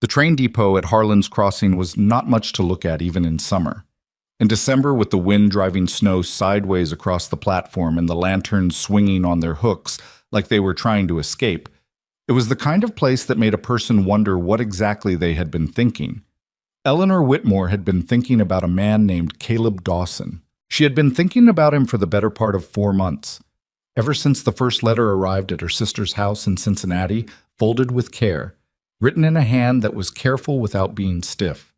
The train depot at Harlan's Crossing was not much to look at even in summer. In December, with the wind driving snow sideways across the platform and the lanterns swinging on their hooks like they were trying to escape, it was the kind of place that made a person wonder what exactly they had been thinking. Eleanor Whitmore had been thinking about a man named Caleb Dawson. She had been thinking about him for the better part of 4 months, ever since the first letter arrived at her sister's house in Cincinnati, folded with care, written in a hand that was careful without being stiff.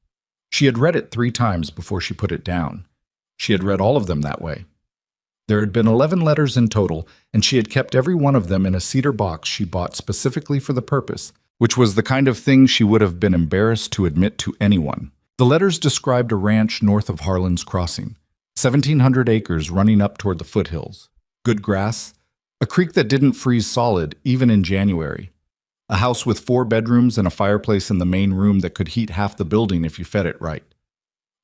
She had read it 3 times before she put it down. She had read all of them that way. There had been 11 letters in total, and she had kept every one of them in a cedar box she bought specifically for the purpose, which was the kind of thing she would have been embarrassed to admit to anyone. The letters described a ranch north of Harlan's Crossing, 1,700 acres running up toward the foothills, good grass, a creek that didn't freeze solid even in January, a house with 4 bedrooms and a fireplace in the main room that could heat half the building if you fed it right,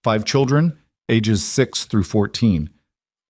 5 children, ages 6 through 14,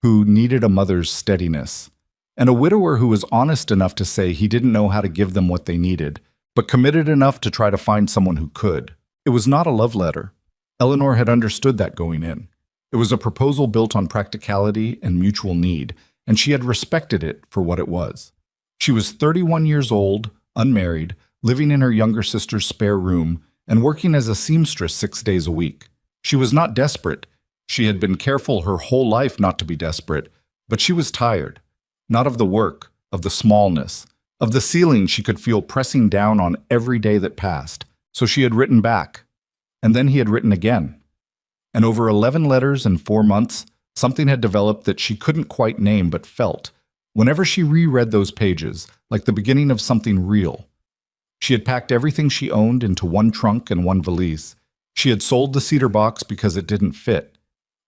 who needed a mother's steadiness, and a widower who was honest enough to say he didn't know how to give them what they needed, but committed enough to try to find someone who could. It was not a love letter. Eleanor had understood that going in. It was a proposal built on practicality and mutual need, and she had respected it for what it was. She was 31 years old, unmarried, living in her younger sister's spare room, and working as a seamstress 6 days a week. She was not desperate. She had been careful her whole life not to be desperate, but she was tired. Not of the work, of the smallness, of the ceiling she could feel pressing down on every day that passed. So she had written back. And then he had written again. And over 11 letters in 4 months, something had developed that she couldn't quite name but felt, whenever she reread those pages, like the beginning of something real. She had packed everything she owned into 1 trunk and 1 valise. She had sold the cedar box because it didn't fit.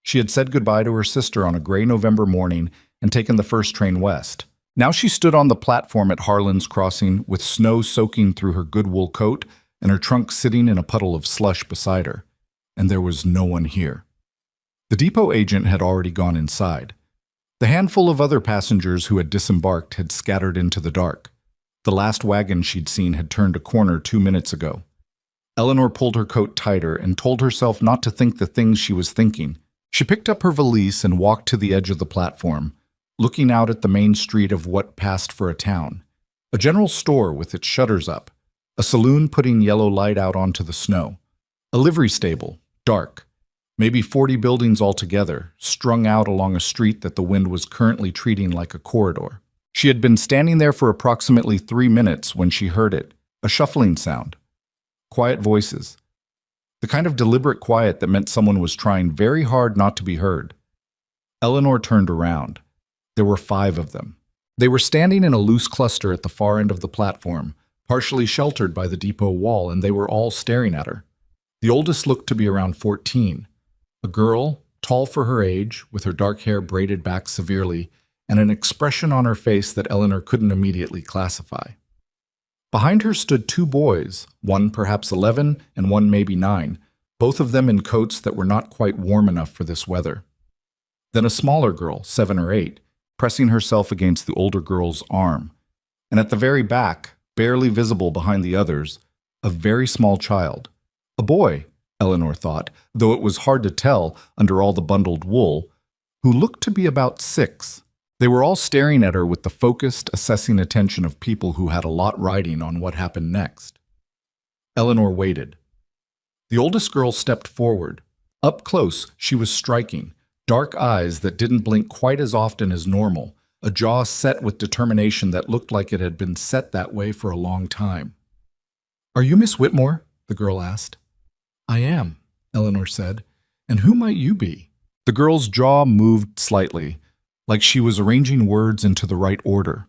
She had said goodbye to her sister on a gray November morning and taken the first train west. Now she stood on the platform at Harlan's Crossing with snow soaking through her good wool coat and her trunk sitting in a puddle of slush beside her. And there was no one here. The depot agent had already gone inside. The handful of other passengers who had disembarked had scattered into the dark. The last wagon she'd seen had turned a corner 2 minutes ago. Eleanor pulled her coat tighter and told herself not to think the things she was thinking. She picked up her valise and walked to the edge of the platform, looking out at the main street of what passed for a town. A general store with its shutters up, a saloon putting yellow light out onto the snow, a livery stable, dark, maybe 40 buildings altogether, strung out along a street that the wind was currently treating like a corridor. She had been standing there for approximately 3 minutes when she heard it, a shuffling sound. Quiet voices. The kind of deliberate quiet that meant someone was trying very hard not to be heard. Eleanor turned around. There were 5 of them. They were standing in a loose cluster at the far end of the platform, partially sheltered by the depot wall, and they were all staring at her. The oldest looked to be around 14. A girl, tall for her age, with her dark hair braided back severely, and an expression on her face that Eleanor couldn't immediately classify. Behind her stood 2 boys, one perhaps 11 and one maybe 9, both of them in coats that were not quite warm enough for this weather. Then a smaller girl, 7 or 8, pressing herself against the older girl's arm. And at the very back, barely visible behind the others, a very small child. A boy, Eleanor thought, though it was hard to tell under all the bundled wool, who looked to be about 6. They were all staring at her with the focused, assessing attention of people who had a lot riding on what happened next. Eleanor waited. The oldest girl stepped forward. Up close, she was striking, dark eyes that didn't blink quite as often as normal, a jaw set with determination that looked like it had been set that way for a long time. "Are you Miss Whitmore?" the girl asked. "I am," Eleanor said. "And who might you be?" The girl's jaw moved slightly, like she was arranging words into the right order.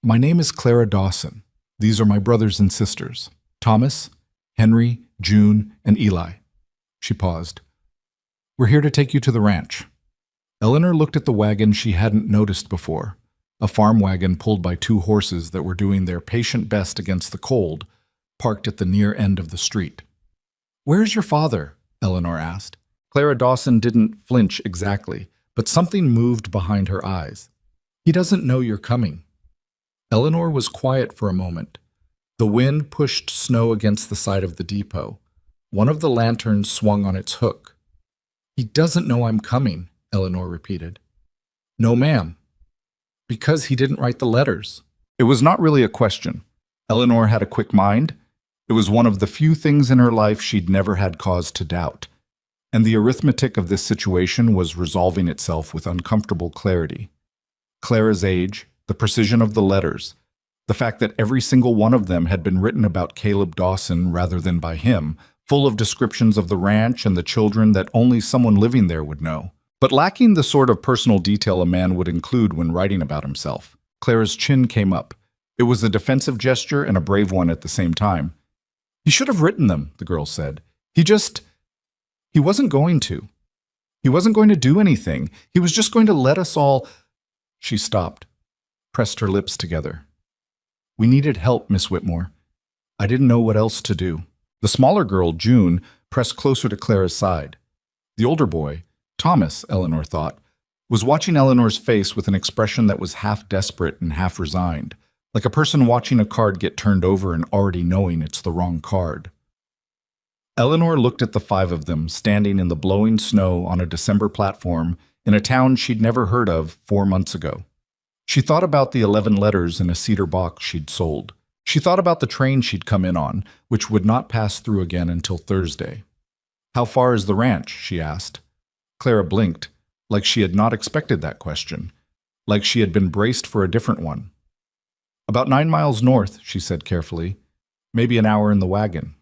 "My name is Clara Dawson. These are my brothers and sisters, Thomas, Henry, June, and Eli." She paused. "We're here to take you to the ranch." Eleanor looked at the wagon she hadn't noticed before, a farm wagon pulled by 2 horses that were doing their patient best against the cold, parked at the near end of the street. "Where's your father?" Eleanor asked. Clara Dawson didn't flinch exactly, but something moved behind her eyes. "He doesn't know you're coming." Eleanor was quiet for a moment. The wind pushed snow against the side of the depot. One of the lanterns swung on its hook. "He doesn't know I'm coming," Eleanor repeated. "No, ma'am. Because he didn't write the letters." It was not really a question. Eleanor had a quick mind. It was one of the few things in her life she'd never had cause to doubt. And the arithmetic of this situation was resolving itself with uncomfortable clarity. Clara's age, the precision of the letters, the fact that every single one of them had been written about Caleb Dawson rather than by him, full of descriptions of the ranch and the children that only someone living there would know, but lacking the sort of personal detail a man would include when writing about himself. Clara's chin came up. It was a defensive gesture and a brave one at the same time. "He should have written them," the girl said. He wasn't going to. He wasn't going to do anything. He was just going to let us all—" She stopped, pressed her lips together. "We needed help, Miss Whitmore. I didn't know what else to do." The smaller girl, June, pressed closer to Clara's side. The older boy, Thomas, Eleanor thought, was watching Eleanor's face with an expression that was half desperate and half resigned, like a person watching a card get turned over and already knowing it's the wrong card. Eleanor looked at the five of them standing in the blowing snow on a December platform in a town she'd never heard of 4 months ago. She thought about the 11 letters in a cedar box she'd sold. She thought about the train she'd come in on, which would not pass through again until Thursday. "How far is the ranch?" she asked. Clara blinked, like she had not expected that question, like she had been braced for a different one. "About 9 miles north," she said carefully. "Maybe an hour in the wagon."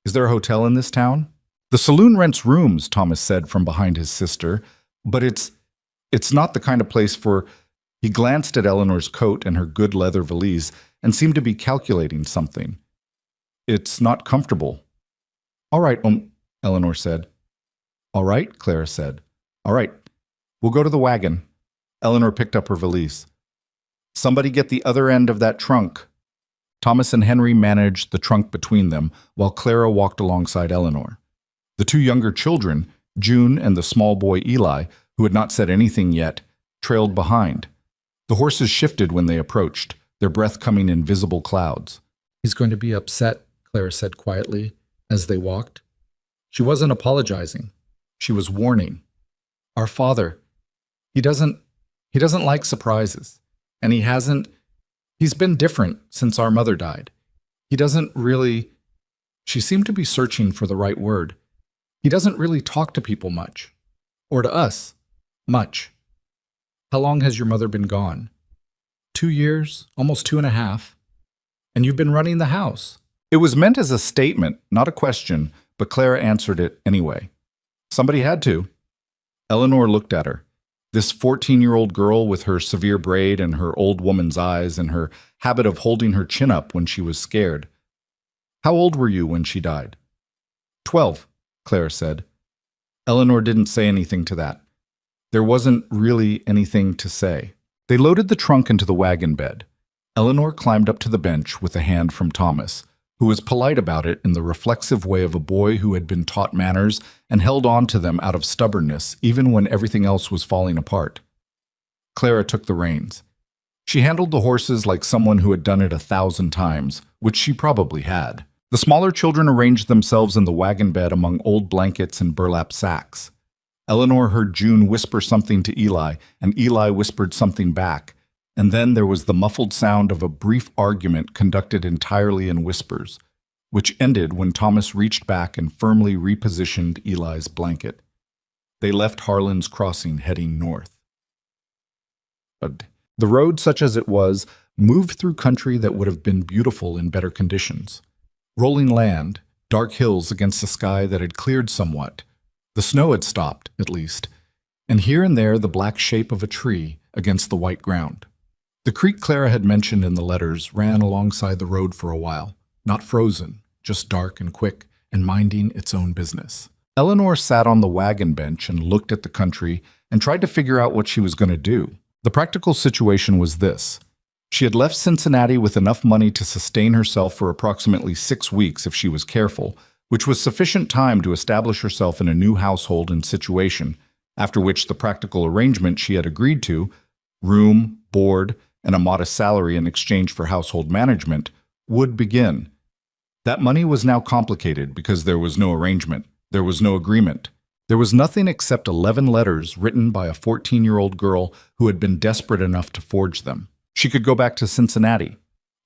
"Is there a hotel in this town?" "The saloon rents rooms," Thomas said from behind his sister, "but it's not the kind of place for—" He glanced at Eleanor's coat and her good leather valise and seemed to be calculating something. "It's not comfortable." "All right, Eleanor said. "All right," Clara said. "All right, we'll go to the wagon." Eleanor picked up her valise. "Somebody get the other end of that trunk." Thomas and Henry managed the trunk between them, while Clara walked alongside Eleanor. The two younger children, June and the small boy Eli, who had not said anything yet, trailed behind. The horses shifted when they approached, their breath coming in visible clouds. "He's going to be upset," Clara said quietly, as they walked. She wasn't apologizing. She was warning. "Our father, he doesn't like surprises, and he's been different since our mother died. He doesn't really—" She seemed to be searching for the right word. "He doesn't really talk to people much. Or to us. Much. How long has your mother been gone?" 2 years, almost 2.5. "And you've been running the house." It was meant as a statement, not a question, but Clara answered it anyway. "Somebody had to." Eleanor looked at her. This 14-year-old girl with her severe braid and her old woman's eyes and her habit of holding her chin up when she was scared. "How old were you when she died?" 12, Clara said. Eleanor didn't say anything to that. There wasn't really anything to say. They loaded the trunk into the wagon bed. Eleanor climbed up to the bench with a hand from Thomas, who was polite about it in the reflexive way of a boy who had been taught manners and held on to them out of stubbornness even when everything else was falling apart. Clara took the reins. She handled the horses like someone who had done it 1,000 times, which she probably had. The smaller children arranged themselves in the wagon bed among old blankets and burlap sacks. Eleanor heard June whisper something to Eli, and Eli whispered something back, and then there was the muffled sound of a brief argument conducted entirely in whispers, which ended when Thomas reached back and firmly repositioned Eli's blanket. They left Harlan's Crossing heading north. But the road, such as it was, moved through country that would have been beautiful in better conditions. Rolling land, dark hills against a sky that had cleared somewhat. The snow had stopped, at least, and here and there the black shape of a tree against the white ground. The creek Clara had mentioned in the letters ran alongside the road for a while, not frozen, just dark and quick, and minding its own business. Eleanor sat on the wagon bench and looked at the country and tried to figure out what she was going to do. The practical situation was this. She had left Cincinnati with enough money to sustain herself for approximately 6 weeks if she was careful, which was sufficient time to establish herself in a new household and situation, after which the practical arrangement she had agreed to, room, board, and a modest salary in exchange for household management, would begin. That money was now complicated because there was no arrangement. There was no agreement. There was nothing except 11 letters written by a 14-year-old girl who had been desperate enough to forge them. She could go back to Cincinnati.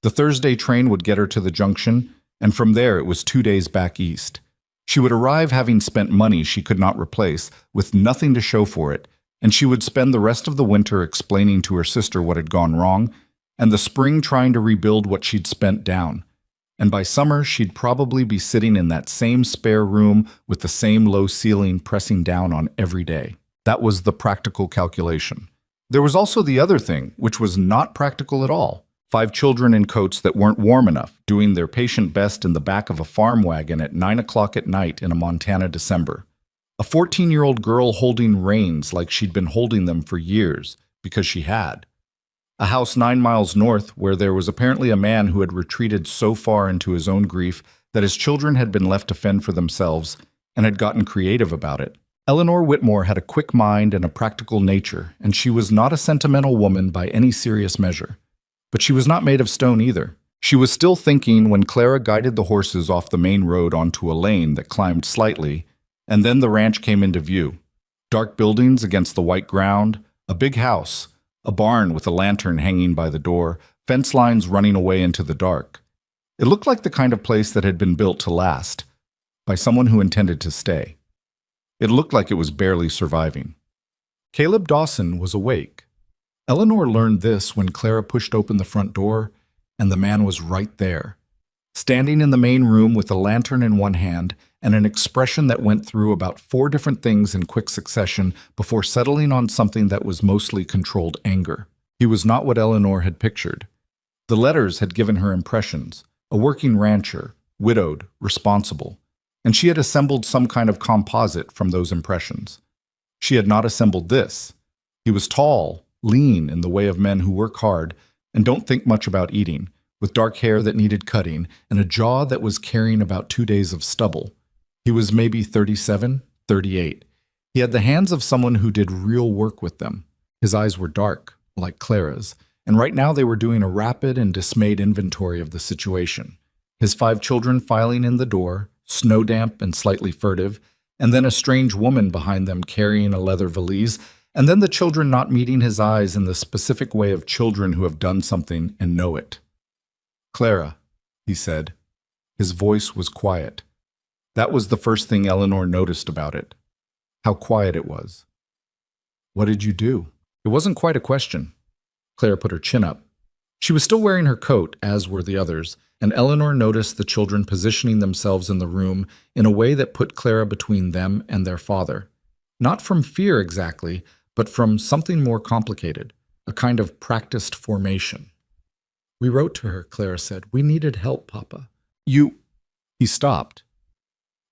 The Thursday train would get her to the junction, and from there it was 2 days back east. She would arrive having spent money she could not replace, with nothing to show for it, and she would spend the rest of the winter explaining to her sister what had gone wrong, and the spring trying to rebuild what she'd spent down. And by summer, she'd probably be sitting in that same spare room with the same low ceiling pressing down on every day. That was the practical calculation. There was also the other thing, which was not practical at all. 5 children in coats that weren't warm enough, doing their patient best in the back of a farm wagon at 9 o'clock at night in a Montana December. A 14-year-old girl holding reins like she'd been holding them for years, because she had. A house 9 miles north where there was apparently a man who had retreated so far into his own grief that his children had been left to fend for themselves and had gotten creative about it. Eleanor Whitmore had a quick mind and a practical nature, and she was not a sentimental woman by any serious measure. But she was not made of stone either. She was still thinking when Clara guided the horses off the main road onto a lane that climbed slightly, and then the ranch came into view. Dark buildings against the white ground, a big house, a barn with a lantern hanging by the door, fence lines running away into the dark. It looked like the kind of place that had been built to last, by someone who intended to stay. It looked like it was barely surviving. Caleb Dawson was awake. Eleanor learned this when Clara pushed open the front door, and the man was right there, standing in the main room with a lantern in one hand and an expression that went through about 4 different things in quick succession before settling on something that was mostly controlled anger. He was not what Eleanor had pictured. The letters had given her impressions: a working rancher, widowed, responsible, and she had assembled some kind of composite from those impressions. She had not assembled this. He was tall, lean in the way of men who work hard and don't think much about eating, with dark hair that needed cutting and a jaw that was carrying about 2 days of stubble. He was maybe 37, 38. He had the hands of someone who did real work with them. His eyes were dark, like Clara's, and right now they were doing a rapid and dismayed inventory of the situation. His 5 children filing in the door, snow-damp and slightly furtive, and then a strange woman behind them carrying a leather valise, and then the children not meeting his eyes in the specific way of children who have done something and know it. "Clara," he said. His voice was quiet. That was the first thing Eleanor noticed about it. How quiet it was. "What did you do?" It wasn't quite a question. Clara put her chin up. She was still wearing her coat, as were the others, and Eleanor noticed the children positioning themselves in the room in a way that put Clara between them and their father. Not from fear exactly, but from something more complicated, a kind of practiced formation. "We wrote to her," Clara said. "We needed help, Papa." "You—" He stopped.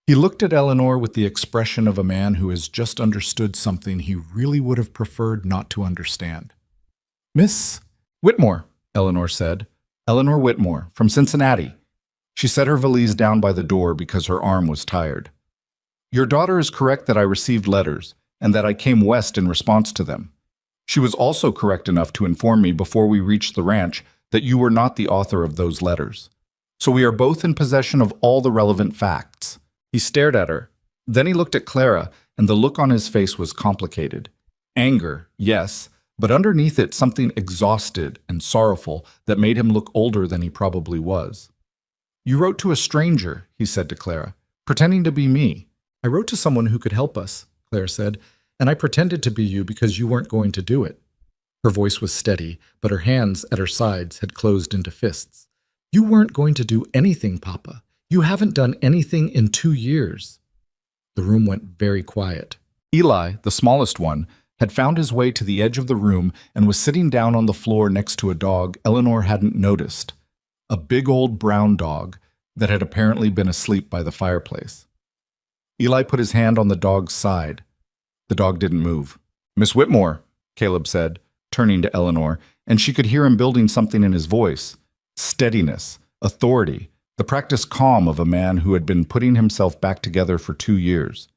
He looked at Eleanor with the expression of a man who has just understood something he really would have preferred not to understand. "Miss Whitmore," Eleanor said. "Eleanor Whitmore, from Cincinnati." She set her valise down by the door because her arm was tired. "Your daughter is correct that I received letters, and that I came west in response to them. She was also correct enough to inform me before we reached the ranch that you were not the author of those letters. So we are both in possession of all the relevant facts." He stared at her. Then he looked at Clara, and the look on his face was complicated. Anger, yes, but underneath it something exhausted and sorrowful that made him look older than he probably was. "You wrote to a stranger," he said to Clara, "pretending to be me." "I wrote to someone who could help us," Clara said, "and I pretended to be you because you weren't going to do it." Her voice was steady, but her hands at her sides had closed into fists. "You weren't going to do anything, Papa. You haven't done anything in 2 years. The room went very quiet. Eli, the smallest one, had found his way to the edge of the room and was sitting down on the floor next to a dog Eleanor hadn't noticed. A big old brown dog that had apparently been asleep by the fireplace. Eli put his hand on the dog's side. The dog didn't move. "Miss Whitmore," Caleb said, turning to Eleanor, and she could hear him building something in his voice. Steadiness, authority, the practiced calm of a man who had been putting himself back together for 2 years.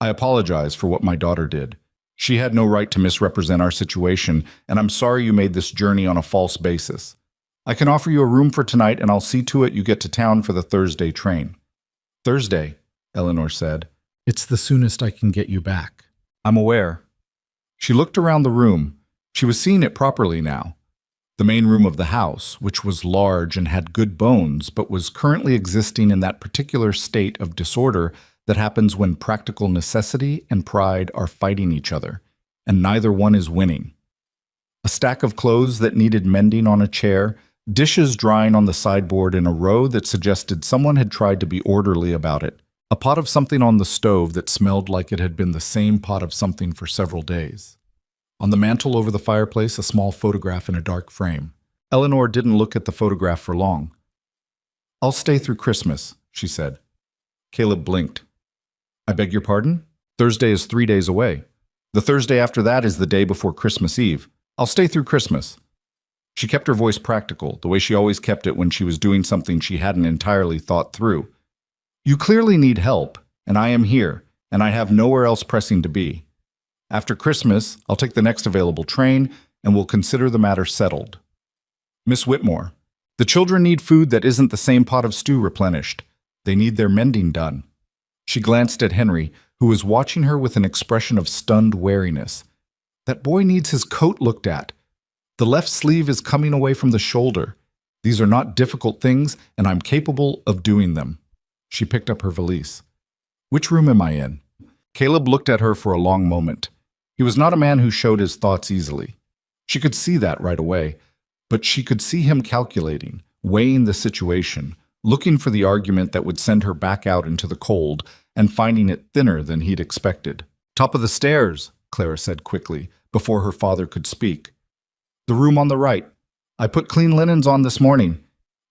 "I apologize for what my daughter did. She had no right to misrepresent our situation, and I'm sorry you made this journey on a false basis. I can offer you a room for tonight, and I'll see to it you get to town for the Thursday train. Thursday, Eleanor said. It's the soonest I can get you back. I'm aware. She looked around the room. She was seeing it properly now. The main room of the house, which was large and had good bones, but was currently existing in that particular state of disorder that happens when practical necessity and pride are fighting each other, and neither one is winning. A stack of clothes that needed mending on a chair, dishes drying on the sideboard in a row that suggested someone had tried to be orderly about it, a pot of something on the stove that smelled like it had been the same pot of something for several days. On the mantel over the fireplace, a small photograph in a dark frame. Eleanor didn't look at the photograph for long. I'll stay through Christmas, she said. Caleb blinked. I beg your pardon? Thursday is 3 days away. The Thursday after that is the day before Christmas Eve. I'll stay through Christmas. She kept her voice practical, the way she always kept it when she was doing something she hadn't entirely thought through. You clearly need help, and I am here, and I have nowhere else pressing to be. After Christmas, I'll take the next available train, and we'll consider the matter settled. Miss Whitmore, the children need food that isn't the same pot of stew replenished. They need their mending done. She glanced at Henry, who was watching her with an expression of stunned wariness. That boy needs his coat looked at. The left sleeve is coming away from the shoulder. These are not difficult things, and I'm capable of doing them. She picked up her valise. Which room am I in? Caleb looked at her for a long moment. He was not a man who showed his thoughts easily. She could see that right away, but she could see him calculating, weighing the situation, looking for the argument that would send her back out into the cold, and finding it thinner than he'd expected. Top of the stairs, Clara said quickly, before her father could speak. The room on the right. I put clean linens on this morning.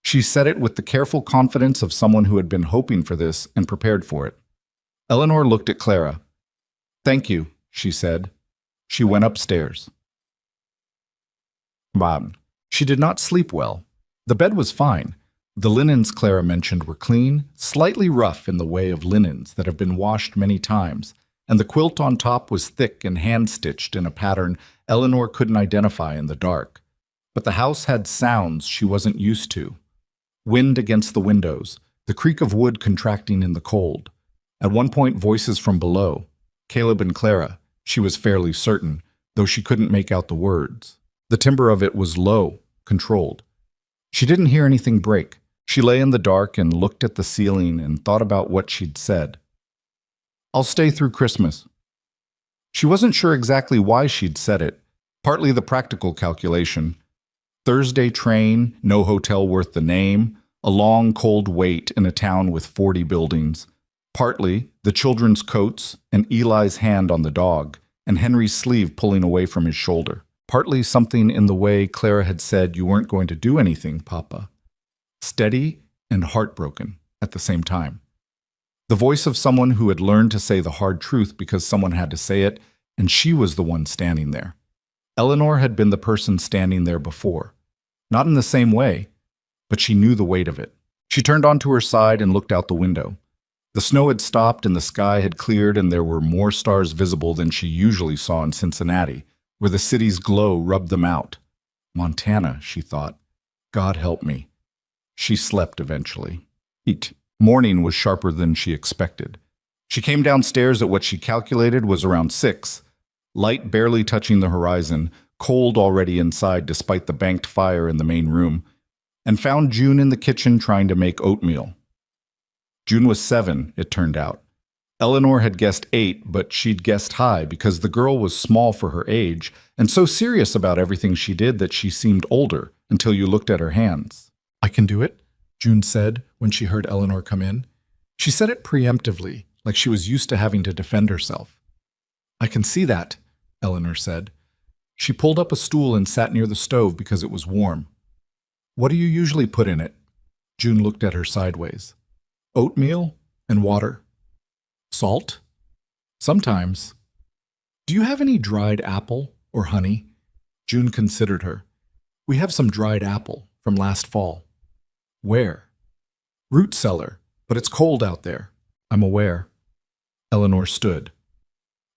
She said it with the careful confidence of someone who had been hoping for this and prepared for it. Eleanor looked at Clara. Thank you, she said. She went upstairs. Bob. She did not sleep well. The bed was fine. The linens Clara mentioned were clean, slightly rough in the way of linens that have been washed many times, and the quilt on top was thick and hand-stitched in a pattern Eleanor couldn't identify in the dark. But the house had sounds she wasn't used to. Wind against the windows, the creak of wood contracting in the cold. At one point, voices from below. Caleb and Clara, she was fairly certain, though she couldn't make out the words. The timbre of it was low, controlled. She didn't hear anything break. She lay in the dark and looked at the ceiling and thought about what she'd said. I'll stay through Christmas. She wasn't sure exactly why she'd said it, partly the practical calculation. Thursday train, no hotel worth the name, a long cold wait in a town with 40 buildings. Partly the children's coats and Eli's hand on the dog and Henry's sleeve pulling away from his shoulder. Partly something in the way Clara had said, you weren't going to do anything, Papa. Steady and heartbroken at the same time. The voice of someone who had learned to say the hard truth because someone had to say it, and she was the one standing there. Eleanor had been the person standing there before. Not in the same way, but she knew the weight of it. She turned onto her side and looked out the window. The snow had stopped and the sky had cleared, and there were more stars visible than she usually saw in Cincinnati, where the city's glow rubbed them out. Montana, she thought. God help me. She slept eventually. Morning was sharper than she expected. She came downstairs at what she calculated was around 6, light barely touching the horizon, cold already inside despite the banked fire in the main room, and found June in the kitchen trying to make oatmeal. June was 7, it turned out. Eleanor had guessed 8, but she'd guessed high because the girl was small for her age and so serious about everything she did that she seemed older until you looked at her hands. I can do it, June said when she heard Eleanor come in. She said it preemptively, like she was used to having to defend herself. I can see that, Eleanor said. She pulled up a stool and sat near the stove because it was warm. What do you usually put in it? June looked at her sideways. Oatmeal and water. Salt? Sometimes. Do you have any dried apple or honey? June considered her. We have some dried apple from last fall. Where? Root cellar, but it's cold out there. I'm aware. Eleanor stood.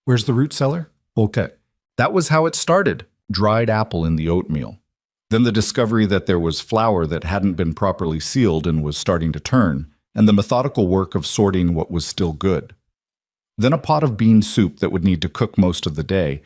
Where's the root cellar? Okay. That was how it started. Dried apple in the oatmeal. Then the discovery that there was flour that hadn't been properly sealed and was starting to turn, and the methodical work of sorting what was still good. Then a pot of bean soup that would need to cook most of the day.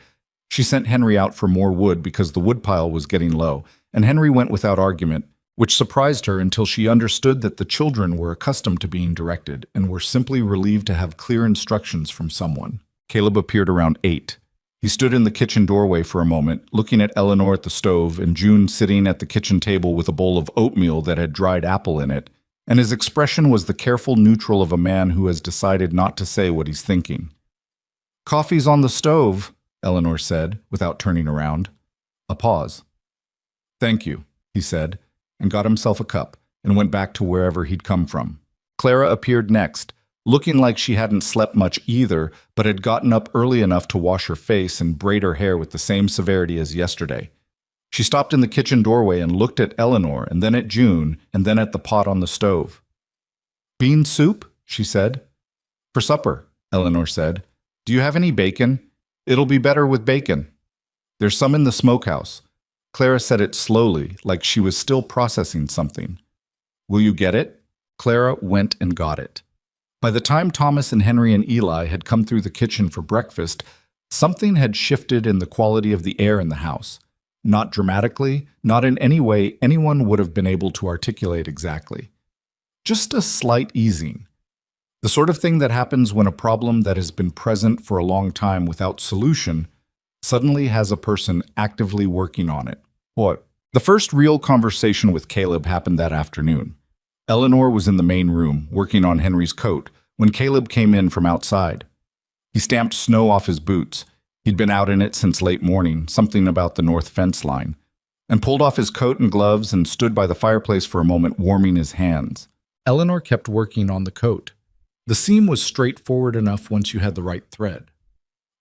She sent Henry out for more wood because the woodpile was getting low, and Henry went without argument, which surprised her until she understood that the children were accustomed to being directed and were simply relieved to have clear instructions from someone. Caleb appeared around 8. He stood in the kitchen doorway for a moment, looking at Eleanor at the stove and June sitting at the kitchen table with a bowl of oatmeal that had dried apple in it, and his expression was the careful neutral of a man who has decided not to say what he's thinking. "Coffee's on the stove," Eleanor said, without turning around. A pause. "Thank you," he said, and got himself a cup, and went back to wherever he'd come from. Clara appeared next, looking like she hadn't slept much either, but had gotten up early enough to wash her face and braid her hair with the same severity as yesterday. She stopped in the kitchen doorway and looked at Eleanor, and then at June, and then at the pot on the stove. "Bean soup?" she said. "For supper," Eleanor said. "Do you have any bacon? It'll be better with bacon." "There's some in the smokehouse." Clara said it slowly, like she was still processing something. "Will you get it?" Clara went and got it. By the time Thomas and Henry and Eli had come through the kitchen for breakfast, something had shifted in the quality of the air in the house. Not dramatically, not in any way anyone would have been able to articulate exactly. Just a slight easing. The sort of thing that happens when a problem that has been present for a long time without solution suddenly has a person actively working on it. What? The first real conversation with Caleb happened that afternoon. Eleanor was in the main room, working on Henry's coat, when Caleb came in from outside. He stamped snow off his boots. He'd been out in it since late morning, something about the north fence line, and pulled off his coat and gloves and stood by the fireplace for a moment, warming his hands. Eleanor kept working on the coat. The seam was straightforward enough once you had the right thread.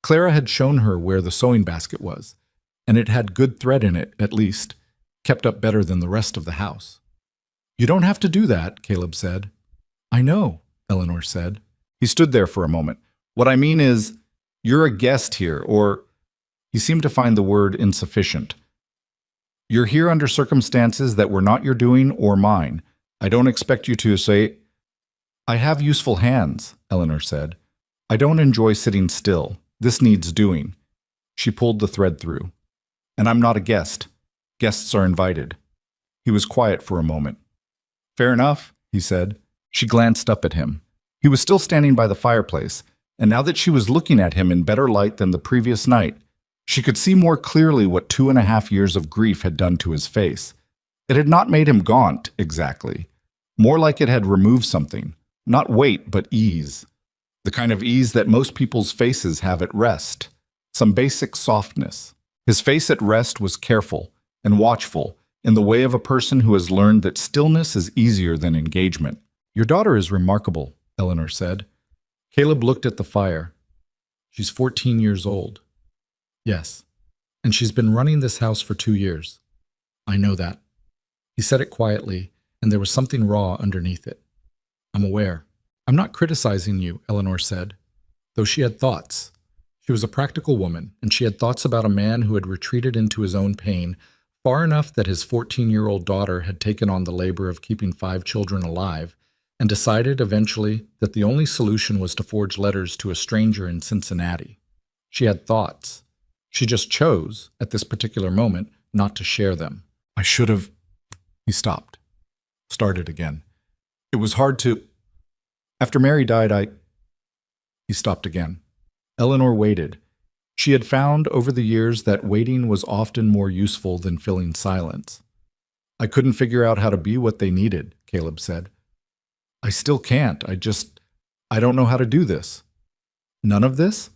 Clara had shown her where the sewing basket was, and it had good thread in it, at least, kept up better than the rest of the house. "You don't have to do that," Caleb said. "I know," Eleanor said. He stood there for a moment. "What I mean is, you're a guest here, or—" He seemed to find the word insufficient. "You're here under circumstances that were not your doing or mine. I don't expect you to say—" "I have useful hands," Eleanor said. "I don't enjoy sitting still. This needs doing." She pulled the thread through. "And I'm not a guest. Guests are invited." He was quiet for a moment. "Fair enough," he said. She glanced up at him. He was still standing by the fireplace, and now that she was looking at him in better light than the previous night, she could see more clearly what 2.5 years of grief had done to his face. It had not made him gaunt, exactly. More like it had removed something. Not weight, but ease. The kind of ease that most people's faces have at rest. Some basic softness. His face at rest was careful and watchful, in the way of a person who has learned that stillness is easier than engagement. "Your daughter is remarkable," Eleanor said. Caleb looked at the fire. "She's 14 years old." "Yes, and she's been running this house for 2 years. I know that." He said it quietly, and there was something raw underneath it. "I'm aware." "I'm not criticizing you," Eleanor said, though she had thoughts. She was a practical woman, and she had thoughts about a man who had retreated into his own pain, far enough that his 14-year-old daughter had taken on the labor of keeping 5 children alive, and decided eventually that the only solution was to forge letters to a stranger in Cincinnati. She had thoughts. She just chose, at this particular moment, not to share them. "I should have—" He stopped. Started again. "It was hard to— After Mary died, He stopped again. Eleanor waited. She had found over the years that waiting was often more useful than filling silence. "I couldn't figure out how to be what they needed," Caleb said. "I still can't. I don't know how to do this." "None of this?"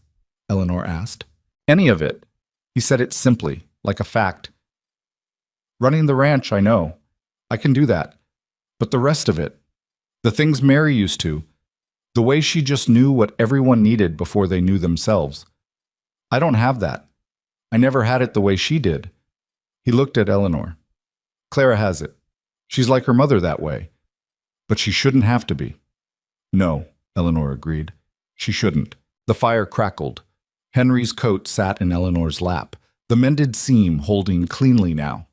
Eleanor asked. "Any of it." He said it simply, like a fact. "Running the ranch, I know. I can do that. But the rest of it, the things Mary used to, the way she just knew what everyone needed before they knew themselves. I don't have that. I never had it the way she did." He looked at Eleanor. "Clara has it. She's like her mother that way. But she shouldn't have to be." "No," Eleanor agreed. "She shouldn't." The fire crackled. Henry's coat sat in Eleanor's lap, the mended seam holding cleanly now.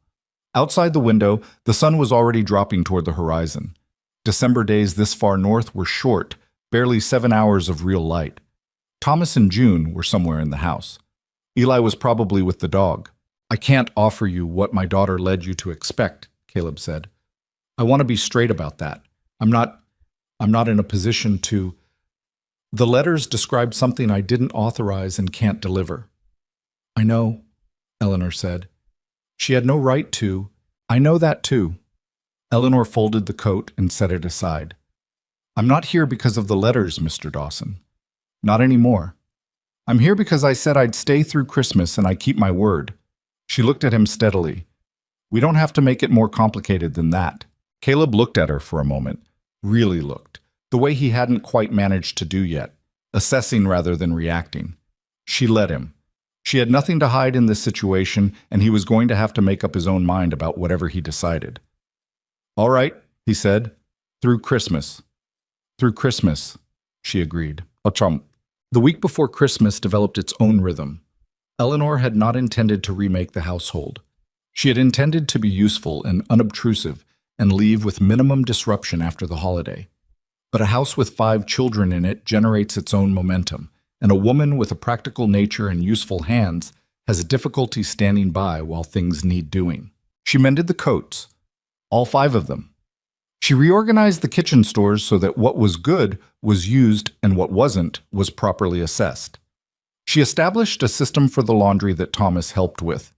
Outside the window, the sun was already dropping toward the horizon. December days this far north were short, barely 7 hours of real light. Thomas and June were somewhere in the house. Eli was probably with the dog. "I can't offer you what my daughter led you to expect," Caleb said. "I want to be straight about that. I'm not in a position to—" "The letters described something I didn't authorize and can't deliver." "I know," Eleanor said. "She had no right to—" "I know that too." Eleanor folded the coat and set it aside. "I'm not here because of the letters, Mr. Dawson. Not anymore. I'm here because I said I'd stay through Christmas and I keep my word." She looked at him steadily. "We don't have to make it more complicated than that." Caleb looked at her for a moment, really looked, the way he hadn't quite managed to do yet, assessing rather than reacting. She let him. She had nothing to hide in this situation, and he was going to have to make up his own mind about whatever he decided. "All right," he said. "Through Christmas." "Through Christmas," she agreed. A trump. The week before Christmas developed its own rhythm. Eleanor had not intended to remake the household. She had intended to be useful and unobtrusive and leave with minimum disruption after the holiday. But a house with 5 children in it generates its own momentum, and a woman with a practical nature and useful hands has difficulty standing by while things need doing. She mended the coats, all 5 of them. She reorganized the kitchen stores so that what was good was used and what wasn't was properly assessed. She established a system for the laundry that Thomas helped with.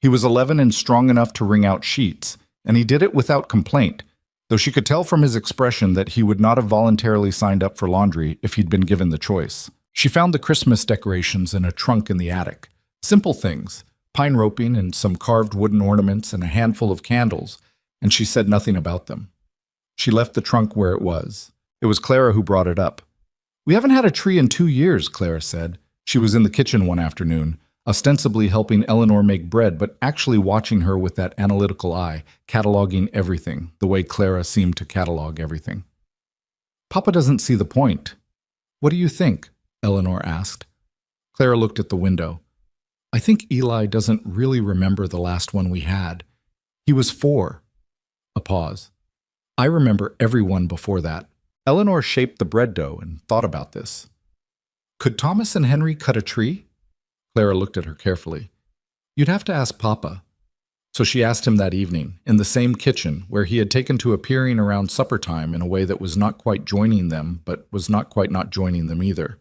He was 11 and strong enough to wring out sheets, and he did it without complaint, though she could tell from his expression that he would not have voluntarily signed up for laundry if he'd been given the choice. She found the Christmas decorations in a trunk in the attic. Simple things, pine roping and some carved wooden ornaments and a handful of candles, and she said nothing about them. She left the trunk where it was. It was Clara who brought it up. "We haven't had a tree in 2 years, Clara said. She was in the kitchen one afternoon, ostensibly helping Eleanor make bread, but actually watching her with that analytical eye, cataloging everything, the way Clara seemed to catalog everything. "Papa doesn't see the point." "What do you think?" Eleanor asked. Clara looked at the window. "I think Eli doesn't really remember the last one we had. He was 4. A pause. "I remember everyone before that." Eleanor shaped the bread dough and thought about this. "Could Thomas and Henry cut a tree?" Clara looked at her carefully. "You'd have to ask Papa." So she asked him that evening, in the same kitchen, where he had taken to appearing around supper time in a way that was not quite joining them, but was not quite not joining them either.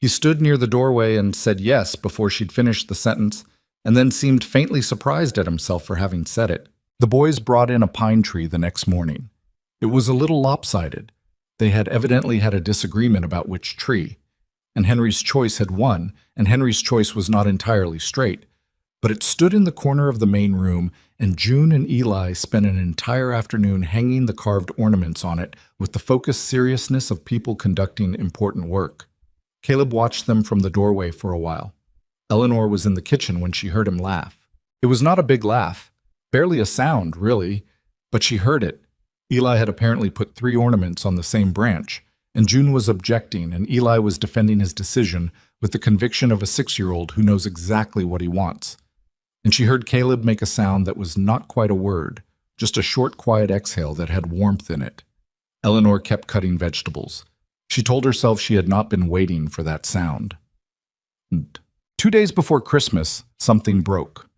He stood near the doorway and said yes before she'd finished the sentence, and then seemed faintly surprised at himself for having said it. The boys brought in a pine tree the next morning. It was a little lopsided. They had evidently had a disagreement about which tree, and Henry's choice had won, and Henry's choice was not entirely straight. But it stood in the corner of the main room, and June and Eli spent an entire afternoon hanging the carved ornaments on it with the focused seriousness of people conducting important work. Caleb watched them from the doorway for a while. Eleanor was in the kitchen when she heard him laugh. It was not a big laugh, barely a sound, really, but she heard it. Eli had apparently put 3 ornaments on the same branch, and June was objecting, and Eli was defending his decision with the conviction of a 6-year-old who knows exactly what he wants. And she heard Caleb make a sound that was not quite a word, just a short, quiet exhale that had warmth in it. Eleanor kept cutting vegetables. She told herself she had not been waiting for that sound. 2 days before Christmas, something broke.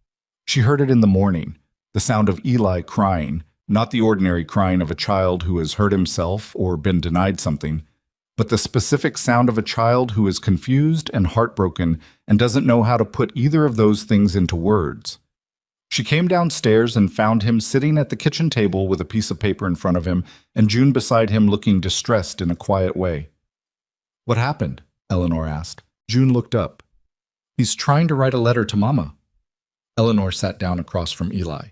She heard it in the morning, the sound of Eli crying, not the ordinary crying of a child who has hurt himself or been denied something, but the specific sound of a child who is confused and heartbroken and doesn't know how to put either of those things into words. She came downstairs and found him sitting at the kitchen table with a piece of paper in front of him and June beside him looking distressed in a quiet way. "What happened?" Eleanor asked. June looked up. "He's trying to write a letter to Mama." Eleanor sat down across from Eli.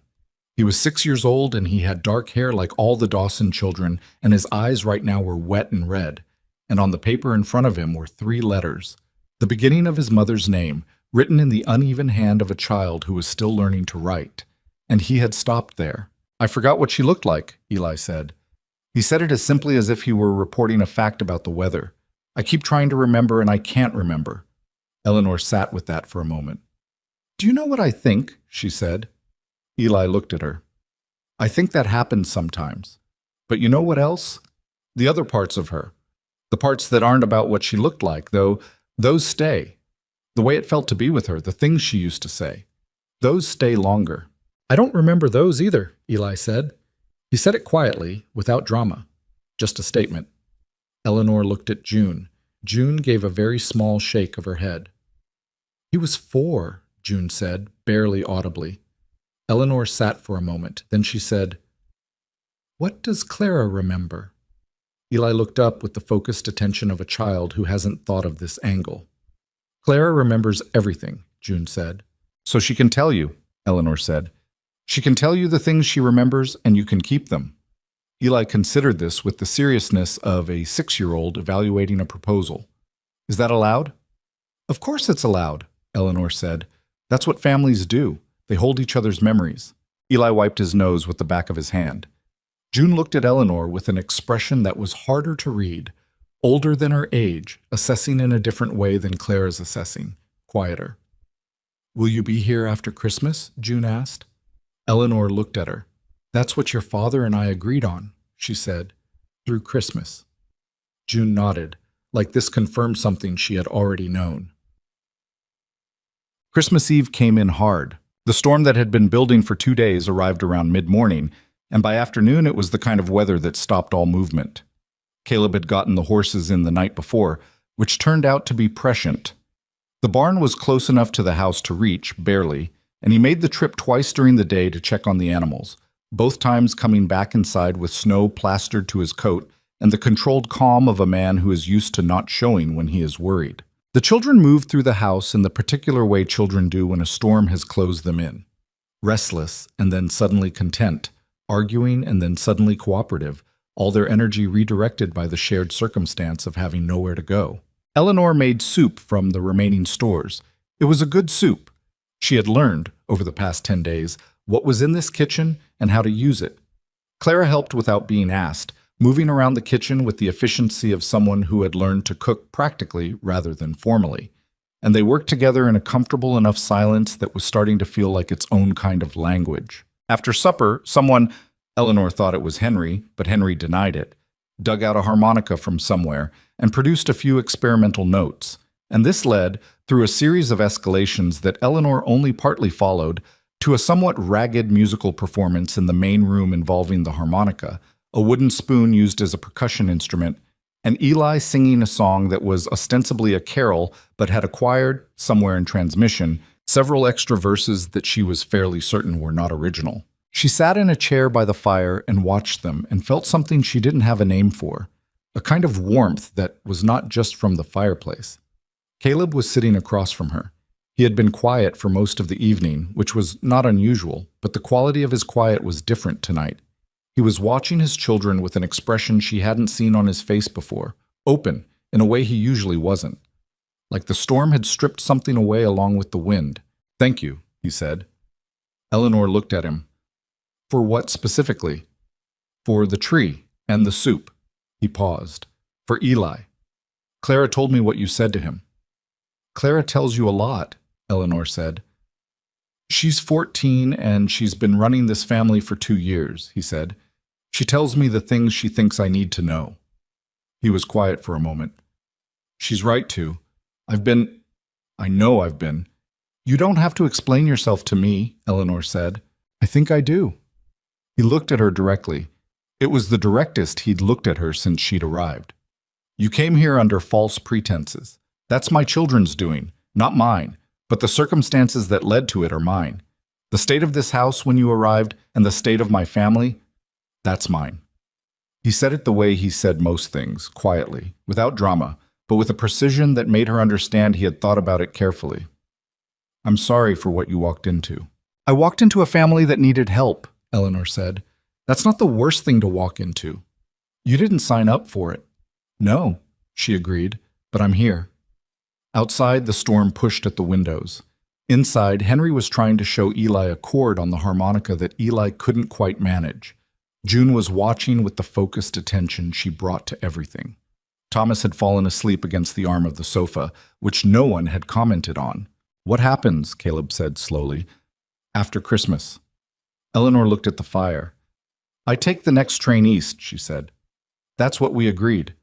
He was 6 years old and he had dark hair like all the Dawson children, and his eyes right now were wet and red. And on the paper in front of him were 3 letters, the beginning of his mother's name, written in the uneven hand of a child who was still learning to write. And he had stopped there. "I forgot what she looked like," Eli said. He said it as simply as if he were reporting a fact about the weather. "I keep trying to remember and I can't remember." Eleanor sat with that for a moment. "Do you know what I think?" she said. Eli looked at her. I think that happens sometimes. But you know what else? The other parts of her. The parts that aren't about what she looked like, though, those stay. The way it felt to be with her, the things she used to say. Those stay longer. I don't remember those either, Eli said. He said it quietly, without drama. Just a statement. Eleanor looked at June. June gave a very small shake of her head. He was 4, June said, barely audibly. Eleanor sat for a moment. Then she said, What does Clara remember? Eli looked up with the focused attention of a child who hasn't thought of this angle. Clara remembers everything, June said. So she can tell you, Eleanor said. She can tell you the things she remembers, and you can keep them. Eli considered this with the seriousness of a 6-year-old evaluating a proposal. Is that allowed? Of course it's allowed, Eleanor said. That's what families do. They hold each other's memories. Eli wiped his nose with the back of his hand. June looked at Eleanor with an expression that was harder to read, older than her age, assessing in a different way than Clara's assessing, quieter. Will you be here after Christmas? June asked. Eleanor looked at her. That's what your father and I agreed on, she said, through Christmas. June nodded, like this confirmed something she had already known. Christmas Eve came in hard. The storm that had been building for 2 days arrived around mid-morning, and by afternoon it was the kind of weather that stopped all movement. Caleb had gotten the horses in the night before, which turned out to be prescient. The barn was close enough to the house to reach, barely, and he made the trip twice during the day to check on the animals, both times coming back inside with snow plastered to his coat and the controlled calm of a man who is used to not showing when he is worried. The children moved through the house in the particular way children do when a storm has closed them in. Restless and then suddenly content, arguing and then suddenly cooperative, all their energy redirected by the shared circumstance of having nowhere to go. Eleanor made soup from the remaining stores. It was a good soup. She had learned, over the past 10 days, what was in this kitchen and how to use it. Clara helped without being asked, moving around the kitchen with the efficiency of someone who had learned to cook practically rather than formally. And they worked together in a comfortable enough silence that was starting to feel like its own kind of language. After supper, someone, Eleanor thought it was Henry, but Henry denied it, dug out a harmonica from somewhere and produced a few experimental notes. And this led, through a series of escalations that Eleanor only partly followed, to a somewhat ragged musical performance in the main room involving the harmonica, a wooden spoon used as a percussion instrument, and Eli singing a song that was ostensibly a carol but had acquired, somewhere in transmission, several extra verses that she was fairly certain were not original. She sat in a chair by the fire and watched them and felt something she didn't have a name for, a kind of warmth that was not just from the fireplace. Caleb was sitting across from her. He had been quiet for most of the evening, which was not unusual, but the quality of his quiet was different tonight. He was watching his children with an expression she hadn't seen on his face before, open, in a way he usually wasn't. Like the storm had stripped something away along with the wind. Thank you, he said. Eleanor looked at him. For what specifically? For the tree and the soup. He paused. For Eli. Clara told me what you said to him. Clara tells you a lot, Eleanor said. She's 14 and she's been running this family for 2 years, he said. She tells me the things she thinks I need to know. He was quiet for a moment. She's right to. I know I've been. You don't have to explain yourself to me, Eleanor said. I think I do. He looked at her directly. It was the directest he'd looked at her since she'd arrived. You came here under false pretenses. That's my children's doing, not mine, but the circumstances that led to it are mine. The state of this house when you arrived and the state of my family, that's mine. He said it the way he said most things, quietly, without drama, but with a precision that made her understand he had thought about it carefully. I'm sorry for what you walked into. I walked into a family that needed help, Eleanor said. That's not the worst thing to walk into. You didn't sign up for it. No, she agreed, but I'm here. Outside, the storm pushed at the windows. Inside, Henry was trying to show Eli a chord on the harmonica that Eli couldn't quite manage. June was watching with the focused attention she brought to everything. Thomas had fallen asleep against the arm of the sofa, which no one had commented on. What happens, Caleb said slowly, after Christmas? Eleanor looked at the fire. I take the next train east, she said. That's what we agreed.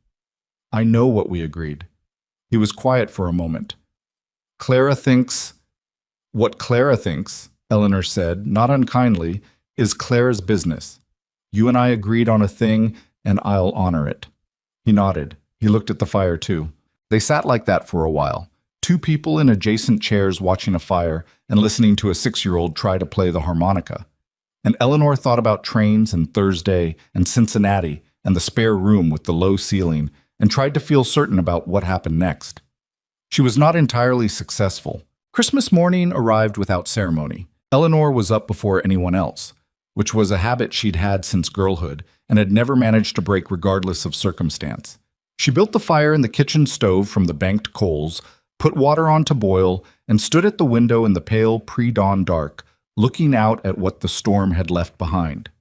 I know what we agreed. He was quiet for a moment. What Clara thinks, Eleanor said, not unkindly, is Clara's business. You and I agreed on a thing, and I'll honor it. He nodded. He looked at the fire, too. They sat like that for a while, two people in adjacent chairs watching a fire and listening to a 6-year-old try to play the harmonica. And Eleanor thought about trains and Thursday and Cincinnati and the spare room with the low ceiling and tried to feel certain about what happened next. She was not entirely successful. Christmas morning arrived without ceremony. Eleanor was up before anyone else, which was a habit she'd had since girlhood and had never managed to break regardless of circumstance. She built the fire in the kitchen stove from the banked coals, put water on to boil, and stood at the window in the pale pre-dawn dark, looking out at what the storm had left behind.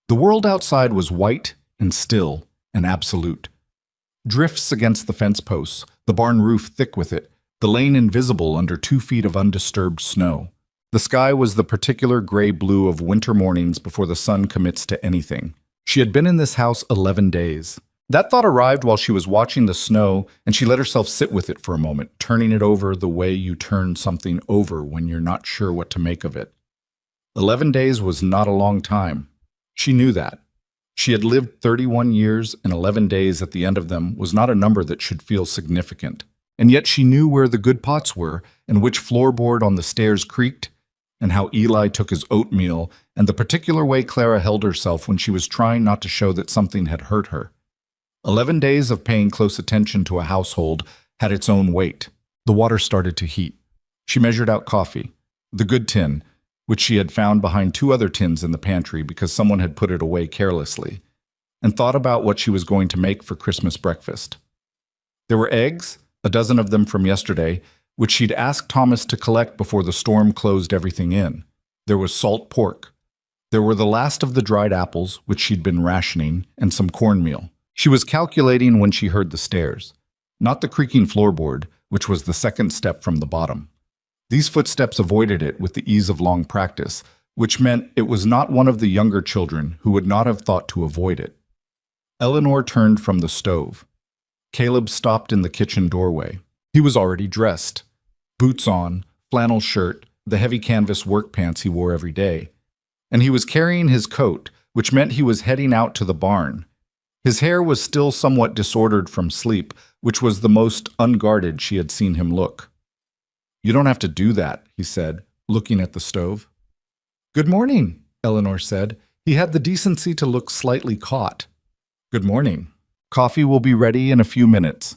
The world outside was white and still and absolute. Drifts against the fence posts, the barn roof thick with it, the lane invisible under 2 feet of undisturbed snow. The sky was the particular gray-blue of winter mornings before the sun commits to anything. She had been in this house 11 days. That thought arrived while she was watching the snow, and she let herself sit with it for a moment, turning it over the way you turn something over when you're not sure what to make of it. 11 days was not a long time. She knew that. She had lived 31 years, and 11 days at the end of them was not a number that should feel significant. And yet she knew where the good pots were, and which floorboard on the stairs creaked, and how Eli took his oatmeal, and the particular way Clara held herself when she was trying not to show that something had hurt her. 11 days of paying close attention to a household had its own weight. The water started to heat. She measured out coffee, the good tin, which she had found behind 2 other tins in the pantry because someone had put it away carelessly, and thought about what she was going to make for Christmas breakfast. There were eggs, a dozen of them from yesterday, which she'd asked Thomas to collect before the storm closed everything in. There was salt pork. There were the last of the dried apples, which she'd been rationing, and some cornmeal. She was calculating when she heard the stairs, not the creaking floorboard, which was the second step from the bottom. These footsteps avoided it with the ease of long practice, which meant it was not one of the younger children who would not have thought to avoid it. Eleanor turned from the stove. Caleb stopped in the kitchen doorway. He was already dressed. Boots on, flannel shirt, the heavy canvas work pants he wore every day. And he was carrying his coat, which meant he was heading out to the barn. His hair was still somewhat disordered from sleep, which was the most unguarded she had seen him look. You don't have to do that, he said, looking at the stove. Good morning, Eleanor said. He had the decency to look slightly caught. Good morning. Coffee will be ready in a few minutes.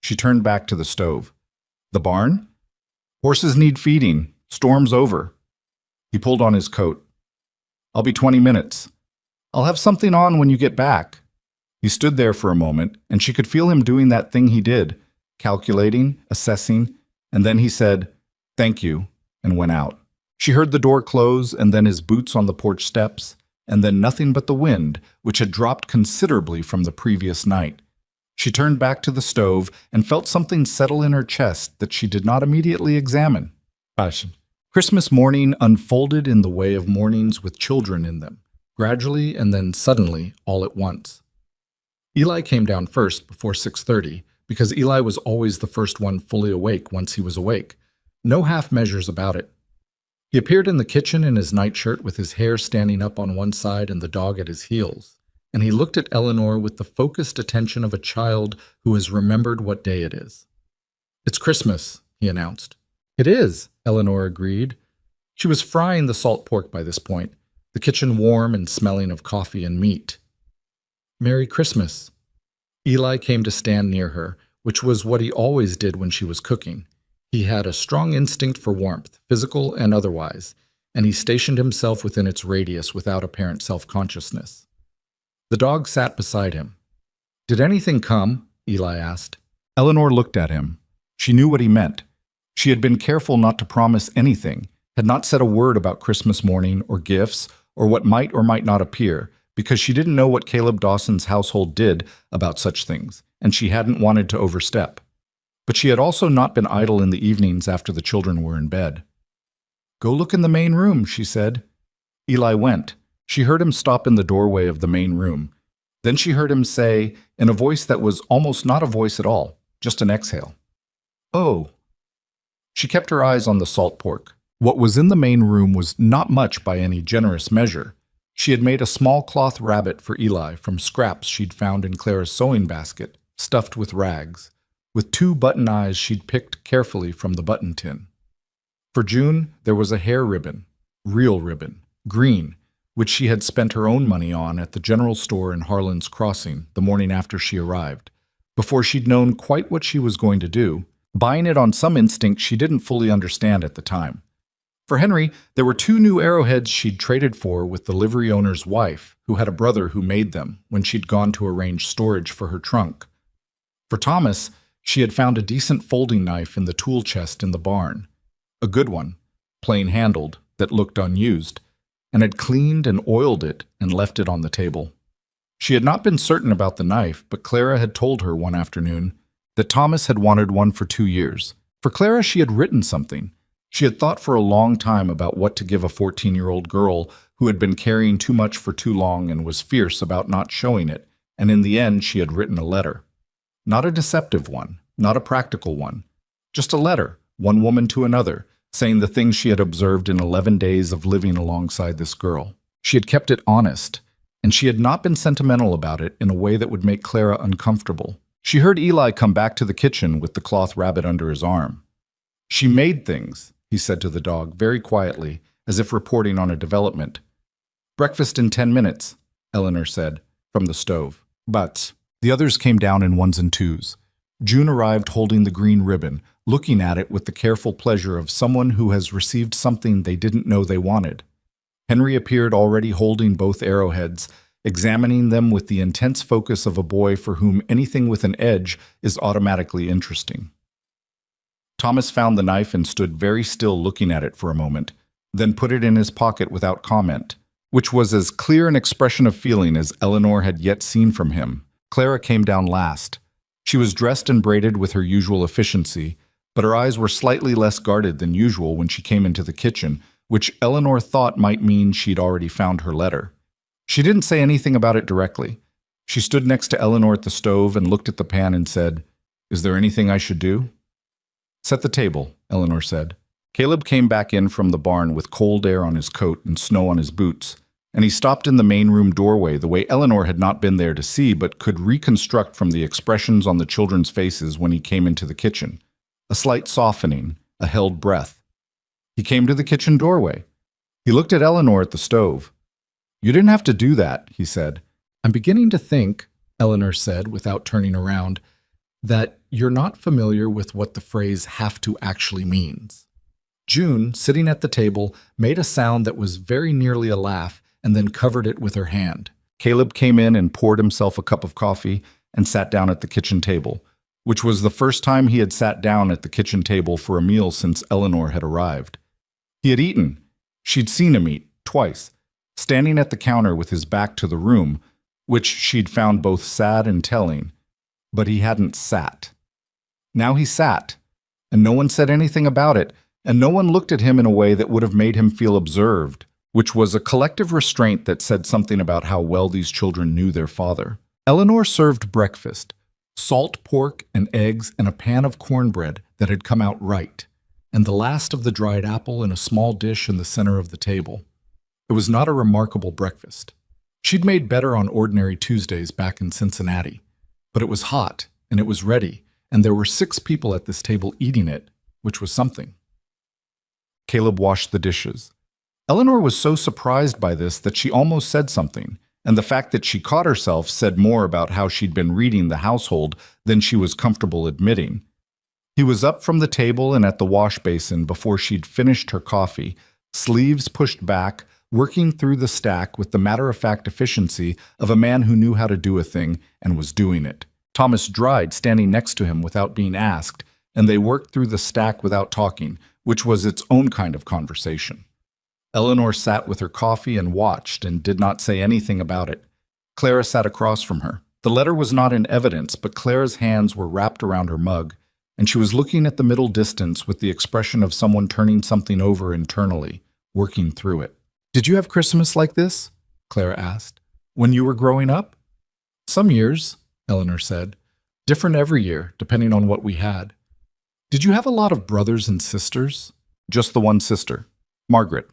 She turned back to the stove. The barn? Horses need feeding. Storm's over. He pulled on his coat. I'll be 20 minutes. I'll have something on when you get back. He stood there for a moment, and she could feel him doing that thing he did, calculating, assessing, and then he said, "Thank you," and went out. She heard the door close, and then his boots on the porch steps, and then nothing but the wind, which had dropped considerably from the previous night. She turned back to the stove and felt something settle in her chest that she did not immediately examine. Christmas morning unfolded in the way of mornings with children in them, gradually and then suddenly, all at once. Eli came down first before 6:30, because Eli was always the first one fully awake once he was awake. No half measures about it. He appeared in the kitchen in his nightshirt with his hair standing up on one side and the dog at his heels, and he looked at Eleanor with the focused attention of a child who has remembered what day it is. It's Christmas, he announced. It is, Eleanor agreed. She was frying the salt pork by this point, the kitchen warm and smelling of coffee and meat. Merry Christmas. Eli came to stand near her, which was what he always did when she was cooking. He had a strong instinct for warmth, physical and otherwise, and he stationed himself within its radius without apparent self-consciousness. The dog sat beside him. Did anything come? Eli asked. Eleanor looked at him. She knew what he meant. She had been careful not to promise anything, had not said a word about Christmas morning or gifts or what might or might not appear, because she didn't know what Caleb Dawson's household did about such things, and she hadn't wanted to overstep. But she had also not been idle in the evenings after the children were in bed. Go look in the main room, she said. Eli went. She heard him stop in the doorway of the main room. Then she heard him say, in a voice that was almost not a voice at all, just an exhale, "Oh." She kept her eyes on the salt pork. What was in the main room was not much by any generous measure. She had made a small cloth rabbit for Eli from scraps she'd found in Clara's sewing basket, stuffed with rags, with 2 button eyes she'd picked carefully from the button tin. For June, there was a hair ribbon, real ribbon, green, which she had spent her own money on at the general store in Harlan's Crossing the morning after she arrived, before she'd known quite what she was going to do, buying it on some instinct she didn't fully understand at the time. For Henry, there were 2 new arrowheads she'd traded for with the livery owner's wife, who had a brother who made them when she'd gone to arrange storage for her trunk. For Thomas, she had found a decent folding knife in the tool chest in the barn, a good one, plain-handled, that looked unused, and had cleaned and oiled it and left it on the table. She had not been certain about the knife, but Clara had told her one afternoon that Thomas had wanted one for 2 years. For Clara, she had written something. She had thought for a long time about what to give a 14-year-old girl who had been carrying too much for too long and was fierce about not showing it, and in the end she had written a letter. Not a deceptive one, not a practical one, just a letter, one woman to another, saying the things she had observed in 11 days of living alongside this girl. She had kept it honest, and she had not been sentimental about it in a way that would make Clara uncomfortable. She heard Eli come back to the kitchen with the cloth rabbit under his arm. "She made things," he said to the dog, very quietly, as if reporting on a development. "Breakfast in 10 minutes, Eleanor said, from the stove. But the others came down in 1s and 2s. June arrived holding the green ribbon, looking at it with the careful pleasure of someone who has received something they didn't know they wanted. Henry appeared already holding both arrowheads, examining them with the intense focus of a boy for whom anything with an edge is automatically interesting. Thomas found the knife and stood very still looking at it for a moment, then put it in his pocket without comment, which was as clear an expression of feeling as Eleanor had yet seen from him. Clara came down last. She was dressed and braided with her usual efficiency, but her eyes were slightly less guarded than usual when she came into the kitchen, which Eleanor thought might mean she'd already found her letter. She didn't say anything about it directly. She stood next to Eleanor at the stove and looked at the pan and said, "Is there anything I should do?" "Set the table," Eleanor said. Caleb came back in from the barn with cold air on his coat and snow on his boots, and he stopped in the main room doorway the way Eleanor had not been there to see but could reconstruct from the expressions on the children's faces when he came into the kitchen. A slight softening, a held breath. He came to the kitchen doorway. He looked at Eleanor at the stove. "You didn't have to do that," he said. "I'm beginning to think," Eleanor said without turning around, "that you're not familiar with what the phrase have to actually means." June, sitting at the table, made a sound that was very nearly a laugh and then covered it with her hand. Caleb came in and poured himself a cup of coffee and sat down at the kitchen table, which was the first time he had sat down at the kitchen table for a meal since Eleanor had arrived. He had eaten. She'd seen him eat, twice, standing at the counter with his back to the room, which she'd found both sad and telling, but he hadn't sat. Now he sat, and no one said anything about it, and no one looked at him in a way that would have made him feel observed, which was a collective restraint that said something about how well these children knew their father. Eleanor served breakfast, salt pork and eggs and a pan of cornbread that had come out right, and the last of the dried apple in a small dish in the center of the table. It was not a remarkable breakfast. She'd made better on ordinary Tuesdays back in Cincinnati, but it was hot, and it was ready, and there were 6 people at this table eating it, which was something. Caleb washed the dishes. Eleanor was so surprised by this that she almost said something, and the fact that she caught herself said more about how she'd been reading the household than she was comfortable admitting. He was up from the table and at the wash basin before she'd finished her coffee, sleeves pushed back, working through the stack with the matter-of-fact efficiency of a man who knew how to do a thing and was doing it. Thomas dried standing next to him without being asked, and they worked through the stack without talking, which was its own kind of conversation. Eleanor sat with her coffee and watched and did not say anything about it. Clara sat across from her. The letter was not in evidence, but Clara's hands were wrapped around her mug, and she was looking at the middle distance with the expression of someone turning something over internally, working through it. Did you have Christmas like this? Clara asked. When you were growing up? Some years, Eleanor said. Different every year, depending on what we had. Did you have a lot of brothers and sisters? Just the one sister, Margaret.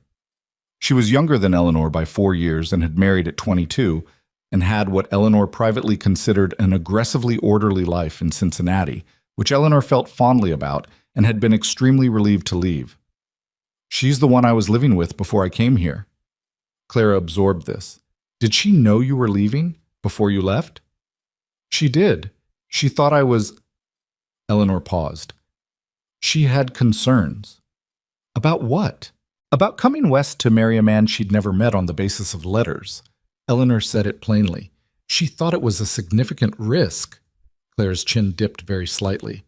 She was younger than Eleanor by 4 years and had married at 22 and had what Eleanor privately considered an aggressively orderly life in Cincinnati, which Eleanor felt fondly about and had been extremely relieved to leave. She's the one I was living with before I came here. Clara absorbed this. Did she know you were leaving before you left? She did. She thought I was... Eleanor paused. She had concerns. About what? About coming west to marry a man she'd never met on the basis of letters. Eleanor said it plainly. She thought it was a significant risk. Claire's chin dipped very slightly.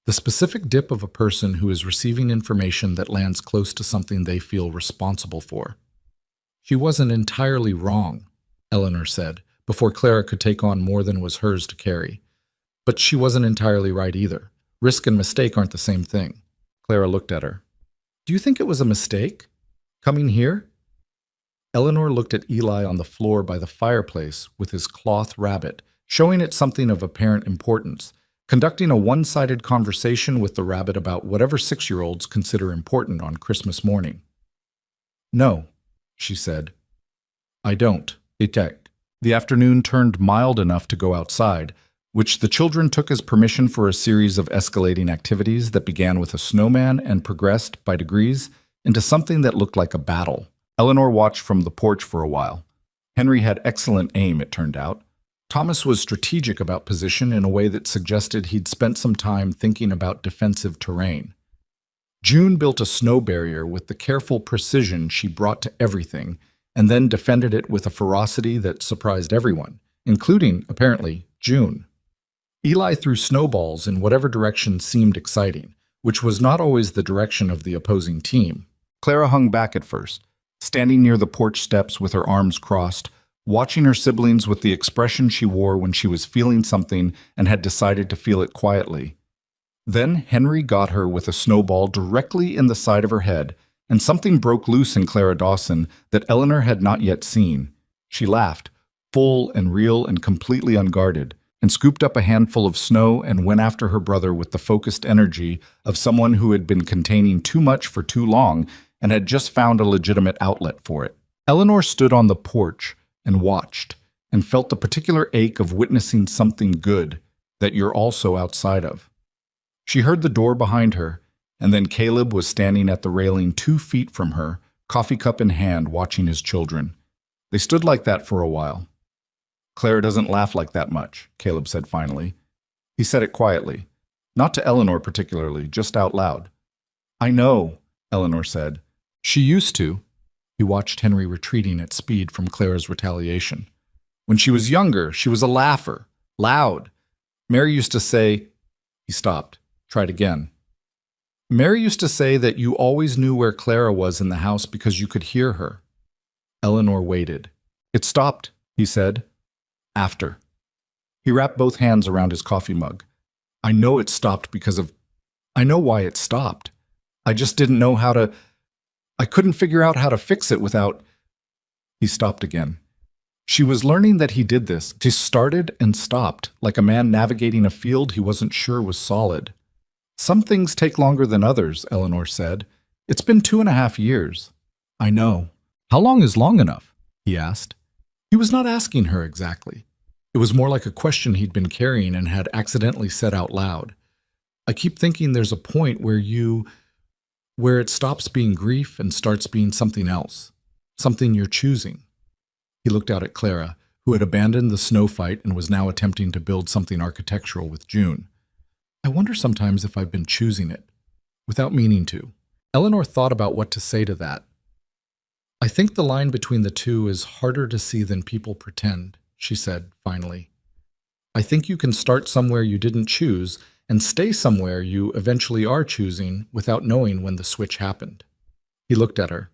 The specific dip of a person who is receiving information that lands close to something they feel responsible for. She wasn't entirely wrong, Eleanor said, before Clara could take on more than was hers to carry. But she wasn't entirely right either. Risk and mistake aren't the same thing. Clara looked at her. Do you think it was a mistake? Coming here? Eleanor looked at Eli on the floor by the fireplace with his cloth rabbit, showing it something of apparent importance, conducting a one-sided conversation with the rabbit about whatever 6-year-olds consider important on Christmas morning. No, she said. I don't. The afternoon turned mild enough to go outside, which the children took as permission for a series of escalating activities that began with a snowman and progressed, by degrees, into something that looked like a battle. Eleanor watched from the porch for a while. Henry had excellent aim, it turned out. Thomas was strategic about position in a way that suggested he'd spent some time thinking about defensive terrain. June built a snow barrier with the careful precision she brought to everything, and then defended it with a ferocity that surprised everyone, including, apparently, June. Eli threw snowballs in whatever direction seemed exciting, which was not always the direction of the opposing team. Clara hung back at first, standing near the porch steps with her arms crossed, watching her siblings with the expression she wore when she was feeling something and had decided to feel it quietly. Then Henry got her with a snowball directly in the side of her head, and something broke loose in Clara Dawson that Eleanor had not yet seen. She laughed, full and real and completely unguarded, and scooped up a handful of snow and went after her brother with the focused energy of someone who had been containing too much for too long and had just found a legitimate outlet for it. Eleanor stood on the porch and watched, and felt the particular ache of witnessing something good that you're also outside of. She heard the door behind her, and then Caleb was standing at the railing 2 feet from her, coffee cup in hand, watching his children. They stood like that for a while. Clara doesn't laugh like that much, Caleb said finally. He said it quietly, not to Eleanor particularly, just out loud. I know, Eleanor said. She used to. He watched Henry retreating at speed from Clara's retaliation. When she was younger, she was a laugher, loud. Mary used to say... He stopped, tried again. Mary used to say that you always knew where Clara was in the house because you could hear her. Eleanor waited. It stopped, he said. After. He wrapped both hands around his coffee mug. I know it stopped because of... I know why it stopped. I just didn't know how to... I couldn't figure out how to fix it without... He stopped again. She was learning that he did this. He started and stopped, like a man navigating a field he wasn't sure was solid. Some things take longer than others, Eleanor said. It's been 2.5 years. I know. How long is long enough? He asked. He was not asking her exactly. It was more like a question he'd been carrying and had accidentally said out loud. I keep thinking there's a point where it stops being grief and starts being something else, something you're choosing. He looked out at Clara, who had abandoned the snow fight and was now attempting to build something architectural with June. I wonder sometimes if I've been choosing it, without meaning to. Eleanor thought about what to say to that. I think the line between the two is harder to see than people pretend, she said, finally. I think you can start somewhere you didn't choose and stay somewhere you eventually are choosing without knowing when the switch happened. He looked at her.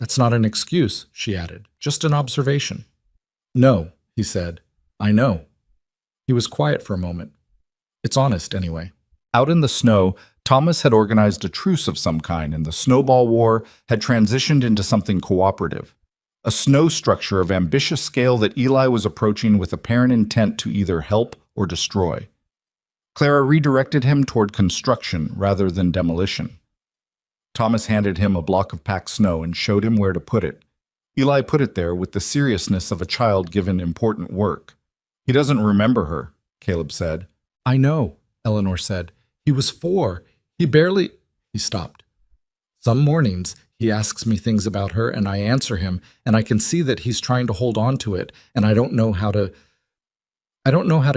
That's not an excuse, she added, just an observation. No, he said. I know. He was quiet for a moment. It's honest, anyway. Out in the snow, Thomas had organized a truce of some kind, and the snowball war had transitioned into something cooperative. A snow structure of ambitious scale that Eli was approaching with apparent intent to either help or destroy. Clara redirected him toward construction rather than demolition. Thomas handed him a block of packed snow and showed him where to put it. Eli put it there with the seriousness of a child given important work. "He doesn't remember her," Caleb said. "I know," Eleanor said. "He was 4. He barely—" He stopped. "Some mornings, he asks me things about her, and I answer him, and I can see that he's trying to hold on to it, and I don't know how to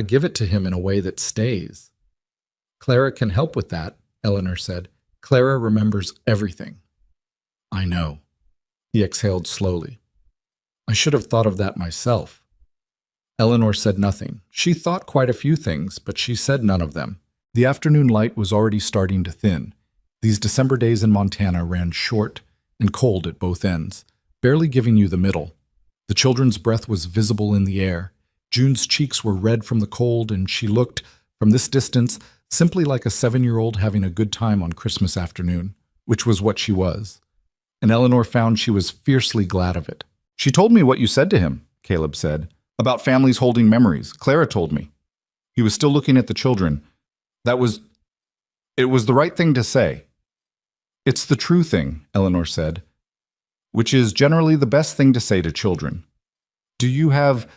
give it to him in a way that stays." "Clara can help with that," Eleanor said. "Clara remembers everything." "I know." He exhaled slowly. "I should have thought of that myself." Eleanor said nothing. She thought quite a few things, but she said none of them. The afternoon light was already starting to thin. These December days in Montana ran short and cold at both ends, barely giving you the middle. The children's breath was visible in the air. June's cheeks were red from the cold, and she looked, from this distance, simply like a 7-year-old having a good time on Christmas afternoon, which was what she was. And Eleanor found she was fiercely glad of it. "She told me what you said to him," Caleb said, "about families holding memories. Clara told me." He was still looking at the children. It was the right thing to say. "It's the true thing," Eleanor said, "which is generally the best thing to say to children. Do you have—"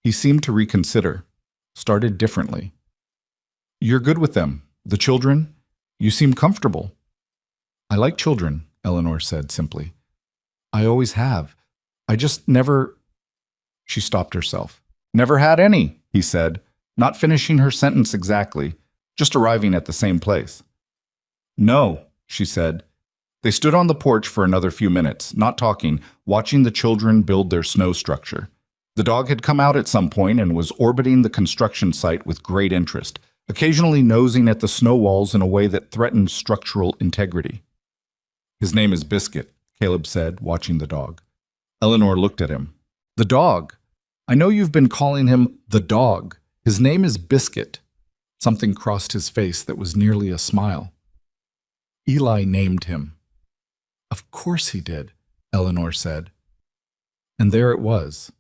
He seemed to reconsider, started differently. "You're good with them, the children? You seem comfortable." "I like children," Eleanor said simply. "I always have. I just never—" She stopped herself. "Never had any," he said, not finishing her sentence exactly, just arriving at the same place. "No," she said. They stood on the porch for another few minutes, not talking, watching the children build their snow structure. The dog had come out at some point and was orbiting the construction site with great interest, occasionally nosing at the snow walls in a way that threatened structural integrity. "His name is Biscuit," Caleb said, watching the dog. Eleanor looked at him. "The dog. I know you've been calling him the dog. His name is Biscuit." Something crossed his face that was nearly a smile. "Eli named him." "Of course he did," Eleanor said. And there it was.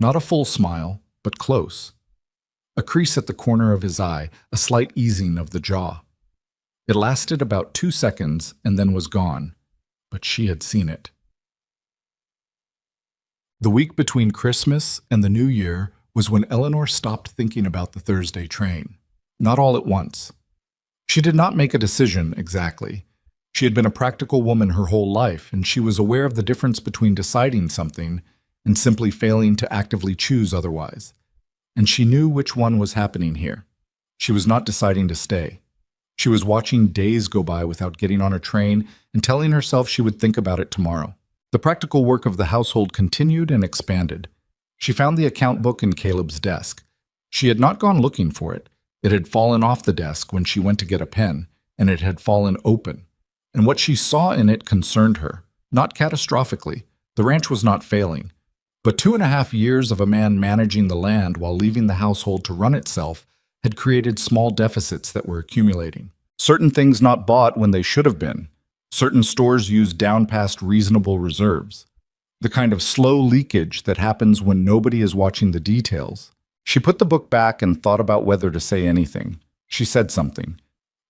Not a full smile, but close. A crease at the corner of his eye, a slight easing of the jaw. It lasted about 2 seconds and then was gone, but she had seen it. The week between Christmas and the New Year was when Eleanor stopped thinking about the Thursday train. Not all at once. She did not make a decision exactly. She had been a practical woman her whole life, and she was aware of the difference between deciding something and simply failing to actively choose otherwise. And she knew which one was happening here. She was not deciding to stay. She was watching days go by without getting on a train and telling herself she would think about it tomorrow. The practical work of the household continued and expanded. She found the account book in Caleb's desk. She had not gone looking for it. It had fallen off the desk when she went to get a pen, and it had fallen open. And what she saw in it concerned her, not catastrophically. The ranch was not failing. But 2.5 years of a man managing the land while leaving the household to run itself had created small deficits that were accumulating. Certain things not bought when they should have been. Certain stores used down past reasonable reserves. The kind of slow leakage that happens when nobody is watching the details. She put the book back and thought about whether to say anything. She said something.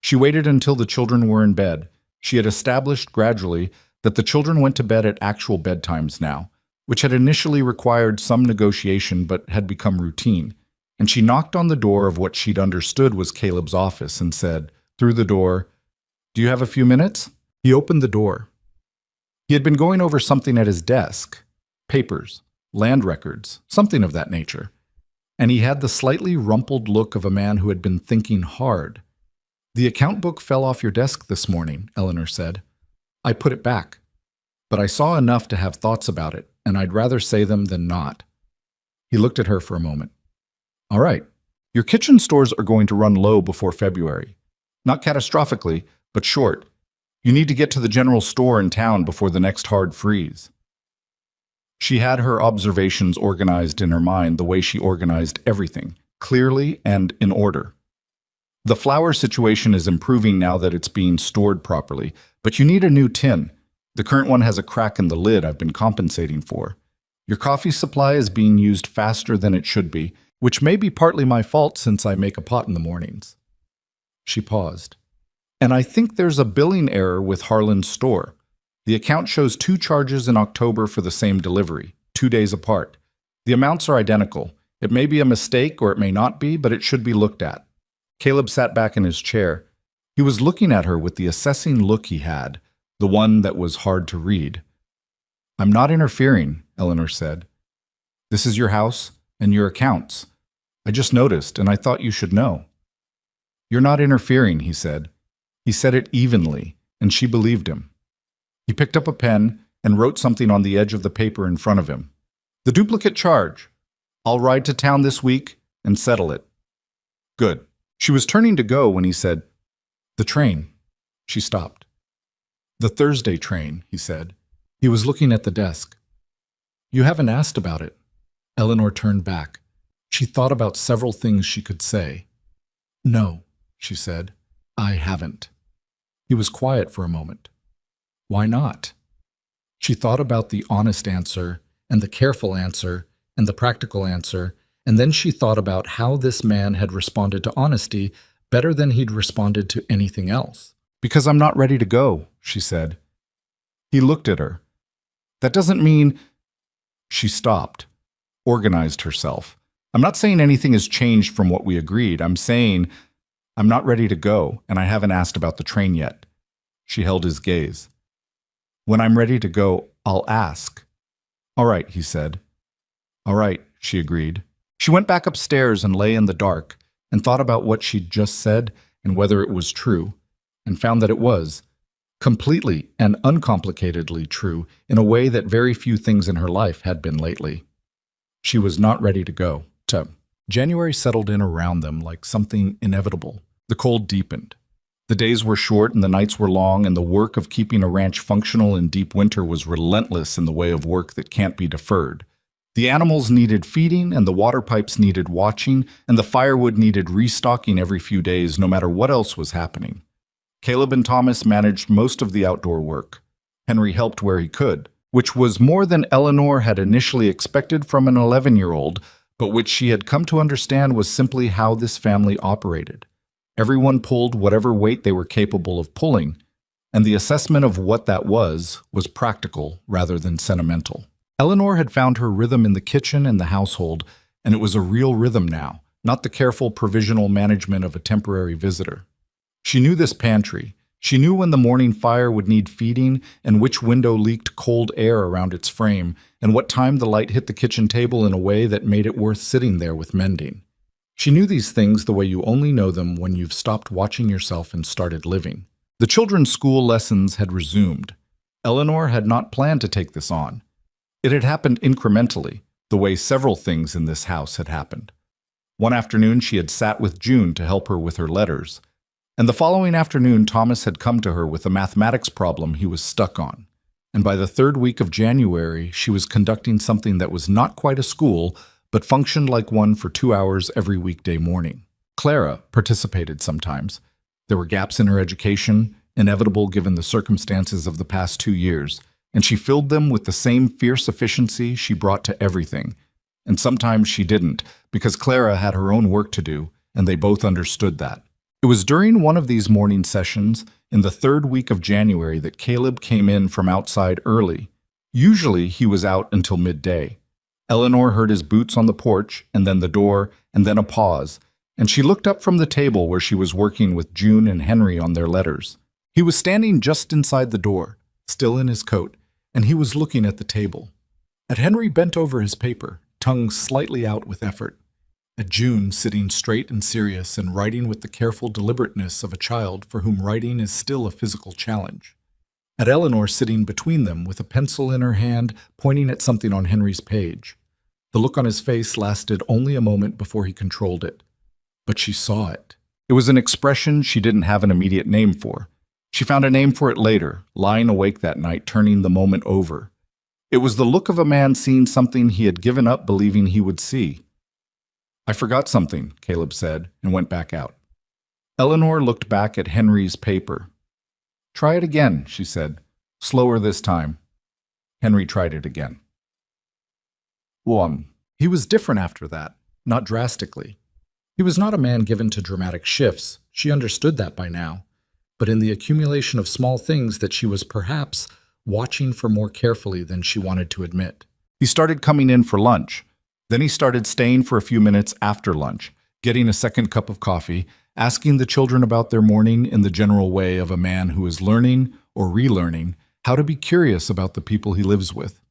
She waited until the children were in bed. She had established gradually that the children went to bed at actual bedtimes now, which had initially required some negotiation but had become routine. And she knocked on the door of what she'd understood was Caleb's office and said, through the door, "Do you have a few minutes?" He opened the door. He had been going over something at his desk, papers, land records, something of that nature. And he had the slightly rumpled look of a man who had been thinking hard. "The account book fell off your desk this morning," Eleanor said. "I put it back. But I saw enough to have thoughts about it, and I'd rather say them than not." He looked at her for a moment. "All right. Your kitchen stores are going to run low before February. Not catastrophically, but short. You need to get to the general store in town before the next hard freeze." She had her observations organized in her mind the way she organized everything, clearly and in order. The flour situation is improving now that it's being stored properly, but you need a new tin. The current one has a crack in the lid I've been compensating for. Your coffee supply is being used faster than it should be, which may be partly my fault since I make a pot in the mornings." She paused. "And I think there's a billing error with Harlan's store. The account shows 2 charges in October for the same delivery, 2 days apart. The amounts are identical. It may be a mistake or it may not be, but it should be looked at." Caleb sat back in his chair. He was looking at her with the assessing look he had, the one that was hard to read. "I'm not interfering," Eleanor said. "This is your house and your accounts. I just noticed, and I thought you should know." "You're not interfering," he said. He said it evenly, and she believed him. He picked up a pen and wrote something on the edge of the paper in front of him. "The duplicate charge. I'll ride to town this week and settle it." "Good." She was turning to go when he said, "The train." She stopped. "The Thursday train," he said. He was looking at the desk. "You haven't asked about it." Eleanor turned back. She thought about several things she could say. "No," she said, "I haven't." He was quiet for a moment. "Why not?" She thought about the honest answer, and the careful answer, and the practical answer, and then she thought about how this man had responded to honesty better than he'd responded to anything else. "Because I'm not ready to go," she said. He looked at her. "That doesn't mean—" She stopped, organized herself. "I'm not saying anything has changed from what we agreed. I'm saying I'm not ready to go, and I haven't asked about the train yet." She held his gaze. "When I'm ready to go, I'll ask." "All right," he said. "All right," she agreed. She went back upstairs and lay in the dark and thought about what she'd just said and whether it was true, and found that it was. Completely and uncomplicatedly true in a way that very few things in her life had been lately. She was not ready to go. January settled in around them like something inevitable. The cold deepened. The days were short and the nights were long, and the work of keeping a ranch functional in deep winter was relentless in the way of work that can't be deferred. The animals needed feeding, and the water pipes needed watching, and the firewood needed restocking every few days, no matter what else was happening. Caleb and Thomas managed most of the outdoor work. Henry helped where he could, which was more than Eleanor had initially expected from an 11-year-old, but which she had come to understand was simply how this family operated. Everyone pulled whatever weight they were capable of pulling, and the assessment of what that was practical rather than sentimental. Eleanor had found her rhythm in the kitchen and the household, and it was a real rhythm now, not the careful provisional management of a temporary visitor. She knew this pantry. She knew when the morning fire would need feeding, and which window leaked cold air around its frame, and what time the light hit the kitchen table in a way that made it worth sitting there with mending. She knew these things the way you only know them when you've stopped watching yourself and started living. The children's school lessons had resumed. Eleanor had not planned to take this on. It had happened incrementally, the way several things in this house had happened. One afternoon she had sat with June to help her with her letters, and the following afternoon Thomas had come to her with a mathematics problem he was stuck on. And by the 3rd week of January, she was conducting something that was not quite a school, but functioned like one for 2 hours every weekday morning. Clara participated sometimes. There were gaps in her education, inevitable given the circumstances of the past 2 years, and she filled them with the same fierce efficiency she brought to everything. And sometimes she didn't, because Clara had her own work to do, and they both understood that. It was during one of these morning sessions, in the 3rd week of January, that Caleb came in from outside early. Usually he was out until midday. Eleanor heard his boots on the porch, and then the door, and then a pause, and she looked up from the table where she was working with June and Henry on their letters. He was standing just inside the door, still in his coat, and he was looking at the table. At Henry bent over his paper, tongue slightly out with effort. At June sitting straight and serious and writing with the careful deliberateness of a child for whom writing is still a physical challenge. At Eleanor sitting between them with a pencil in her hand, pointing at something on Henry's page. The look on his face lasted only a moment before he controlled it. But she saw it. It was an expression she didn't have an immediate name for. She found a name for it later, lying awake that night, turning the moment over. It was the look of a man seeing something he had given up believing he would see. "I forgot something," Caleb said, and went back out. Eleanor looked back at Henry's paper. "Try it again," she said. "Slower this time." Henry tried it again. He was different after that, not drastically. He was not a man given to dramatic shifts. She understood that by now. But in the accumulation of small things that she was perhaps watching for more carefully than she wanted to admit. He started coming in for lunch. Then he started staying for a few minutes after lunch, getting a second cup of coffee, asking the children about their morning in the general way of a man who is learning or relearning how to be curious about the people he lives with.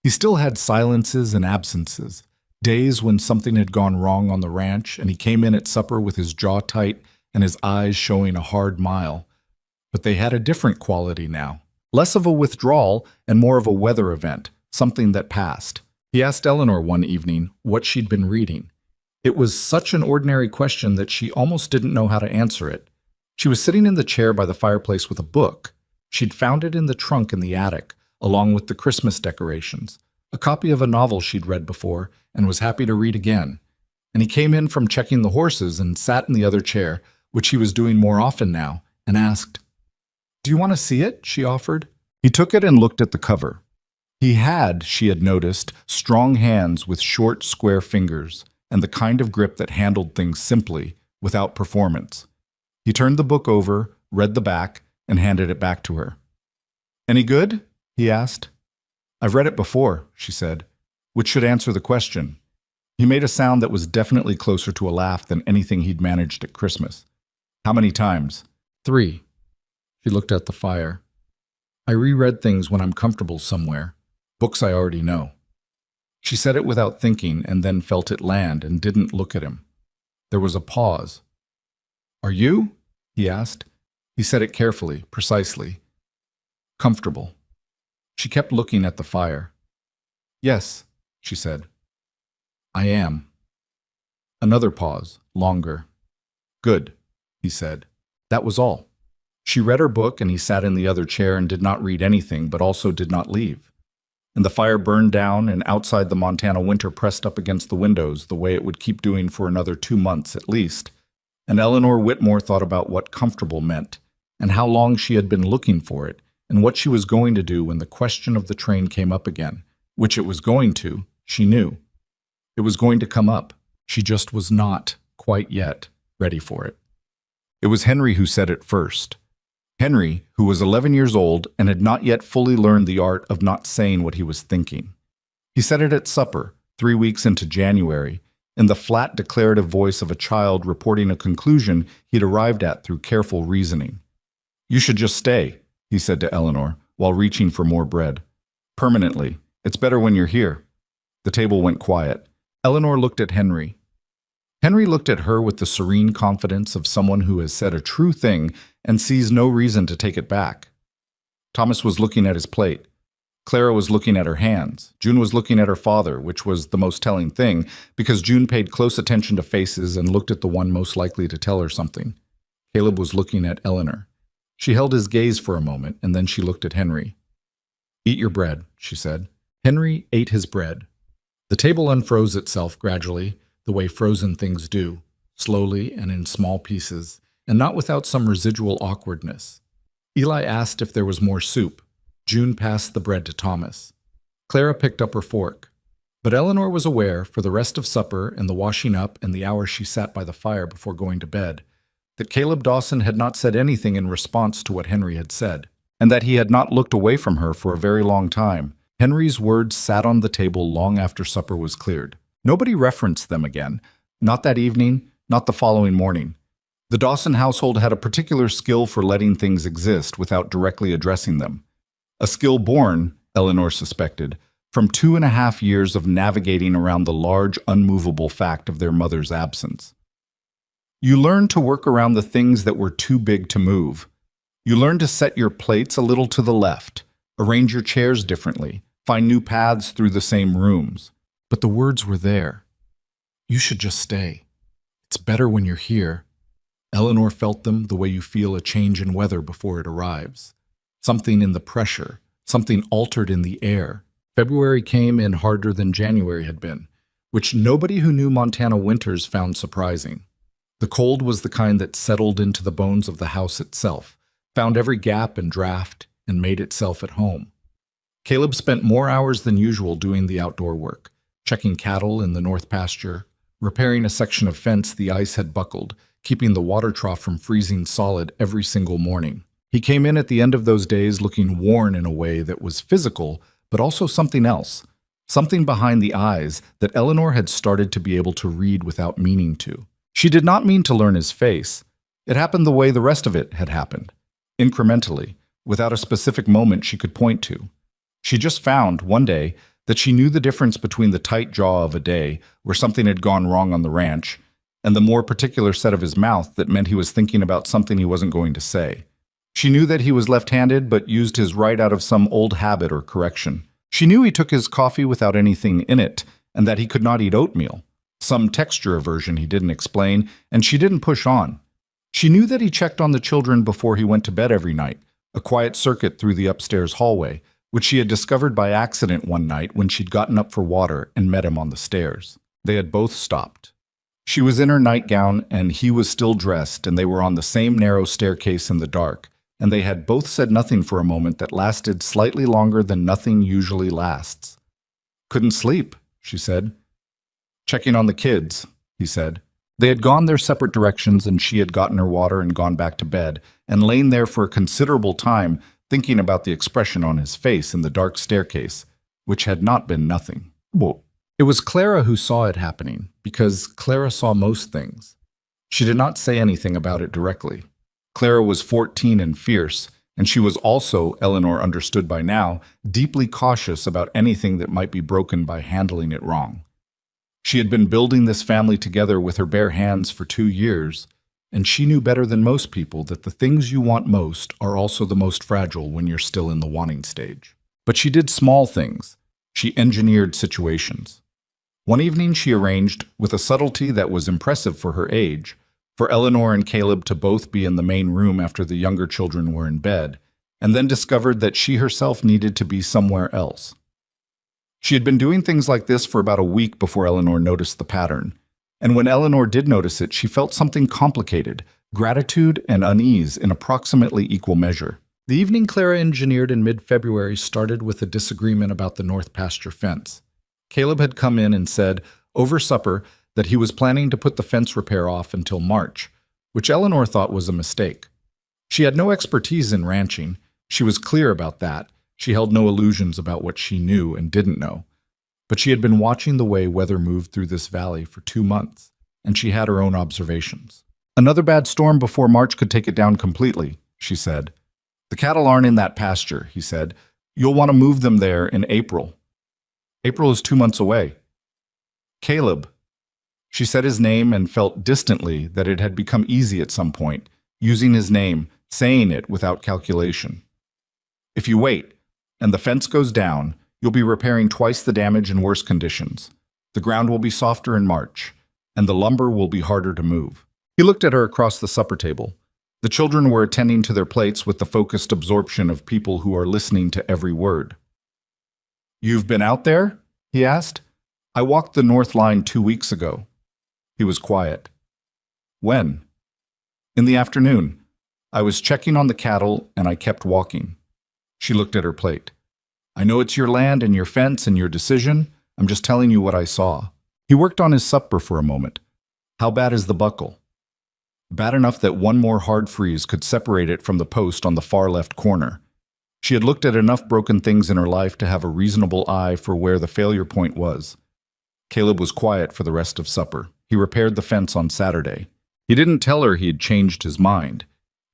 He still had silences and absences, days when something had gone wrong on the ranch and he came in at supper with his jaw tight and his eyes showing a hard mile. But they had a different quality now, less of a withdrawal and more of a weather event, something that passed. He asked Eleanor one evening what she'd been reading. It was such an ordinary question that she almost didn't know how to answer it. She was sitting in the chair by the fireplace with a book. She'd found it in the trunk in the attic, along with the Christmas decorations, a copy of a novel she'd read before and was happy to read again. And he came in from checking the horses and sat in the other chair, which he was doing more often now, and asked, "Do you want to see it?" she offered. He took it and looked at the cover. He had, she had noticed, strong hands with short, square fingers, and the kind of grip that handled things simply, without performance. He turned the book over, read the back, and handed it back to her. "Any good?" he asked. "I've read it before," she said, which should answer the question. He made a sound that was definitely closer to a laugh than anything he'd managed at Christmas. "How many times?" "3. She looked at the fire. "I reread things when I'm comfortable somewhere. Books I already know." She said it without thinking and then felt it land and didn't look at him. There was a pause. "Are you?" he asked. He said it carefully, precisely. "Comfortable." She kept looking at the fire. "Yes," she said. "I am." Another pause, longer. "Good," he said. That was all. She read her book and he sat in the other chair and did not read anything, but also did not leave. And the fire burned down, and outside the Montana winter pressed up against the windows the way it would keep doing for another 2 months at least. And Eleanor Whitmore thought about what comfortable meant, and how long she had been looking for it, and what she was going to do when the question of the train came up again, which it was going to, she knew. It was going to come up. She just was not, quite yet, ready for it. It was Henry who said it first. Henry, who was 11 years old and had not yet fully learned the art of not saying what he was thinking. He said it at supper, 3 weeks into January, in the flat declarative voice of a child reporting a conclusion he'd arrived at through careful reasoning. "You should just stay," he said to Eleanor, while reaching for more bread. "Permanently. It's better when you're here." The table went quiet. Eleanor looked at Henry. Henry looked at her with the serene confidence of someone who has said a true thing and sees no reason to take it back. Thomas was looking at his plate. Clara was looking at her hands. June was looking at her father, which was the most telling thing, because June paid close attention to faces and looked at the one most likely to tell her something. Caleb was looking at Eleanor. She held his gaze for a moment, and then she looked at Henry. "Eat your bread," she said. Henry ate his bread. The table unfroze itself gradually, the way frozen things do, slowly and in small pieces, and not without some residual awkwardness. Eli asked if there was more soup. June passed the bread to Thomas. Clara picked up her fork. But Eleanor was aware, for the rest of supper and the washing up and the hour she sat by the fire before going to bed, that Caleb Dawson had not said anything in response to what Henry had said, and that he had not looked away from her for a very long time. Henry's words sat on the table long after supper was cleared. Nobody referenced them again, not that evening, not the following morning. The Dawson household had a particular skill for letting things exist without directly addressing them. A skill born, Eleanor suspected, from 2.5 years of navigating around the large, unmovable fact of their mother's absence. You learned to work around the things that were too big to move. You learned to set your plates a little to the left, arrange your chairs differently, find new paths through the same rooms. But the words were there. "You should just stay. It's better when you're here." Eleanor felt them the way you feel a change in weather before it arrives. Something in the pressure, something altered in the air. February came in harder than January had been, which nobody who knew Montana winters found surprising. The cold was the kind that settled into the bones of the house itself, found every gap and draft, and made itself at home. Caleb spent more hours than usual doing the outdoor work, checking cattle in the north pasture, repairing a section of fence the ice had buckled, keeping the water trough from freezing solid every single morning. He came in at the end of those days looking worn in a way that was physical, but also something else, something behind the eyes that Eleanor had started to be able to read without meaning to. She did not mean to learn his face. It happened the way the rest of it had happened, incrementally, without a specific moment she could point to. She just found, one day, that she knew the difference between the tight jaw of a day where something had gone wrong on the ranch and the more particular set of his mouth that meant he was thinking about something he wasn't going to say. She knew that he was left-handed but used his right out of some old habit or correction. She knew he took his coffee without anything in it and that he could not eat oatmeal, some texture aversion he didn't explain, and she didn't push on. She knew that he checked on the children before he went to bed every night, a quiet circuit through the upstairs hallway, which she had discovered by accident one night when she'd gotten up for water and met him on the stairs. They had both stopped. She was in her nightgown, and he was still dressed, and they were on the same narrow staircase in the dark, and they had both said nothing for a moment that lasted slightly longer than nothing usually lasts. "Couldn't sleep," she said. "Checking on the kids," he said. They had gone their separate directions, and she had gotten her water and gone back to bed, and lain there for a considerable time, thinking about the expression on his face in the dark staircase, which had not been nothing. Well, it was Clara who saw it happening, because Clara saw most things. She did not say anything about it directly. Clara was 14 and fierce, and she was also, Eleanor understood by now, deeply cautious about anything that might be broken by handling it wrong. She had been building this family together with her bare hands for 2 years, and she knew better than most people that the things you want most are also the most fragile when you're still in the wanting stage. But she did small things. She engineered situations. One evening she arranged, with a subtlety that was impressive for her age, for Eleanor and Caleb to both be in the main room after the younger children were in bed, and then discovered that she herself needed to be somewhere else. She had been doing things like this for about a week before Eleanor noticed the pattern, and when Eleanor did notice it, she felt something complicated, gratitude and unease in approximately equal measure. The evening Clara engineered in mid-February started with a disagreement about the north pasture fence. Caleb had come in and said, over supper, that he was planning to put the fence repair off until March, which Eleanor thought was a mistake. She had no expertise in ranching. She was clear about that. She held no illusions about what she knew and didn't know. But she had been watching the way weather moved through this valley for 2 months, and she had her own observations. "Another bad storm before March could take it down completely," she said. "The cattle aren't in that pasture," he said. "You'll want to move them there in April." "April is 2 months away." "Caleb." She said his name and felt distantly that it had become easy at some point, using his name, saying it without calculation. "If you wait, and the fence goes down, you'll be repairing twice the damage in worse conditions. The ground will be softer in March, and the lumber will be harder to move." He looked at her across the supper table. The children were attending to their plates with the focused absorption of people who are listening to every word. "You've been out there?" he asked. "I walked the north line 2 weeks ago." He was quiet. "When?" "In the afternoon. I was checking on the cattle, and I kept walking." She looked at her plate. "I know it's your land and your fence and your decision. I'm just telling you what I saw." He worked on his supper for a moment. "How bad is the buckle?" "Bad enough that one more hard freeze could separate it from the post on the far left corner." She had looked at enough broken things in her life to have a reasonable eye for where the failure point was. Caleb was quiet for the rest of supper. He repaired the fence on Saturday. He didn't tell her he had changed his mind.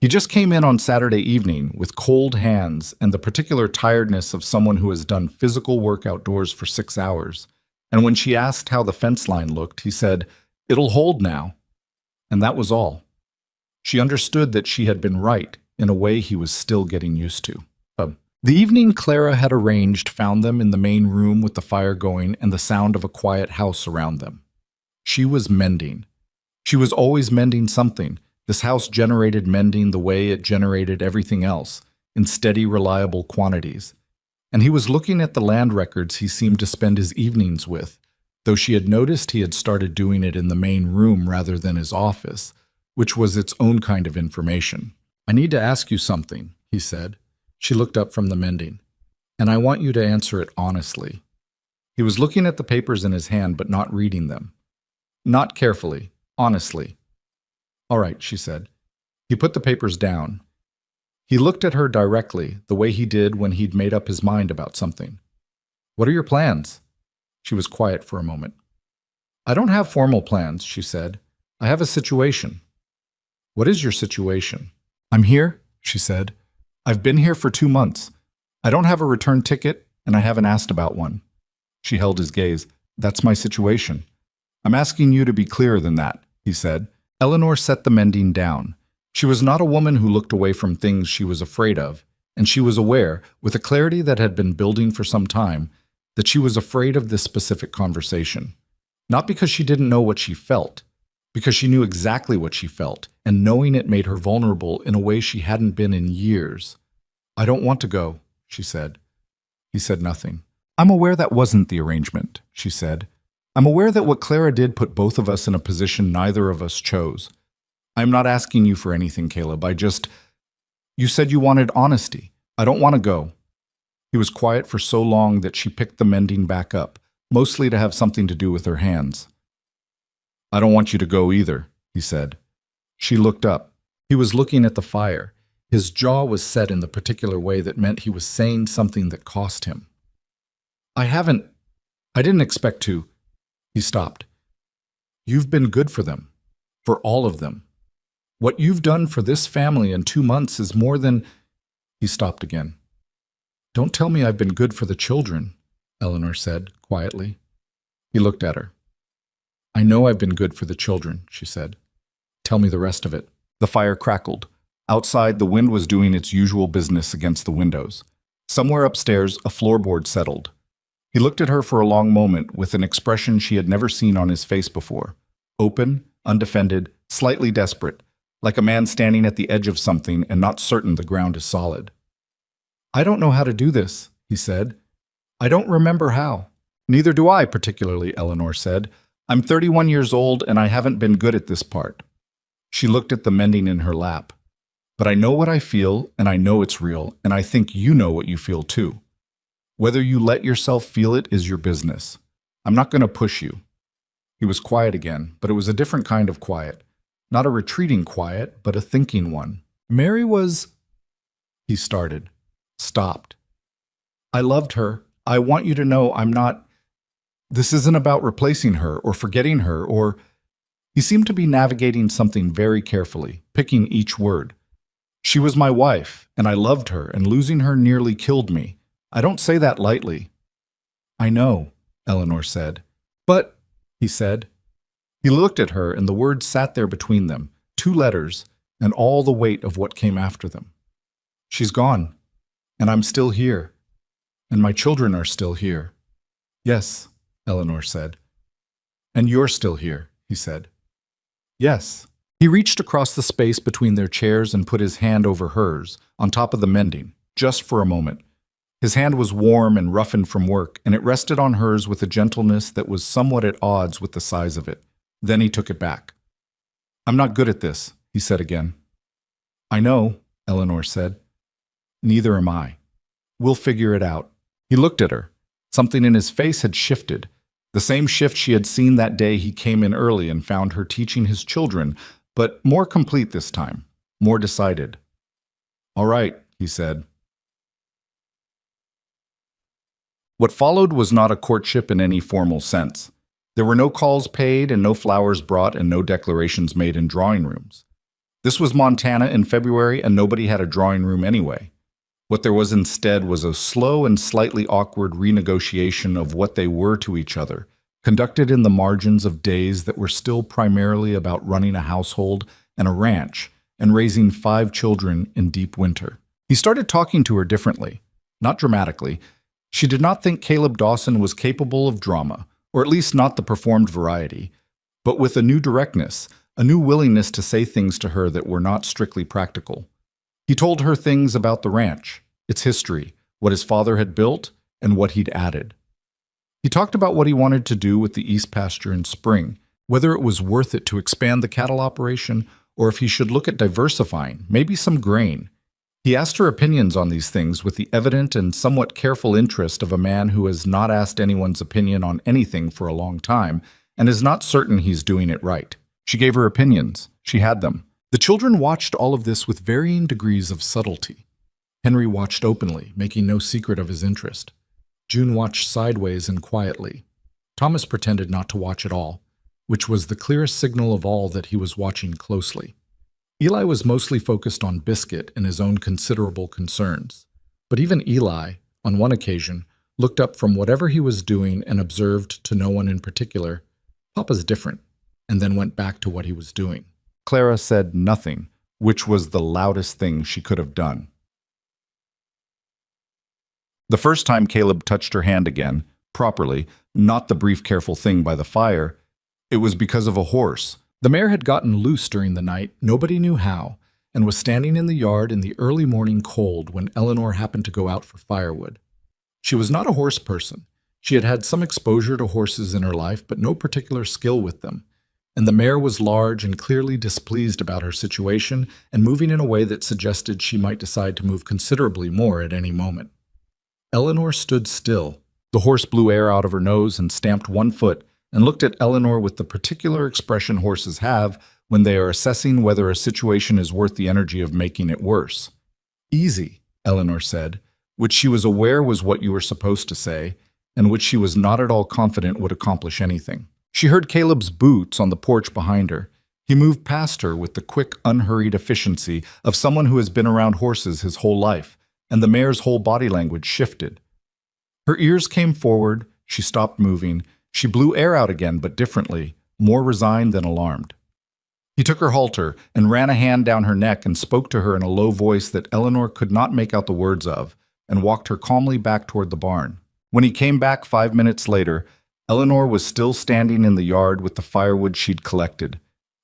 He just came in on Saturday evening with cold hands and the particular tiredness of someone who has done physical work outdoors for 6 hours. And when she asked how the fence line looked, he said, "It'll hold now." And that was all. She understood that she had been right in a way he was still getting used to. The evening Clara had arranged found them in the main room with the fire going and the sound of a quiet house around them. She was mending. She was always mending something. This house generated mending the way it generated everything else, in steady, reliable quantities. And he was looking at the land records he seemed to spend his evenings with, though she had noticed he had started doing it in the main room rather than his office, which was its own kind of information. "I need to ask you something," he said. She looked up from the mending. "And I want you to answer it honestly." He was looking at the papers in his hand but not reading them. "Not carefully, honestly." "All right," she said. He put the papers down. He looked at her directly, the way he did when he'd made up his mind about something. "What are your plans?" She was quiet for a moment. "I don't have formal plans," she said. "I have a situation." "What is your situation?" "I'm here," she said. "I've been here for 2 months. I don't have a return ticket, and I haven't asked about one." She held his gaze. "That's my situation." "I'm asking you to be clearer than that," he said. Eleanor set the mending down. She was not a woman who looked away from things she was afraid of, and she was aware, with a clarity that had been building for some time, that she was afraid of this specific conversation. Not because she didn't know what she felt, because she knew exactly what she felt, and knowing it made her vulnerable in a way she hadn't been in years. "I don't want to go," she said. He said nothing. "I'm aware that wasn't the arrangement," she said. "I'm aware that what Clara did put both of us in a position neither of us chose. I'm not asking you for anything, Caleb. You said you wanted honesty. I don't want to go." He was quiet for so long that she picked the mending back up, mostly to have something to do with her hands. "I don't want you to go either," he said. She looked up. He was looking at the fire. His jaw was set in the particular way that meant he was saying something that cost him. I didn't expect to." He stopped. "You've been good for them. For all of them. What you've done for this family in 2 months is more than—" He stopped again. "Don't tell me I've been good for the children," Eleanor said, quietly. He looked at her. "I know I've been good for the children," she said. "Tell me the rest of it." The fire crackled. Outside, the wind was doing its usual business against the windows. Somewhere upstairs, a floorboard settled. He looked at her for a long moment with an expression she had never seen on his face before. Open, undefended, slightly desperate, like a man standing at the edge of something and not certain the ground is solid. "I don't know how to do this," he said. "I don't remember how." "Neither do I, particularly," Eleanor said. "I'm 31 years old and I haven't been good at this part." She looked at the mending in her lap. "But I know what I feel, and I know it's real, and I think you know what you feel too. Whether you let yourself feel it is your business. I'm not going to push you." He was quiet again, but it was a different kind of quiet. Not a retreating quiet, but a thinking one. "Mary was—" He started. Stopped. "I loved her. I want you to know I'm not— This isn't about replacing her or forgetting her or—" He seemed to be navigating something very carefully, picking each word. "She was my wife, and I loved her, and losing her nearly killed me. I don't say that lightly." "I know," Eleanor said. "But—" he said. He looked at her, and the words sat there between them, 2 letters, and all the weight of what came after them. "She's gone, and I'm still here, and my children are still here." "Yes," Eleanor said. "And you're still here," he said. "Yes." He reached across the space between their chairs and put his hand over hers, on top of the mending, just for a moment. His hand was warm and roughened from work, and it rested on hers with a gentleness that was somewhat at odds with the size of it. Then he took it back. "I'm not good at this," he said again. "I know," Eleanor said. "Neither am I. We'll figure it out." He looked at her. Something in his face had shifted. The same shift she had seen that day he came in early and found her teaching his children, but more complete this time, more decided. "All right," he said. What followed was not a courtship in any formal sense. There were no calls paid and no flowers brought and no declarations made in drawing rooms. This was Montana in February, and nobody had a drawing room anyway. What there was instead was a slow and slightly awkward renegotiation of what they were to each other, conducted in the margins of days that were still primarily about running a household and a ranch and raising 5 children in deep winter. He started talking to her differently, not dramatically. She did not think Caleb Dawson was capable of drama, or at least not the performed variety, but with a new directness, a new willingness to say things to her that were not strictly practical. He told her things about the ranch, its history, what his father had built, and what he'd added. He talked about what he wanted to do with the east pasture in spring, whether it was worth it to expand the cattle operation, or if he should look at diversifying, maybe some grain. He asked her opinions on these things with the evident and somewhat careful interest of a man who has not asked anyone's opinion on anything for a long time and is not certain he's doing it right. She gave her opinions. She had them. The children watched all of this with varying degrees of subtlety. Henry watched openly, making no secret of his interest. June watched sideways and quietly. Thomas pretended not to watch at all, which was the clearest signal of all that he was watching closely. Eli was mostly focused on Biscuit and his own considerable concerns. But even Eli, on one occasion, looked up from whatever he was doing and observed to no one in particular, "Papa's different," and then went back to what he was doing. Clara said nothing, which was the loudest thing she could have done. The first time Caleb touched her hand again, properly, not the brief careful thing by the fire, it was because of a horse. The mare had gotten loose during the night, nobody knew how, and was standing in the yard in the early morning cold when Eleanor happened to go out for firewood. She was not a horse person. She had had some exposure to horses in her life, but no particular skill with them, and the mare was large and clearly displeased about her situation and moving in a way that suggested she might decide to move considerably more at any moment. Eleanor stood still. The horse blew air out of her nose and stamped one foot, and looked at Eleanor with the particular expression horses have when they are assessing whether a situation is worth the energy of making it worse. "Easy," Eleanor said, which she was aware was what you were supposed to say, and which she was not at all confident would accomplish anything. She heard Caleb's boots on the porch behind her. He moved past her with the quick, unhurried efficiency of someone who has been around horses his whole life, and the mare's whole body language shifted. Her ears came forward, she stopped moving. She blew air out again, but differently, more resigned than alarmed. He took her halter and ran a hand down her neck and spoke to her in a low voice that Eleanor could not make out the words of, and walked her calmly back toward the barn. When he came back 5 minutes later, Eleanor was still standing in the yard with the firewood she'd collected,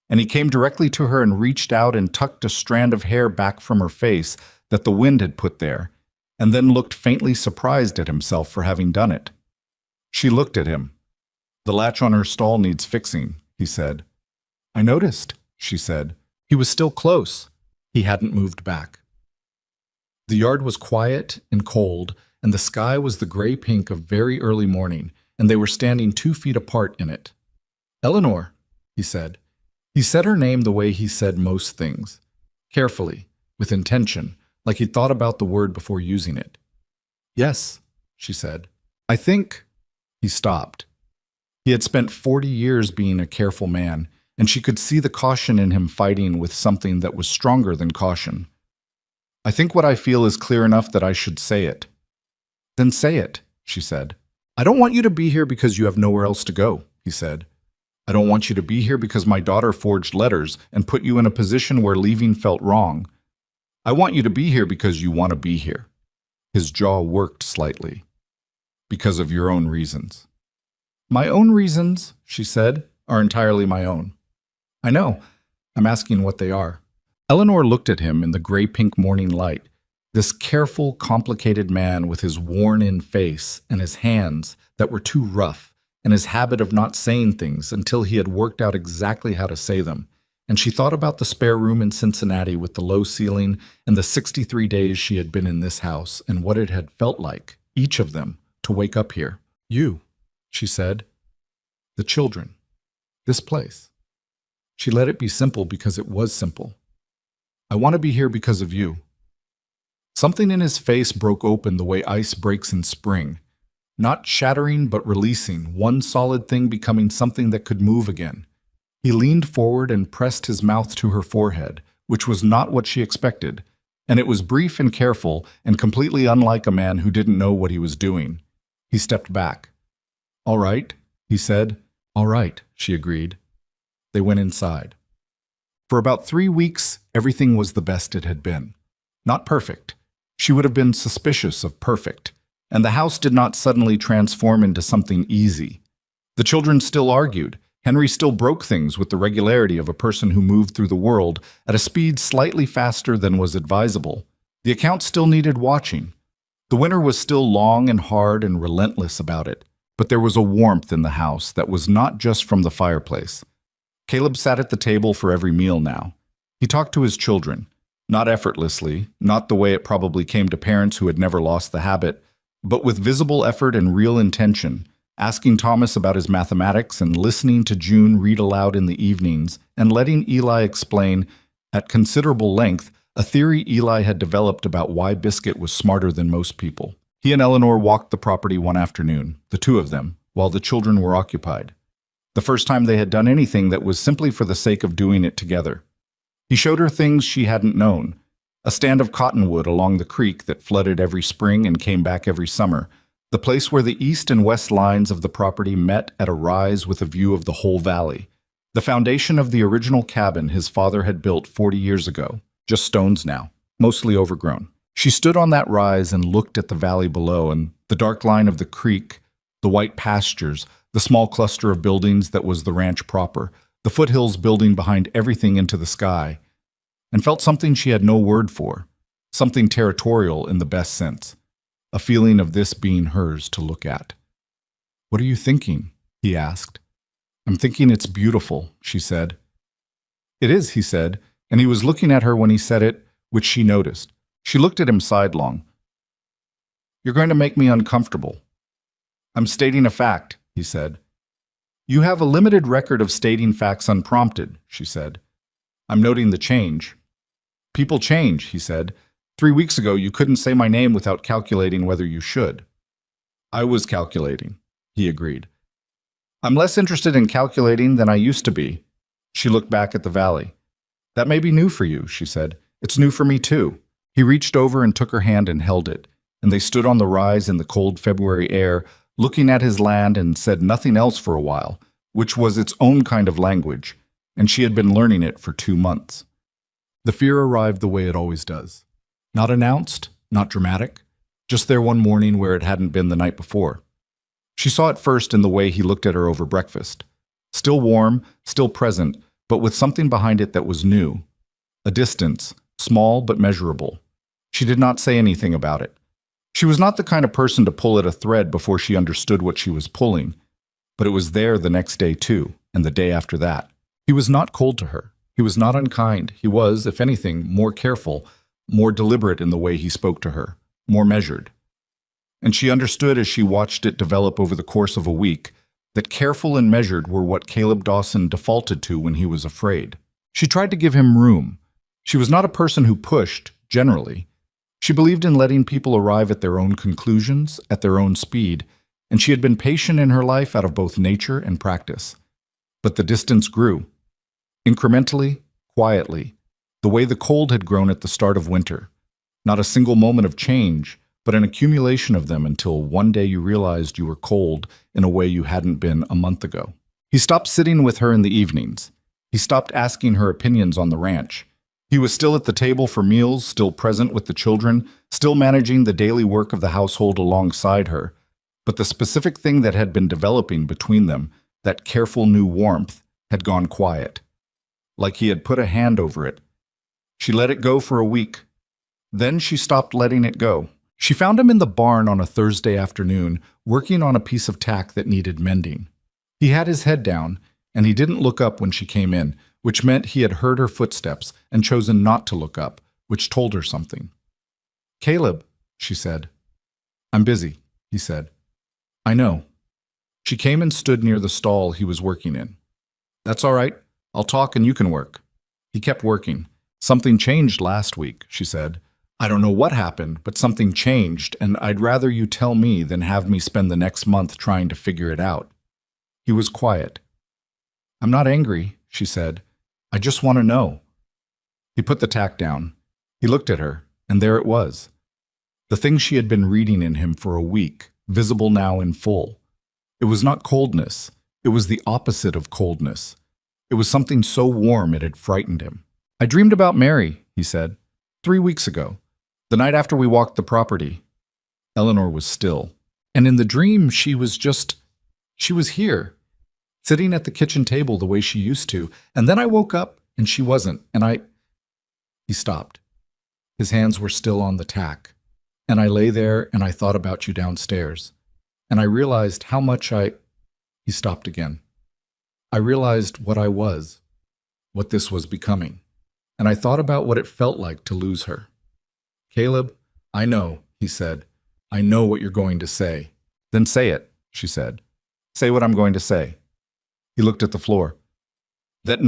and he came directly to her and reached out and tucked a strand of hair back from her face that the wind had put there, and then looked faintly surprised at himself for having done it. She looked at him. "The latch on her stall needs fixing," he said. "I noticed," she said. He was still close. He hadn't moved back. The yard was quiet and cold, and the sky was the gray pink of very early morning, and they were standing 2 feet apart in it. "Eleanor," he said. He said her name the way he said most things, carefully, with intention, like he'd thought about the word before using it. "Yes," she said. "I think—" He stopped. He had spent 40 years being a careful man, and she could see the caution in him fighting with something that was stronger than caution. "I think what I feel is clear enough that I should say it." "Then say it," she said. "I don't want you to be here because you have nowhere else to go," he said. "I don't want you to be here because my daughter forged letters and put you in a position where leaving felt wrong. I want you to be here because you want to be here." His jaw worked slightly. "Because of your own reasons." "My own reasons," she said, "are entirely my own." "I know. I'm asking what they are." Eleanor looked at him in the gray-pink morning light, this careful, complicated man with his worn-in face and his hands that were too rough, and his habit of not saying things until he had worked out exactly how to say them. And she thought about the spare room in Cincinnati with the low ceiling and the 63 days she had been in this house and what it had felt like, each of them, to wake up here. "You," she said. "The children. This place." She let it be simple because it was simple. "I want to be here because of you." Something in his face broke open the way ice breaks in spring, not shattering but releasing, one solid thing becoming something that could move again. He leaned forward and pressed his mouth to her forehead, which was not what she expected, and it was brief and careful and completely unlike a man who didn't know what he was doing. He stepped back. "All right," he said. "All right," she agreed. They went inside. For about 3 weeks, everything was the best it had been. Not perfect. She would have been suspicious of perfect, and the house did not suddenly transform into something easy. The children still argued. Henry still broke things with the regularity of a person who moved through the world at a speed slightly faster than was advisable. The account still needed watching. The winter was still long and hard and relentless about it, but there was a warmth in the house that was not just from the fireplace. Caleb sat at the table for every meal now. He talked to his children, not effortlessly, not the way it probably came to parents who had never lost the habit, but with visible effort and real intention, asking Thomas about his mathematics and listening to June read aloud in the evenings and letting Eli explain, at considerable length, a theory Eli had developed about why Biscuit was smarter than most people. He and Eleanor walked the property one afternoon, the two of them, while the children were occupied. The first time they had done anything that was simply for the sake of doing it together. He showed her things she hadn't known. A stand of cottonwood along the creek that flooded every spring and came back every summer. The place where the east and west lines of the property met at a rise with a view of the whole valley. The foundation of the original cabin his father had built 40 years ago. Just stones now, mostly overgrown. She stood on that rise and looked at the valley below and the dark line of the creek, the white pastures, the small cluster of buildings that was the ranch proper, the foothills building behind everything into the sky, and felt something she had no word for, something territorial in the best sense, a feeling of this being hers to look at. "What are you thinking?" he asked. "I'm thinking it's beautiful," she said. "It is," he said, and he was looking at her when he said it, which she noticed. She looked at him sidelong. "You're going to make me uncomfortable." "I'm stating a fact," he said. "You have a limited record of stating facts unprompted," she said. "I'm noting the change." "People change," he said. 3 weeks ago you couldn't say my name without calculating whether you should." "I was calculating," he agreed. "I'm less interested in calculating than I used to be." She looked back at the valley. "That may be new for you," she said. "It's new for me too." He reached over and took her hand and held it, and they stood on the rise in the cold February air, looking at his land, and said nothing else for a while, which was its own kind of language, and she had been learning it for 2 months. The fear arrived the way it always does. Not announced, not dramatic, just there one morning where it hadn't been the night before. She saw it first in the way he looked at her over breakfast. Still warm, still present, but with something behind it that was new. A distance, small but measurable. She did not say anything about it. She was not the kind of person to pull at a thread before she understood what she was pulling, but it was there the next day too, and the day after that. He was not cold to her. He was not unkind. He was, if anything, more careful, more deliberate in the way he spoke to her, more measured. And she understood as she watched it develop over the course of a week that careful and measured were what Caleb Dawson defaulted to when he was afraid. She tried to give him room. She was not a person who pushed, generally. She believed in letting people arrive at their own conclusions, at their own speed, and she had been patient in her life out of both nature and practice. But the distance grew. Incrementally, quietly, the way the cold had grown at the start of winter. Not a single moment of change, but an accumulation of them until one day you realized you were cold in a way you hadn't been a month ago. He stopped sitting with her in the evenings. He stopped asking her opinions on the ranch. He was still at the table for meals, still present with the children, still managing the daily work of the household alongside her. But the specific thing that had been developing between them, that careful new warmth, had gone quiet. Like he had put a hand over it. She let it go for a week. Then she stopped letting it go. She found him in the barn on a Thursday afternoon, working on a piece of tack that needed mending. He had his head down, and he didn't look up when she came in, which meant he had heard her footsteps and chosen not to look up, which told her something. "Caleb," she said. "I'm busy," he said. "I know." She came and stood near the stall he was working in. "That's all right. I'll talk and you can work." He kept working. "Something changed last week," she said. "I don't know what happened, but something changed, and I'd rather you tell me than have me spend the next month trying to figure it out." He was quiet. "I'm not angry," she said. "I just want to know." He put the tack down. He looked at her, and there it was. The thing she had been reading in him for a week, visible now in full. It was not coldness. It was the opposite of coldness. It was something so warm it had frightened him. "I dreamed about Mary," he said, 3 weeks ago. The night after we walked the property." Eleanor was still. "And in the dream, she was here, sitting at the kitchen table the way she used to. And then I woke up, and she wasn't, and He stopped. His hands were still on the tack. "And I lay there, and I thought about you downstairs. And I realized how much He stopped again. "I realized what I was, what this was becoming. and I thought about what it felt like to lose her. Caleb, I know, he said. I know what you're going to say. Then say it, she said. Say what I'm going to say. He looked at the floor. That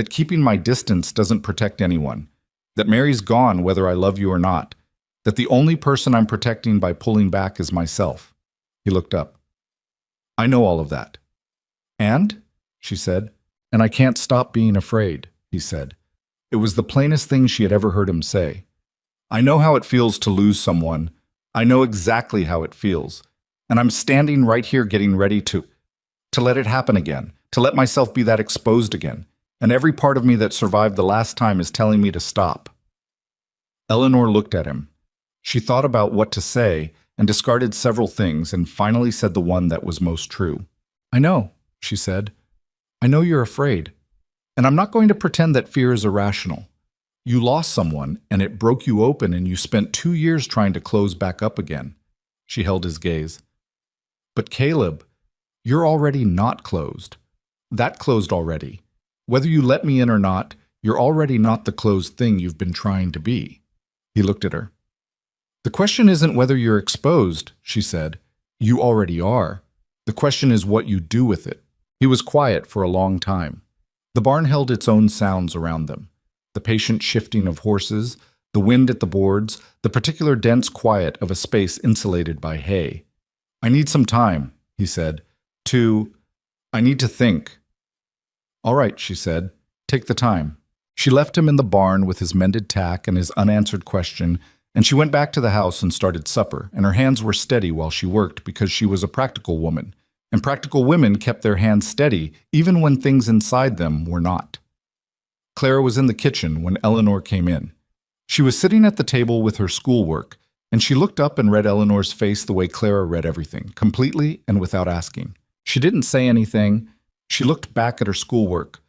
keeping my distance doesn't protect anyone. That Mary's gone whether I love you or not. That the only person I'm protecting by pulling back is myself. He looked up. I know all of that. And? She said. And I can't stop being afraid, he said. It was the plainest thing she had ever heard him say. I know how it feels to lose someone. I know exactly how it feels. And I'm standing right here getting ready to let it happen again, to let myself be that exposed again. And every part of me that survived the last time is telling me to stop. Eleanor looked at him. She thought about what to say and discarded several things and finally said the one that was most true. I know, she said. I know you're afraid. And I'm not going to pretend that fear is irrational. You lost someone and it broke you open and you spent 2 years trying to close back up again. She held his gaze. But Caleb, you're already not closed. That closed already. Whether you let me in or not, you're already not the closed thing you've been trying to be. He looked at her. The question isn't whether you're exposed, she said. You already are. The question is what you do with it. He was quiet for a long time. The barn held its own sounds around them. The patient shifting of horses, the wind at the boards, the particular dense quiet of a space insulated by hay. I need some time, he said. I need to think. All right, she said. Take the time. She left him in the barn with his mended tack and his unanswered question, and she went back to the house and started supper, and her hands were steady while she worked because she was a practical woman, and practical women kept their hands steady even when things inside them were not. Clara was in the kitchen when Eleanor came in. She was sitting at the table with her schoolwork, and she looked up and read Eleanor's face the way Clara read everything, completely and without asking. She didn't say anything. She looked back at her schoolwork,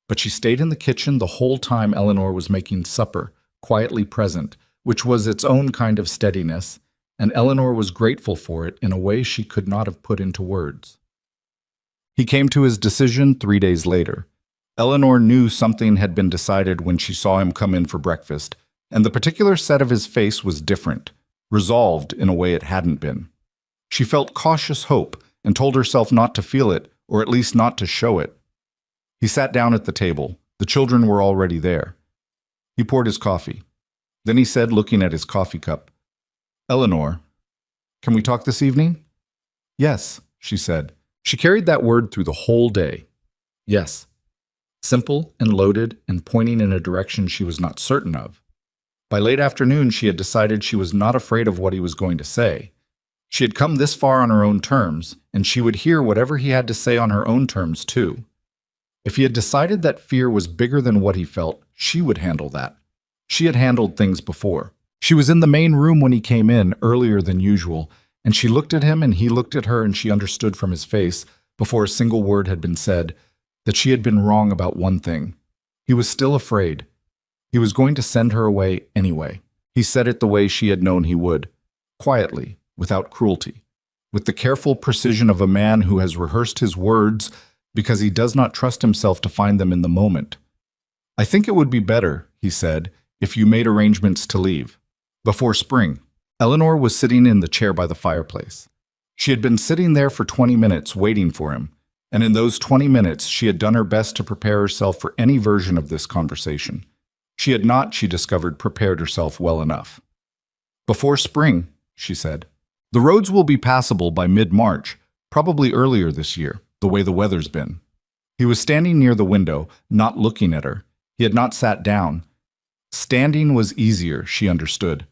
but she stayed in the kitchen the whole time Eleanor was making supper, quietly present, which was its own kind of steadiness, and Eleanor was grateful for it in a way she could not have put into words. He came to his decision 3 days later. Eleanor knew something had been decided when she saw him come in for breakfast, and the particular set of his face was different, resolved in a way it hadn't been. She felt cautious hope and told herself not to feel it, or at least not to show it. He sat down at the table. The children were already there. He poured his coffee. Then he said, looking at his coffee cup, Eleanor, can we talk this evening? Yes, she said. She carried that word through the whole day. Yes. Simple and loaded and pointing in a direction she was not certain of. By late afternoon, she had decided she was not afraid of what he was going to say. She had come this far on her own terms, and she would hear whatever he had to say on her own terms, too. If he had decided that fear was bigger than what he felt, she would handle that. She had handled things before. She was in the main room when he came in, earlier than usual, and she looked at him and he looked at her, and she understood from his face, before a single word had been said, that she had been wrong about one thing. He was still afraid. He was going to send her away anyway. He said it the way she had known he would, quietly, without cruelty, with the careful precision of a man who has rehearsed his words because he does not trust himself to find them in the moment. I think it would be better, he said, if you made arrangements to leave. Before spring, Eleanor was sitting in the chair by the fireplace. She had been sitting there for 20 minutes waiting for him, and in those 20 minutes she had done her best to prepare herself for any version of this conversation. She had not, she discovered, prepared herself well enough. Before spring, she said. The roads will be passable by mid-March, probably earlier this year, the way the weather's been. He was standing near the window, not looking at her. He had not sat down. Standing was easier, she understood.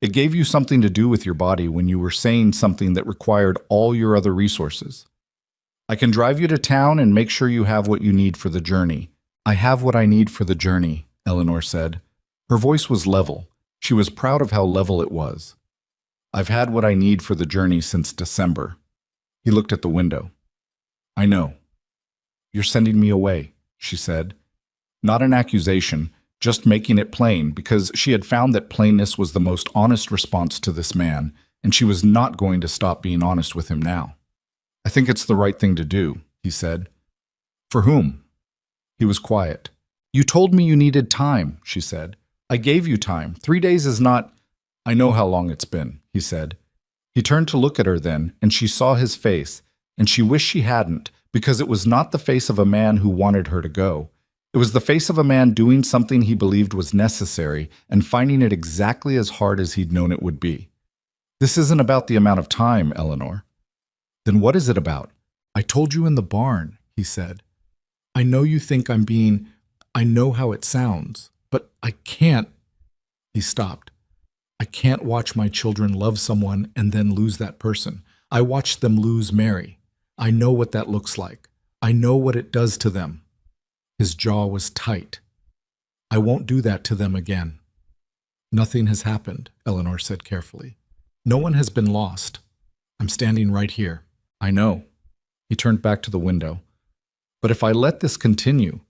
It gave you something to do with your body when you were saying something that required all your other resources. I can drive you to town and make sure you have what you need for the journey. I have what I need for the journey, Eleanor said. Her voice was level. She was proud of how level it was. I've had what I need for the journey since December. He looked at the window. I know. You're sending me away, she said. Not an accusation, just making it plain, because she had found that plainness was the most honest response to this man, and she was not going to stop being honest with him now. I think it's the right thing to do, he said. For whom? He was quiet. You told me you needed time, she said. I gave you time. 3 days is not— I know how long it's been, he said. He turned to look at her then, and she saw his face, and she wished she hadn't, because it was not the face of a man who wanted her to go. It was the face of a man doing something he believed was necessary and finding it exactly as hard as he'd known it would be. This isn't about the amount of time, Eleanor. Then what is it about? I told you in the barn, he said. I know you think I know how it sounds, but I can't. He stopped. I can't watch my children love someone and then lose that person. I watched them lose Mary. I know what that looks like. I know what it does to them. His jaw was tight. I won't do that to them again. Nothing has happened, Eleanor said carefully. No one has been lost. I'm standing right here. I know. He turned back to the window. But if I let this continue,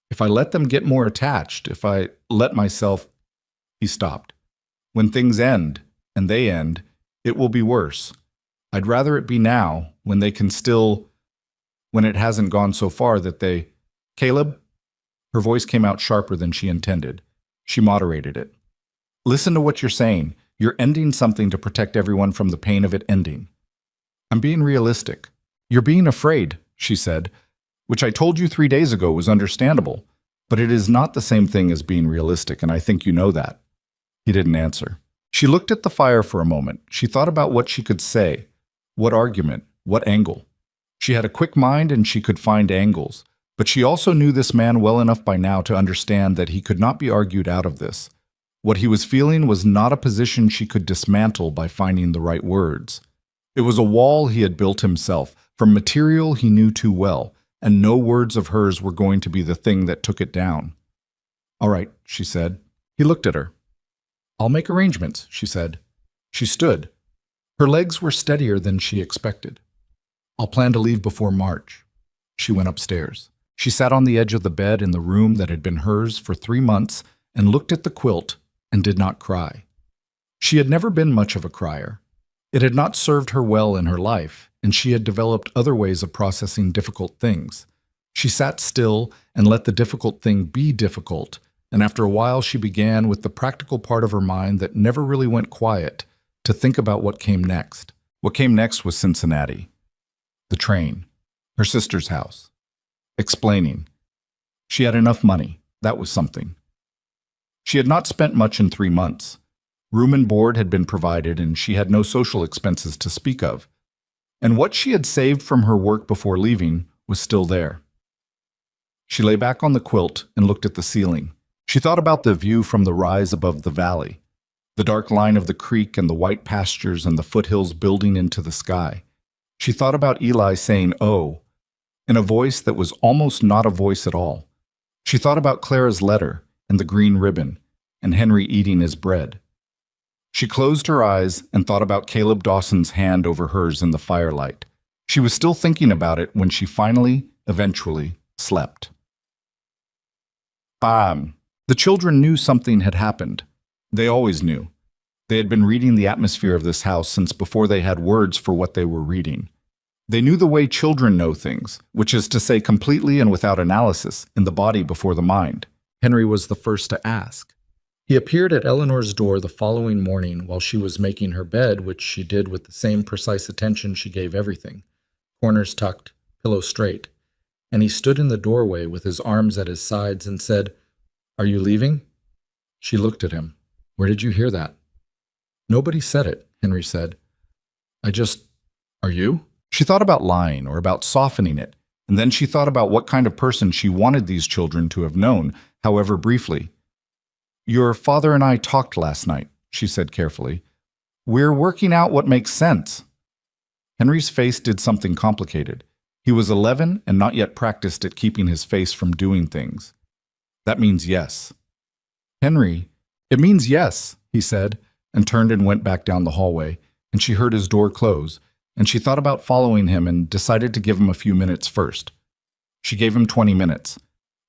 if I let them get more attached, if I let myself— He stopped. When things end, and they end, it will be worse. I'd rather it be now, when they can still— when it hasn't gone so far that they— Caleb? Her voice came out sharper than she intended. She moderated it. Listen to what you're saying. You're ending something to protect everyone from the pain of it ending. I'm being realistic. You're being afraid, she said, which I told you 3 days ago was understandable, but it is not the same thing as being realistic, and I think you know that. He didn't answer. She looked at the fire for a moment. She thought about what she could say, what argument, what angle. She had a quick mind and she could find angles, but she also knew this man well enough by now to understand that he could not be argued out of this. What he was feeling was not a position she could dismantle by finding the right words. It was a wall he had built himself, from material he knew too well, and no words of hers were going to be the thing that took it down. All right, she said. He looked at her. I'll make arrangements, she said. She stood. Her legs were steadier than she expected. I'll plan to leave before March. She went upstairs. She sat on the edge of the bed in the room that had been hers for 3 months and looked at the quilt and did not cry. She had never been much of a crier. It had not served her well in her life, and she had developed other ways of processing difficult things. She sat still and let the difficult thing be difficult, and after a while she began, with the practical part of her mind that never really went quiet, to think about what came next. What came next was Cincinnati. The train. Her sister's house. Explaining. She had enough money. That was something. She had not spent much in 3 months. Room and board had been provided, and she had no social expenses to speak of. And what she had saved from her work before leaving was still there. She lay back on the quilt and looked at the ceiling. She thought about the view from the rise above the valley, the dark line of the creek and the white pastures and the foothills building into the sky. She thought about Eli saying, "Oh," in a voice that was almost not a voice at all. She thought about Clara's letter and the green ribbon, and Henry eating his bread. She closed her eyes and thought about Caleb Dawson's hand over hers in the firelight. She was still thinking about it when she finally, eventually, slept. Bam! The children knew something had happened. They always knew. They had been reading the atmosphere of this house since before they had words for what they were reading. They knew the way children know things, which is to say completely and without analysis, in the body before the mind. Henry was the first to ask. He appeared at Eleanor's door the following morning while she was making her bed, which she did with the same precise attention she gave everything, corners tucked, pillow straight, and he stood in the doorway with his arms at his sides and said, "Are you leaving?" She looked at him. "Where did you hear that?" "Nobody said it," Henry said. Are you?" She thought about lying or about softening it, and then she thought about what kind of person she wanted these children to have known, however briefly. "Your father and I talked last night," she said carefully. "We're working out what makes sense." Henry's face did something complicated. He was 11 and not yet practiced at keeping his face from doing things. "That means yes." "Henry, it means yes," he said, and turned and went back down the hallway, and she heard his door close, and she thought about following him and decided to give him a few minutes first. She gave him 20 minutes.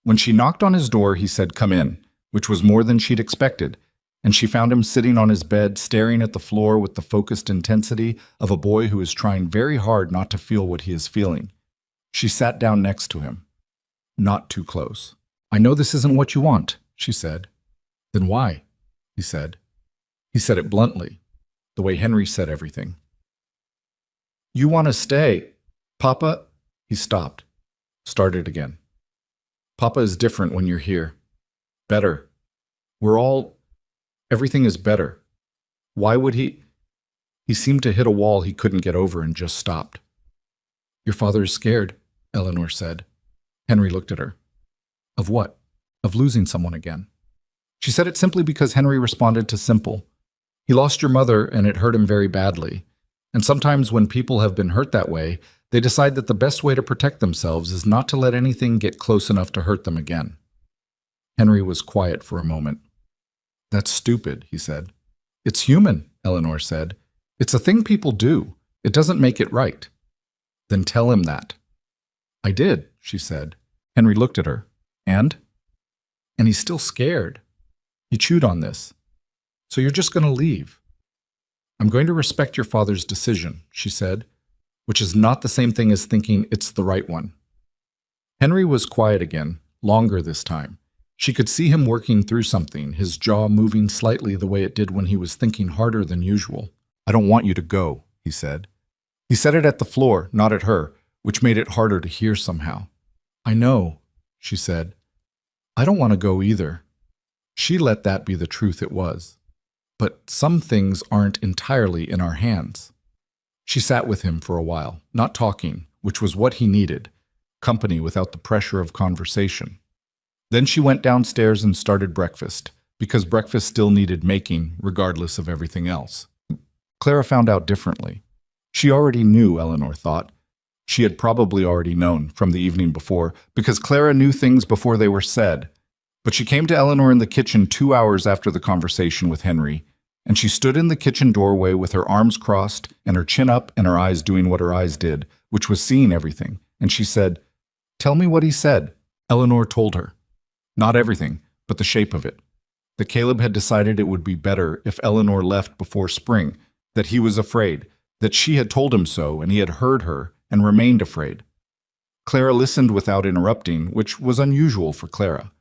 When she knocked on his door, he said, "Come in," which was more than she'd expected, and she found him sitting on his bed, staring at the floor with the focused intensity of a boy who is trying very hard not to feel what he is feeling. She sat down next to him. Not too close. I know this isn't what you want, she said. Then why? He said. He said it bluntly, the way Henry said everything. You want to stay. Papa? He stopped. Started again. Papa is different when you're here. Better. Everything is better. Why would he? He seemed to hit a wall he couldn't get over and just stopped. Your father is scared, Eleanor said. Henry looked at her. Of what? Of losing someone again. She said it simply because Henry responded to simple. He lost your mother and it hurt him very badly. And sometimes when people have been hurt that way, they decide that the best way to protect themselves is not to let anything get close enough to hurt them again. Henry was quiet for a moment. That's stupid, he said. It's human, Eleanor said. It's a thing people do. It doesn't make it right. Then tell him that. I did, she said. Henry looked at her. And he's still scared. He chewed on this. So you're just going to leave. I'm going to respect your father's decision, she said, which is not the same thing as thinking it's the right one. Henry was quiet again, longer this time. She could see him working through something, his jaw moving slightly the way it did when he was thinking harder than usual. I don't want you to go, he said. He said it at the floor, not at her, which made it harder to hear somehow. I know, she said. I don't want to go either. She let that be the truth it was. But some things aren't entirely in our hands. She sat with him for a while, not talking, which was what he needed, company without the pressure of conversation. Then she went downstairs and started breakfast, because breakfast still needed making, regardless of everything else. Clara found out differently. She already knew, Eleanor thought. She had probably already known from the evening before, because Clara knew things before they were said. But she came to Eleanor in the kitchen 2 hours after the conversation with Henry, and she stood in the kitchen doorway with her arms crossed and her chin up and her eyes doing what her eyes did, which was seeing everything. And she said, "Tell me what he said." Eleanor told her. Not everything, but the shape of it. That Caleb had decided it would be better if Eleanor left before spring, that he was afraid, that she had told him so and he had heard her and remained afraid. Clara listened without interrupting, which was unusual for Clara.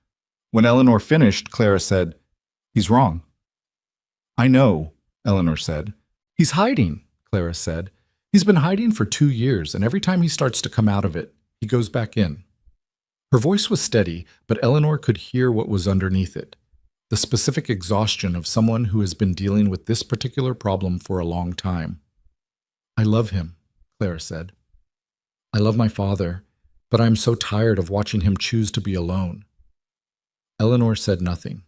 When Eleanor finished, Clara said, "He's wrong." "I know," Eleanor said. "He's hiding," Clara said. "He's been hiding for 2 years, and every time he starts to come out of it, he goes back in." Her voice was steady, but Eleanor could hear what was underneath it. The specific exhaustion of someone who has been dealing with this particular problem for a long time. "I love him," Clara said. "I love my father, but I'm so tired of watching him choose to be alone." Eleanor said nothing.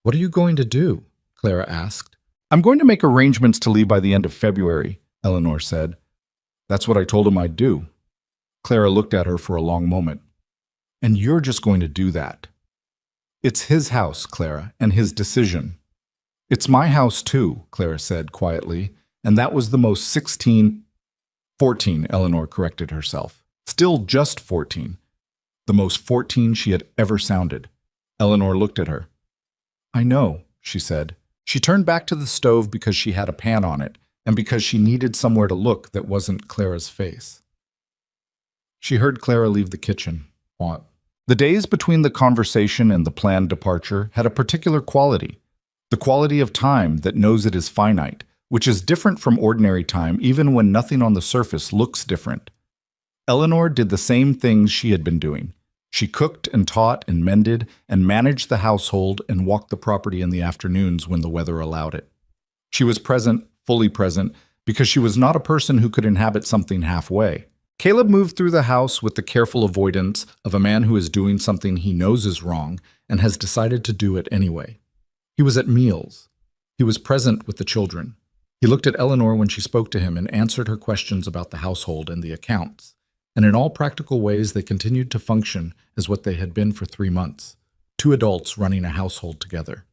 "What are you going to do?" Clara asked. "I'm going to make arrangements to leave by the end of February," Eleanor said. "That's what I told him I'd do." Clara looked at her for a long moment. "And you're just going to do that?" "It's his house, Clara, and his decision." "It's my house too," Clara said quietly, and that was the most 14, Eleanor corrected herself. Still just 14. The most 14 she had ever sounded. Eleanor looked at her. "I know," she said. She turned back to the stove because she had a pan on it, and because she needed somewhere to look that wasn't Clara's face. She heard Clara leave the kitchen. The days between the conversation and the planned departure had a particular quality, the quality of time that knows it is finite, which is different from ordinary time even when nothing on the surface looks different. Eleanor did the same things she had been doing. She cooked and taught and mended and managed the household and walked the property in the afternoons when the weather allowed it. She was present, fully present, because she was not a person who could inhabit something halfway. Caleb moved through the house with the careful avoidance of a man who is doing something he knows is wrong and has decided to do it anyway. He was at meals. He was present with the children. He looked at Eleanor when she spoke to him and answered her questions about the household and the accounts. And in all practical ways, they continued to function as what they had been for 3 months, 2 adults running a household together.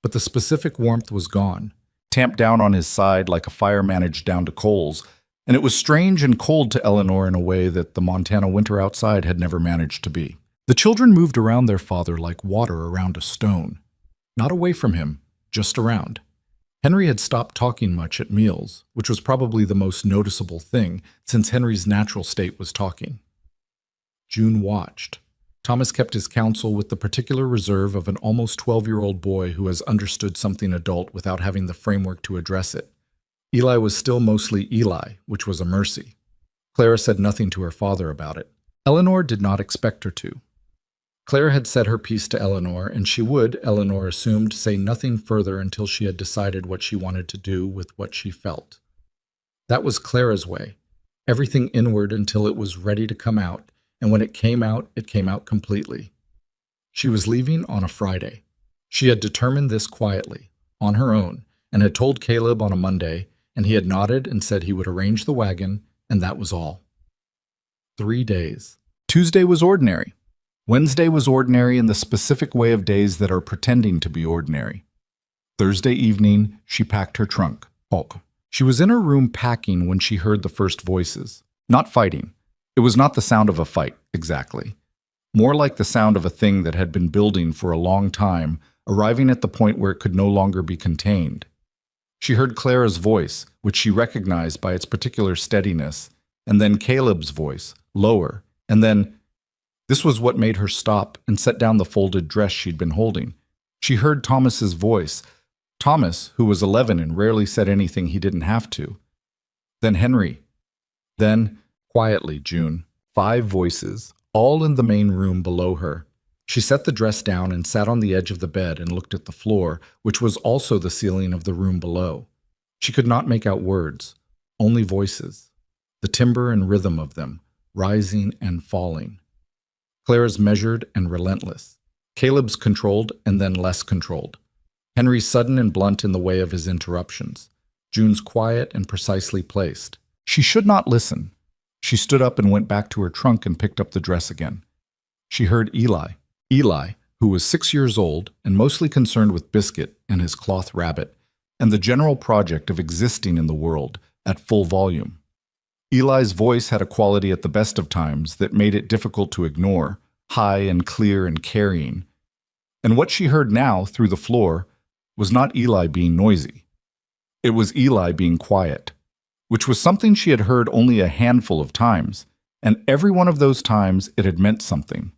But the specific warmth was gone, tamped down on his side like a fire managed down to coals, and it was strange and cold to Eleanor in a way that the Montana winter outside had never managed to be. The children moved around their father like water around a stone. Not away from him, just around. Henry had stopped talking much at meals, which was probably the most noticeable thing, since Henry's natural state was talking. June watched. Thomas kept his counsel with the particular reserve of an almost 12-year-old boy who has understood something adult without having the framework to address it. Eli was still mostly Eli, which was a mercy. Clara said nothing to her father about it. Eleanor did not expect her to. Clara had said her piece to Eleanor, and she would, Eleanor assumed, say nothing further until she had decided what she wanted to do with what she felt. That was Clara's way. Everything inward until it was ready to come out, and when it came out completely. She was leaving on a Friday. She had determined this quietly, on her own, and had told Caleb on a Monday, and he had nodded and said he would arrange the wagon, and that was all. 3 days. Tuesday was ordinary. Wednesday was ordinary in the specific way of days that are pretending to be ordinary. Thursday evening, she packed her trunk. She was in her room packing when she heard the first voices. Not fighting. It was not the sound of a fight, exactly. More like the sound of a thing that had been building for a long time, arriving at the point where it could no longer be contained. She heard Clara's voice, which she recognized by its particular steadiness, and then Caleb's voice, lower, and then... This was what made her stop and set down the folded dress she'd been holding. She heard Thomas's voice. Thomas, who was 11 and rarely said anything he didn't have to. Then Henry. Then, quietly, June. 5 voices, all in the main room below her. She set the dress down and sat on the edge of the bed and looked at the floor, which was also the ceiling of the room below. She could not make out words, only voices. The timbre and rhythm of them, rising and falling. Clara's measured and relentless. Caleb's controlled and then less controlled. Henry's sudden and blunt in the way of his interruptions. June's quiet and precisely placed. She should not listen. She stood up and went back to her trunk and picked up the dress again. She heard Eli. Eli, who was 6 years old and mostly concerned with Biscuit and his cloth rabbit, and the general project of existing in the world at full volume. Eli's voice had a quality at the best of times that made it difficult to ignore, high and clear and carrying. And what she heard now, through the floor, was not Eli being noisy. It was Eli being quiet, which was something she had heard only a handful of times, and every one of those times it had meant something.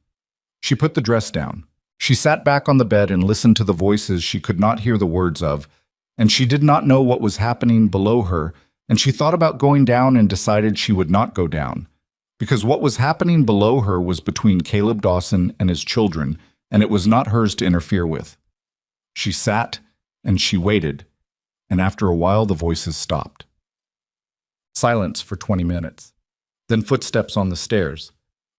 She put the dress down. She sat back on the bed and listened to the voices she could not hear the words of, and she did not know what was happening below her, and she thought about going down and decided she would not go down, because what was happening below her was between Caleb Dawson and his children, and it was not hers to interfere with. She sat, and she waited, and after a while the voices stopped. Silence for 20 minutes. Then footsteps on the stairs.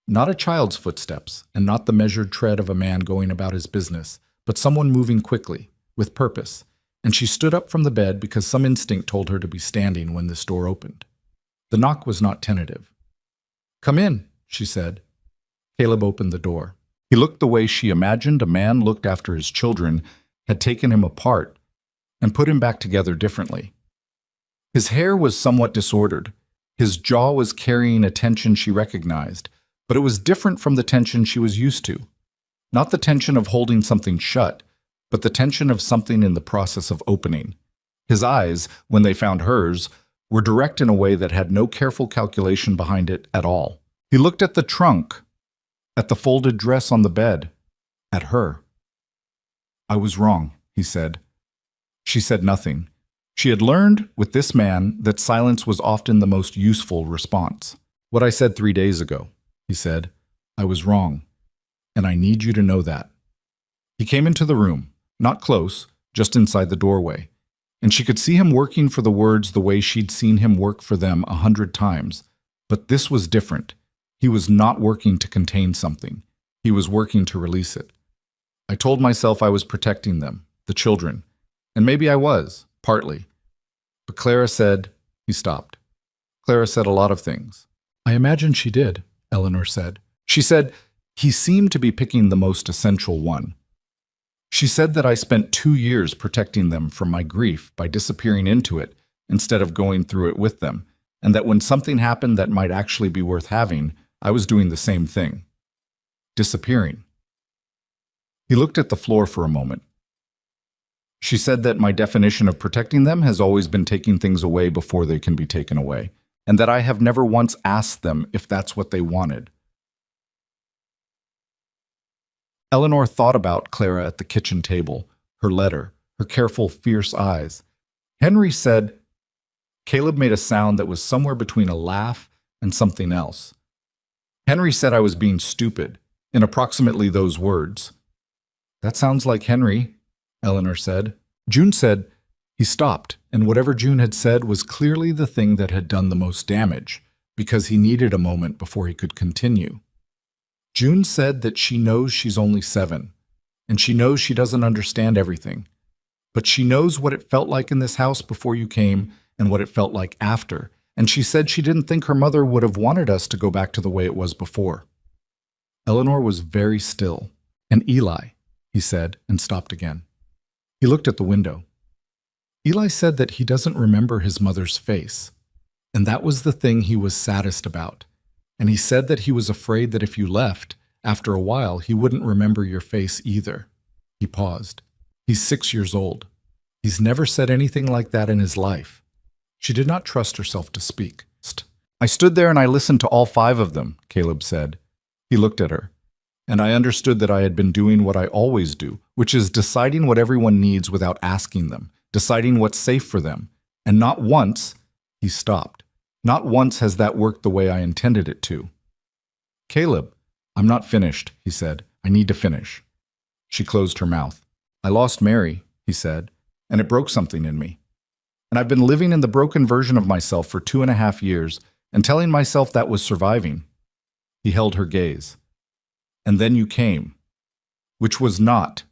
Not a child's footsteps, and not the measured tread of a man going about his business, but someone moving quickly, with purpose, and she stood up from the bed because some instinct told her to be standing when this door opened. The knock was not tentative. "Come in," she said. Caleb opened the door. He looked the way she imagined a man looked after his children had taken him apart and put him back together differently. His hair was somewhat disordered. His jaw was carrying a tension she recognized, but it was different from the tension she was used to. Not the tension of holding something shut, but the tension of something in the process of opening. His eyes, when they found hers, were direct in a way that had no careful calculation behind it at all. He looked at the trunk, at the folded dress on the bed, at her. "I was wrong," he said. She said nothing. She had learned, with this man, that silence was often the most useful response. "What I said 3 days ago," he said. "I was wrong, and I need you to know that." He came into the room, not close, just inside the doorway, and she could see him working for the words the way she'd seen him work for them 100 times. But this was different. He was not working to contain something. He was working to release it. "I told myself I was protecting them, the children, and maybe I was, partly. But Clara said..." He stopped. "Clara said a lot of things." "I imagine she did," Eleanor said. She said, "He seemed to be picking the most essential one." She said that I spent 2 years protecting them from my grief by disappearing into it instead of going through it with them, and that when something happened that might actually be worth having, I was doing the same thing. Disappearing. He looked at the floor for a moment. She said that my definition of protecting them has always been taking things away before they can be taken away, and that I have never once asked them if that's what they wanted. Eleanor thought about Clara at the kitchen table, her letter, her careful, fierce eyes. Henry said, Caleb made a sound that was somewhere between a laugh and something else. Henry said I was being stupid, in approximately those words. That sounds like Henry, Eleanor said. June said, he stopped, and whatever June had said was clearly the thing that had done the most damage, because he needed a moment before he could continue. June said that she knows she's only 7, and she knows she doesn't understand everything, but she knows what it felt like in this house before you came and what it felt like after, and she said she didn't think her mother would have wanted us to go back to the way it was before. Eleanor was very still. And Eli, he said, and stopped again. He looked at the window. Eli said that he doesn't remember his mother's face, and that was the thing he was saddest about. And he said that he was afraid that if you left, after a while, he wouldn't remember your face either. He paused. He's 6 years old. He's never said anything like that in his life. She did not trust herself to speak. I stood there and I listened to all 5 of them, Caleb said. He looked at her, and I understood that I had been doing what I always do, which is deciding what everyone needs without asking them, deciding what's safe for them. And not once, he stopped. Not once has that worked the way I intended it to. Caleb, I'm not finished, he said. I need to finish. She closed her mouth. I lost Mary, he said, and it broke something in me. And I've been living in the broken version of myself for 2.5 years and telling myself that was surviving. He held her gaze. And then you came, which was not.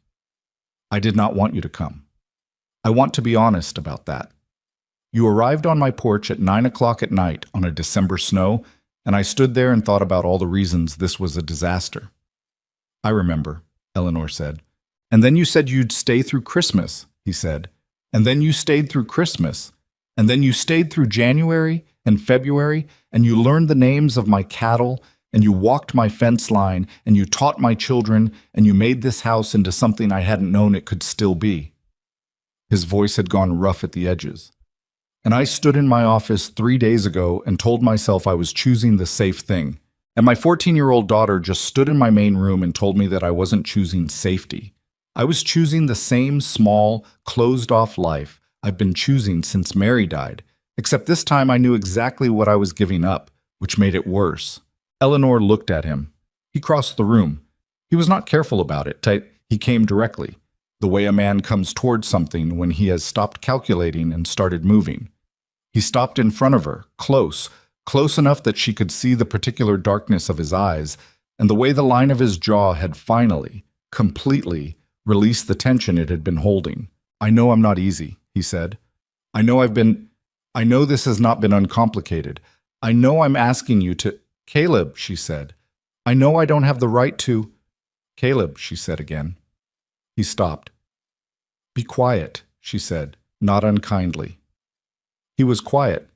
I did not want you to come. I want to be honest about that. You arrived on my porch at 9 o'clock at night on a December snow, and I stood there and thought about all the reasons this was a disaster. I remember, Eleanor said. And then you said you'd stay through Christmas, he said. And then you stayed through Christmas. And then you stayed through January and February, and you learned the names of my cattle, and you walked my fence line, and you taught my children, and you made this house into something I hadn't known it could still be. His voice had gone rough at the edges. And I stood in my office 3 days ago and told myself I was choosing the safe thing. And my 14-year-old daughter just stood in my main room and told me that I wasn't choosing safety. I was choosing the same small, closed-off life I've been choosing since Mary died, except this time I knew exactly what I was giving up, which made it worse. Eleanor looked at him. He crossed the room. He was not careful about it. He came directly, the way a man comes towards something when he has stopped calculating and started moving. He stopped in front of her, close enough that she could see the particular darkness of his eyes, and the way the line of his jaw had finally, completely, released the tension it had been holding. I know I'm not easy, he said. I know this has not been uncomplicated. I know I'm asking you to... Caleb, she said. I know I don't have the right to... Caleb, she said again. He stopped. Be quiet, she said, not unkindly. He was quiet.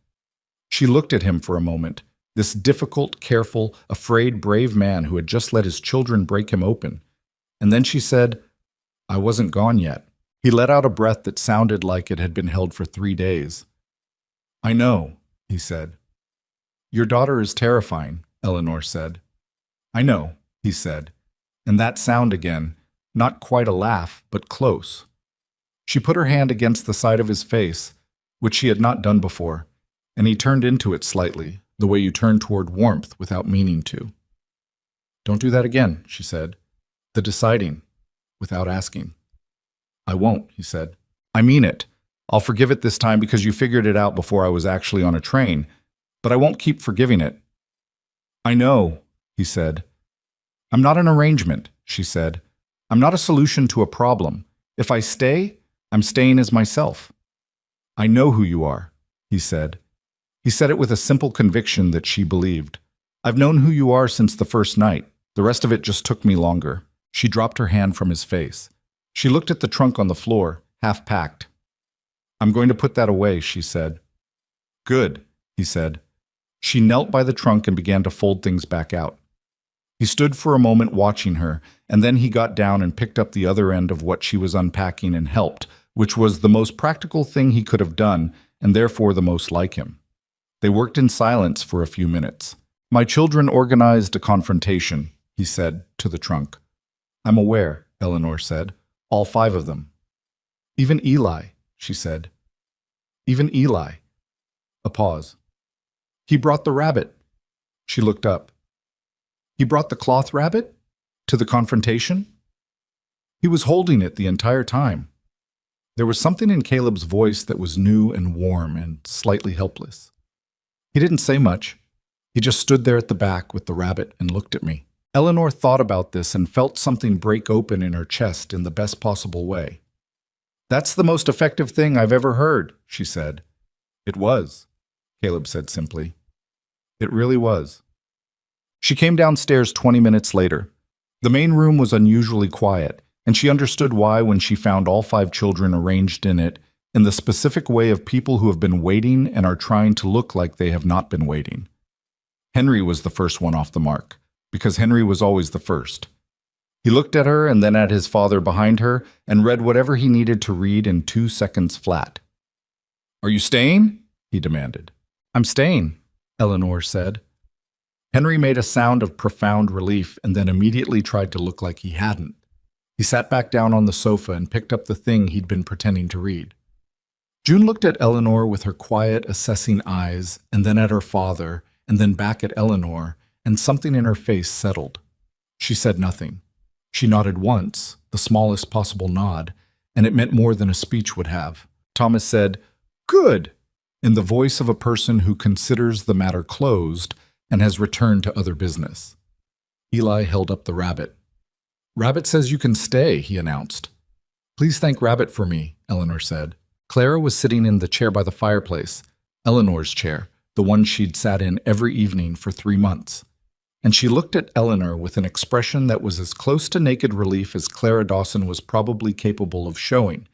She looked at him for a moment, this difficult, careful, afraid, brave man who had just let his children break him open. And then she said, I wasn't gone yet. He let out a breath that sounded like it had been held for 3 days. I know, he said. Your daughter is terrifying, Eleanor said. I know, he said. And that sound again, not quite a laugh, but close. She put her hand against the side of his face, which she had not done before, and he turned into it slightly, the way you turn toward warmth without meaning to. Don't do that again, she said. The deciding, without asking. I won't, he said. I mean it. I'll forgive it this time because you figured it out before I was actually on a train, but I won't keep forgiving it. I know, he said. I'm not an arrangement, she said. I'm not a solution to a problem. If I stay, I'm staying as myself. I know who you are, he said. He said it with a simple conviction that she believed. I've known who you are since the first night. The rest of it just took me longer. She dropped her hand from his face. She looked at the trunk on the floor, half packed. I'm going to put that away, she said. Good, he said. She knelt by the trunk and began to fold things back out. He stood for a moment watching her, and then he got down and picked up the other end of what she was unpacking and helped, which was the most practical thing he could have done, and therefore the most like him. They worked in silence for a few minutes. My children organized a confrontation, he said to the trunk. I'm aware, Eleanor said. All 5 of them. Even Eli, she said. Even Eli. A pause. He brought the rabbit. She looked up. He brought the cloth rabbit? To the confrontation? He was holding it the entire time. There was something in Caleb's voice that was new and warm and slightly helpless. He didn't say much. He just stood there at the back with the rabbit and looked at me. Eleanor thought about this and felt something break open in her chest in the best possible way. That's the most effective thing I've ever heard, she said. It was, Caleb said simply. It really was. She came downstairs 20 minutes later. The main room was unusually quiet, and she understood why when she found all 5 children arranged in it in the specific way of people who have been waiting and are trying to look like they have not been waiting. Henry was the first one off the mark, because Henry was always the first. He looked at her and then at his father behind her and read whatever he needed to read in 2 seconds flat. Are you staying? He demanded. I'm staying, Eleanor said. Henry made a sound of profound relief and then immediately tried to look like he hadn't. He sat back down on the sofa and picked up the thing he'd been pretending to read. June looked at Eleanor with her quiet, assessing eyes, and then at her father, and then back at Eleanor, and something in her face settled. She said nothing. She nodded once, the smallest possible nod, and it meant more than a speech would have. Thomas said, "Good," in the voice of a person who considers the matter closed and has returned to other business. Eli held up the rabbit. Rabbit says you can stay, he announced. Please thank Rabbit for me, Eleanor said. Clara was sitting in the chair by the fireplace, Eleanor's chair, the one she'd sat in every evening for 3 months. And she looked at Eleanor with an expression that was as close to naked relief as Clara Dawson was probably capable of showing.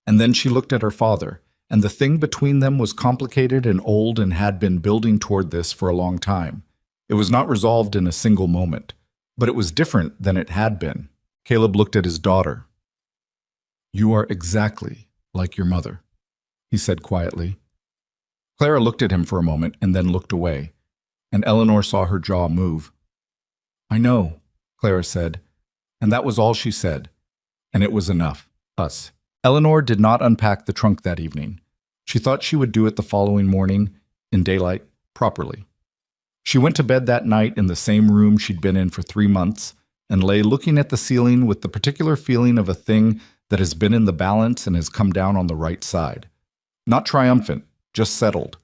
And then she looked at her father, and the thing between them was complicated and old and had been building toward this for a long time. It was not resolved in a single moment, but it was different than it had been. Caleb looked at his daughter. You are exactly like your mother, he said quietly. Clara looked at him for a moment and then looked away, and Eleanor saw her jaw move. I know, Clara said, and that was all she said, and it was enough. Us. Eleanor did not unpack the trunk that evening. She thought she would do it the following morning, in daylight, properly. She went to bed that night in the same room she'd been in for 3 months and lay looking at the ceiling with the particular feeling of a thing that has been in the balance and has come down on the right side. Not triumphant, just settled.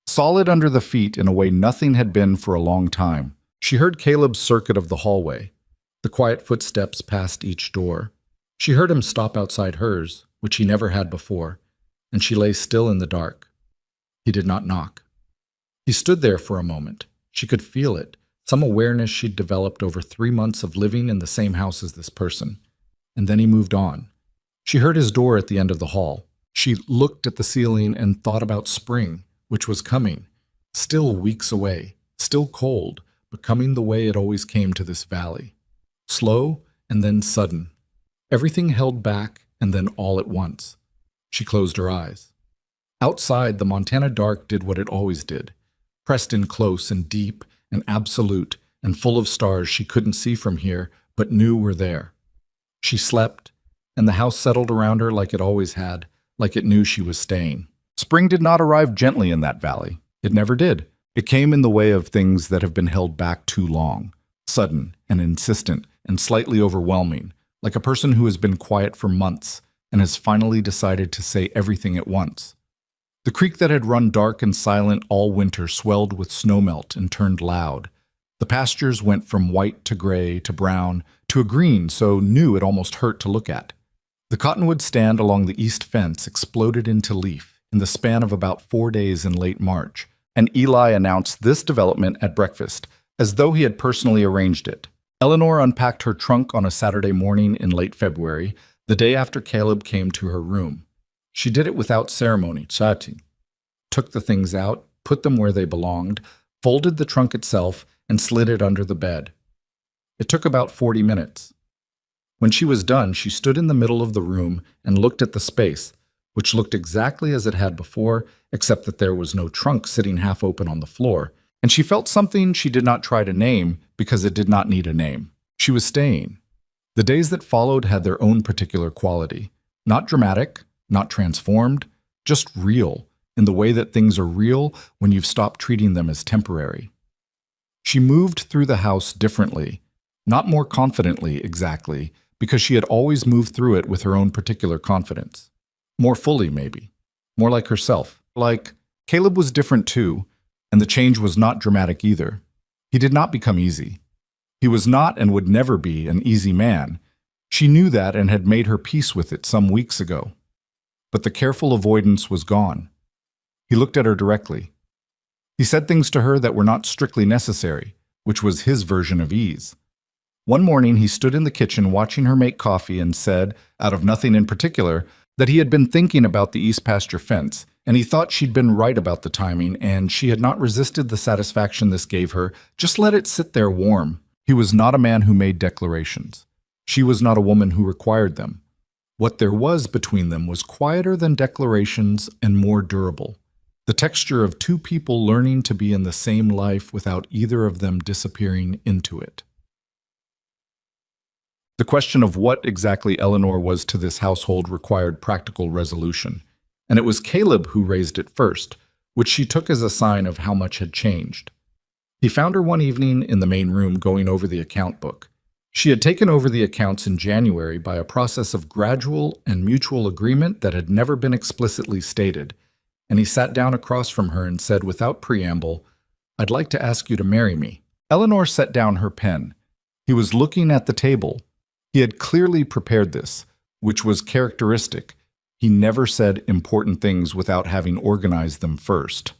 Solid under the feet in a way nothing had been for a long time. She heard Caleb's circuit of the hallway, the quiet footsteps past each door. She heard him stop outside hers, which he never had before, and she lay still in the dark. He did not knock. He stood there for a moment. She could feel it, some awareness she'd developed over 3 months of living in the same house as this person. And then he moved on. She heard his door at the end of the hall. She looked at the ceiling and thought about spring, which was coming, still weeks away, still cold, but coming the way it always came to this valley. Slow and then sudden. Everything held back and then all at once. She closed her eyes. Outside, the Montana dark did what it always did, pressed in close and deep and absolute and full of stars she couldn't see from here but knew were there. She slept, and the house settled around her like it always had, like it knew she was staying. Spring did not arrive gently in that valley. It never did. It came in the way of things that have been held back too long, sudden and insistent and slightly overwhelming, like a person who has been quiet for months and has finally decided to say everything at once. The creek that had run dark and silent all winter swelled with snowmelt and turned loud. The pastures went from white to gray to brown to a green so new it almost hurt to look at. The cottonwood stand along the east fence exploded into leaf in the span of about 4 days in late March, and Eli announced this development at breakfast, as though he had personally arranged it. Eleanor unpacked her trunk on a Saturday morning in late February, the day after Caleb came to her room. She did it without ceremony, chatting. Took the things out, put them where they belonged, folded the trunk itself, and slid it under the bed. It took about 40 minutes. When she was done, she stood in the middle of the room and looked at the space, which looked exactly as it had before, except that there was no trunk sitting half open on the floor, and she felt something she did not try to name because it did not need a name. She was staying. The days that followed had their own particular quality. Not dramatic, not transformed, just real, in the way that things are real when you've stopped treating them as temporary. She moved through the house differently, not more confidently exactly, because she had always moved through it with her own particular confidence. More fully, maybe. More like herself. Like, Caleb was different too, and the change was not dramatic either. He did not become easy. He was not and would never be an easy man. She knew that and had made her peace with it some weeks ago. But the careful avoidance was gone. He looked at her directly. He said things to her that were not strictly necessary, which was his version of ease. One morning he stood in the kitchen watching her make coffee and said, out of nothing in particular, that he had been thinking about the east pasture fence, and he thought she'd been right about the timing, and she had not resisted the satisfaction this gave her. Just let it sit there warm. He was not a man who made declarations. She was not a woman who required them. What there was between them was quieter than declarations and more durable. The texture of two people learning to be in the same life without either of them disappearing into it. The question of what exactly Eleanor was to this household required practical resolution, and it was Caleb who raised it first, which she took as a sign of how much had changed. He found her one evening in the main room going over the account book. She had taken over the accounts in January by a process of gradual and mutual agreement that had never been explicitly stated, and he sat down across from her and said without preamble, "I'd like to ask you to marry me." Eleanor set down her pen. He was looking at the table. He had clearly prepared this, which was characteristic. He never said important things without having organized them first.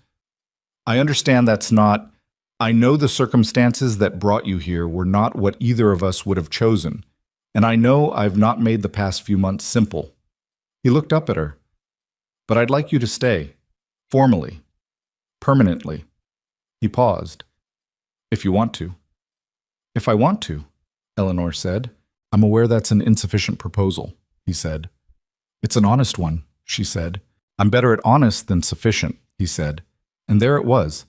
"I understand that's not... I know the circumstances that brought you here were not what either of us would have chosen, and I know I've not made the past few months simple." He looked up at her. "But I'd like you to stay. Formally. Permanently." He paused. "If you want to." "If I want to," Eleanor said. "I'm aware that's an insufficient proposal," he said. "It's an honest one," she said. "I'm better at honest than sufficient," he said. And there it was.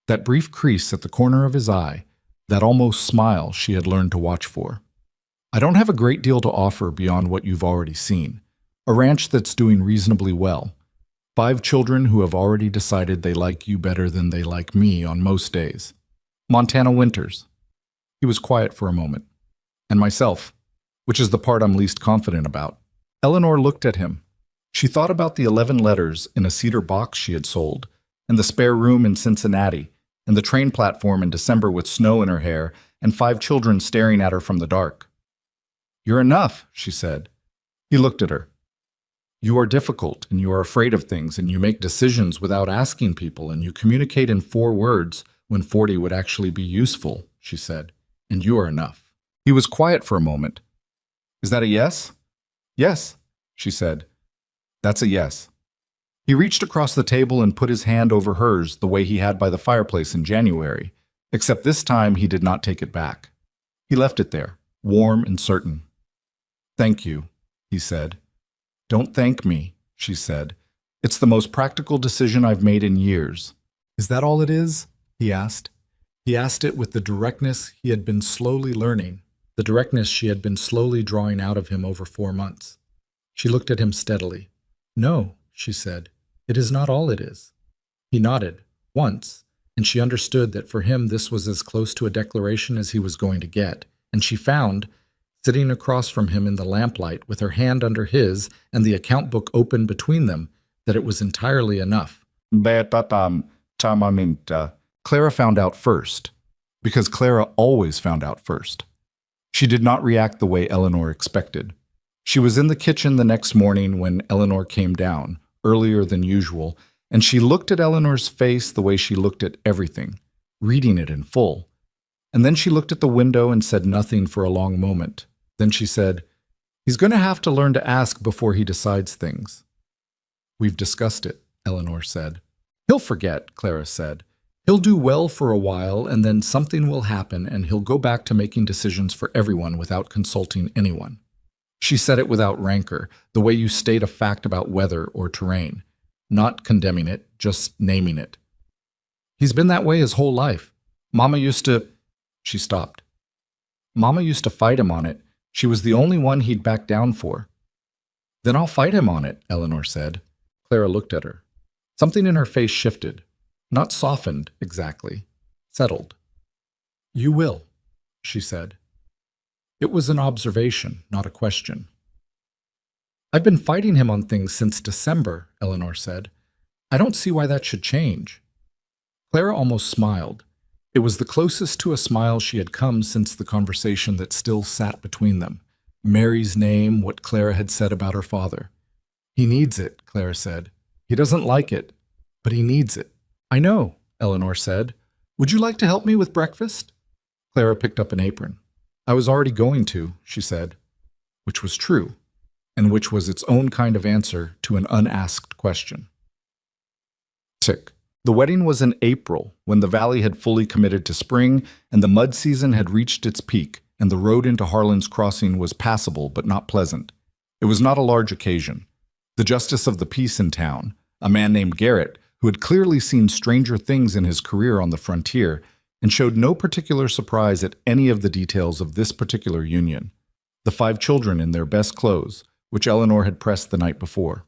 That brief crease at the corner of his eye, that almost smile she had learned to watch for. "I don't have a great deal to offer beyond what you've already seen. A ranch that's doing reasonably well. 5 children who have already decided they like you better than they like me on most days. Montana winters." He was quiet for a moment. "And myself, which is the part I'm least confident about." Eleanor looked at him. She thought about the 11 letters in a cedar box she had sold, and the spare room in Cincinnati, and the train platform in December with snow in her hair, and 5 children staring at her from the dark. "You're enough," she said. He looked at her. "You are difficult, and you are afraid of things, and you make decisions without asking people, and you communicate in 4 words when 40 would actually be useful," she said. "And you are enough." He was quiet for a moment. "Is that a yes?" "Yes," she said. "That's a yes." He reached across the table and put his hand over hers the way he had by the fireplace in January, except this time he did not take it back. He left it there, warm and certain. "Thank you," he said. "Don't thank me," she said. "It's the most practical decision I've made in years." "Is that all it is?" he asked. He asked it with the directness he had been slowly learning, the directness she had been slowly drawing out of him over 4 months. She looked at him steadily. "No," she said. "It is not all it is." He nodded, once, and she understood that for him this was as close to a declaration as he was going to get, and she found, sitting across from him in the lamplight with her hand under his and the account book open between them, that it was entirely enough. Clara found out first, because Clara always found out first. She did not react the way Eleanor expected. She was in the kitchen the next morning when Eleanor came down, earlier than usual, and she looked at Eleanor's face the way she looked at everything, reading it in full. And then she looked at the window and said nothing for a long moment. Then she said, "He's going to have to learn to ask before he decides things." "We've discussed it," Eleanor said. "He'll forget," Clara said. "He'll do well for a while, and then something will happen, and he'll go back to making decisions for everyone without consulting anyone." She said it without rancor, the way you state a fact about weather or terrain, not condemning it, just naming it. "He's been that way his whole life. Mama used to..." She stopped. "Mama used to fight him on it. She was the only one he'd back down for. Then I'll fight him on it, Eleanor said. Clara looked at her. Something in her face shifted. Not softened, exactly. Settled. You will, she said. It was an observation, not a question. I've been fighting him on things since December, Eleanor said. I don't see why that should change. Clara almost smiled. It was the closest to a smile she had come since the conversation that still sat between them. Mary's name, what Clara had said about her father. He needs it, Clara said. He doesn't like it, but he needs it. I know, Eleanor said. Would you like to help me with breakfast? Clara picked up an apron. I was already going to, she said, which was true, and which was its own kind of answer to an unasked question. Tick. The wedding was in April, when the valley had fully committed to spring, and the mud season had reached its peak, and the road into Harlan's Crossing was passable but not pleasant. It was not a large occasion. The justice of the peace in town, a man named Garrett, who had clearly seen stranger things in his career on the frontier, and showed no particular surprise at any of the details of this particular union. The 5 children in their best clothes, which Eleanor had pressed the night before.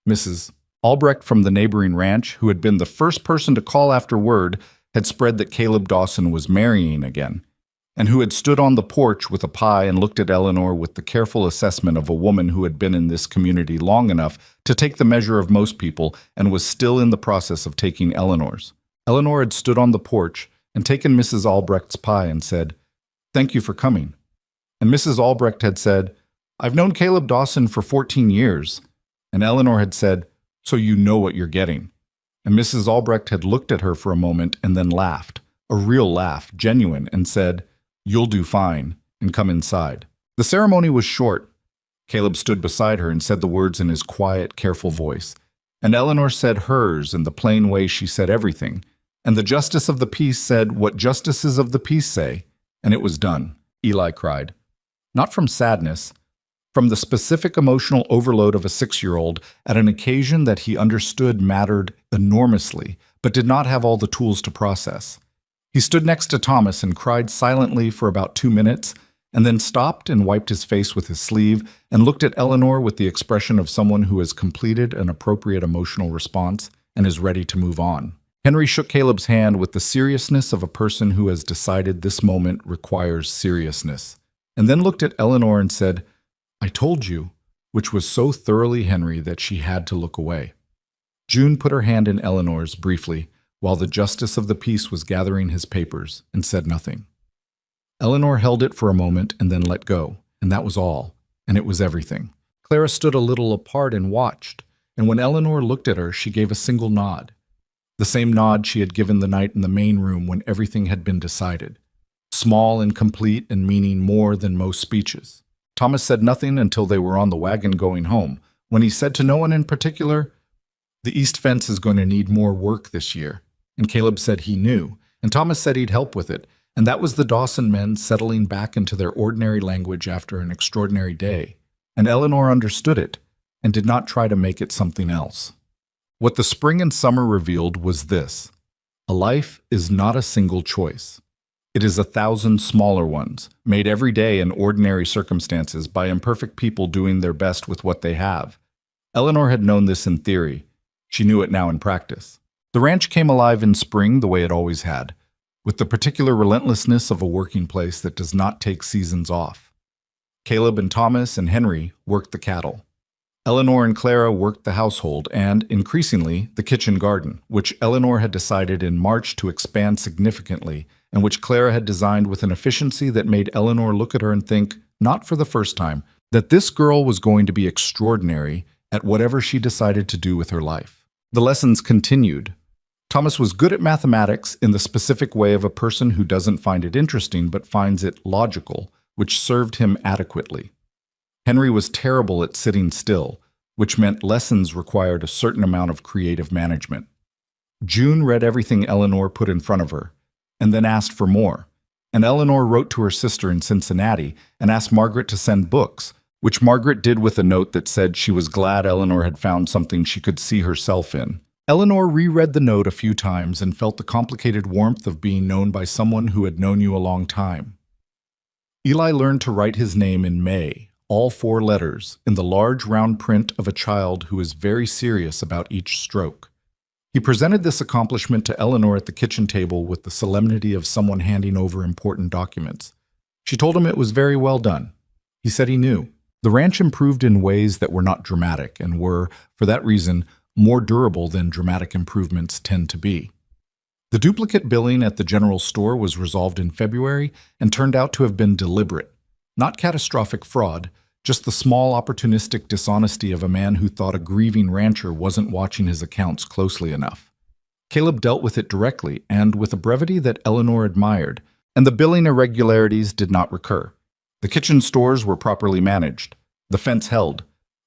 Mrs. Albrecht from the neighboring ranch, who had been the first person to call after word, had spread that Caleb Dawson was marrying again, and who had stood on the porch with a pie and looked at Eleanor with the careful assessment of a woman who had been in this community long enough to take the measure of most people and was still in the process of taking Eleanor's. Eleanor had stood on the porch and taken Mrs. Albrecht's pie and said, "Thank you for coming." And Mrs. Albrecht had said, "I've known Caleb Dawson for 14 years. And Eleanor had said, "So you know what you're getting." And Mrs. Albrecht had looked at her for a moment and then laughed, a real laugh, genuine, and said, "You'll do fine," and come inside. The ceremony was short. Caleb stood beside her and said the words in his quiet, careful voice. And Eleanor said hers in the plain way she said everything. And the justice of the peace said what justices of the peace say, and it was done. Eli cried. Not from sadness, from the specific emotional overload of a 6-year-old at an occasion that he understood mattered enormously, but did not have all the tools to process. He stood next to Thomas and cried silently for about 2 minutes, and then stopped and wiped his face with his sleeve and looked at Eleanor with the expression of someone who has completed an appropriate emotional response and is ready to move on. Henry shook Caleb's hand with the seriousness of a person who has decided this moment requires seriousness, and then looked at Eleanor and said, "I told you," which was so thoroughly Henry that she had to look away. June put her hand in Eleanor's briefly, while the justice of the peace was gathering his papers, and said nothing. Eleanor held it for a moment and then let go, and that was all, and it was everything. Clara stood a little apart and watched, and when Eleanor looked at her, she gave a single nod. The same nod she had given the night in the main room when everything had been decided. Small and complete and meaning more than most speeches. Thomas said nothing until they were on the wagon going home, when he said to no one in particular, "The east fence is going to need more work this year." And Caleb said he knew, and Thomas said he'd help with it, and that was the Dawson men settling back into their ordinary language after an extraordinary day. And Eleanor understood it, and did not try to make it something else. What the spring and summer revealed was this: a life is not a single choice. It is 1,000 smaller ones, made every day in ordinary circumstances by imperfect people doing their best with what they have. Eleanor had known this in theory. She knew it now in practice. The ranch came alive in spring the way it always had, with the particular relentlessness of a working place that does not take seasons off. Caleb and Thomas and Henry worked the cattle. Eleanor and Clara worked the household and, increasingly, the kitchen garden, which Eleanor had decided in March to expand significantly, and which Clara had designed with an efficiency that made Eleanor look at her and think, not for the first time, that this girl was going to be extraordinary at whatever she decided to do with her life. The lessons continued. Thomas was good at mathematics in the specific way of a person who doesn't find it interesting but finds it logical, which served him adequately. Henry was terrible at sitting still, which meant lessons required a certain amount of creative management. June read everything Eleanor put in front of her, and then asked for more. And Eleanor wrote to her sister in Cincinnati and asked Margaret to send books, which Margaret did with a note that said she was glad Eleanor had found something she could see herself in. Eleanor reread the note a few times and felt the complicated warmth of being known by someone who had known you a long time. Eli learned to write his name in May, all 4 letters, in the large round print of a child who is very serious about each stroke. He presented this accomplishment to Eleanor at the kitchen table with the solemnity of someone handing over important documents. She told him it was very well done. He said he knew. The ranch improved in ways that were not dramatic and were, for that reason, more durable than dramatic improvements tend to be. The duplicate billing at the general store was resolved in February and turned out to have been deliberate. Not catastrophic fraud, just the small opportunistic dishonesty of a man who thought a grieving rancher wasn't watching his accounts closely enough. Caleb dealt with it directly and with a brevity that Eleanor admired, and the billing irregularities did not recur. The kitchen stores were properly managed. The fence held.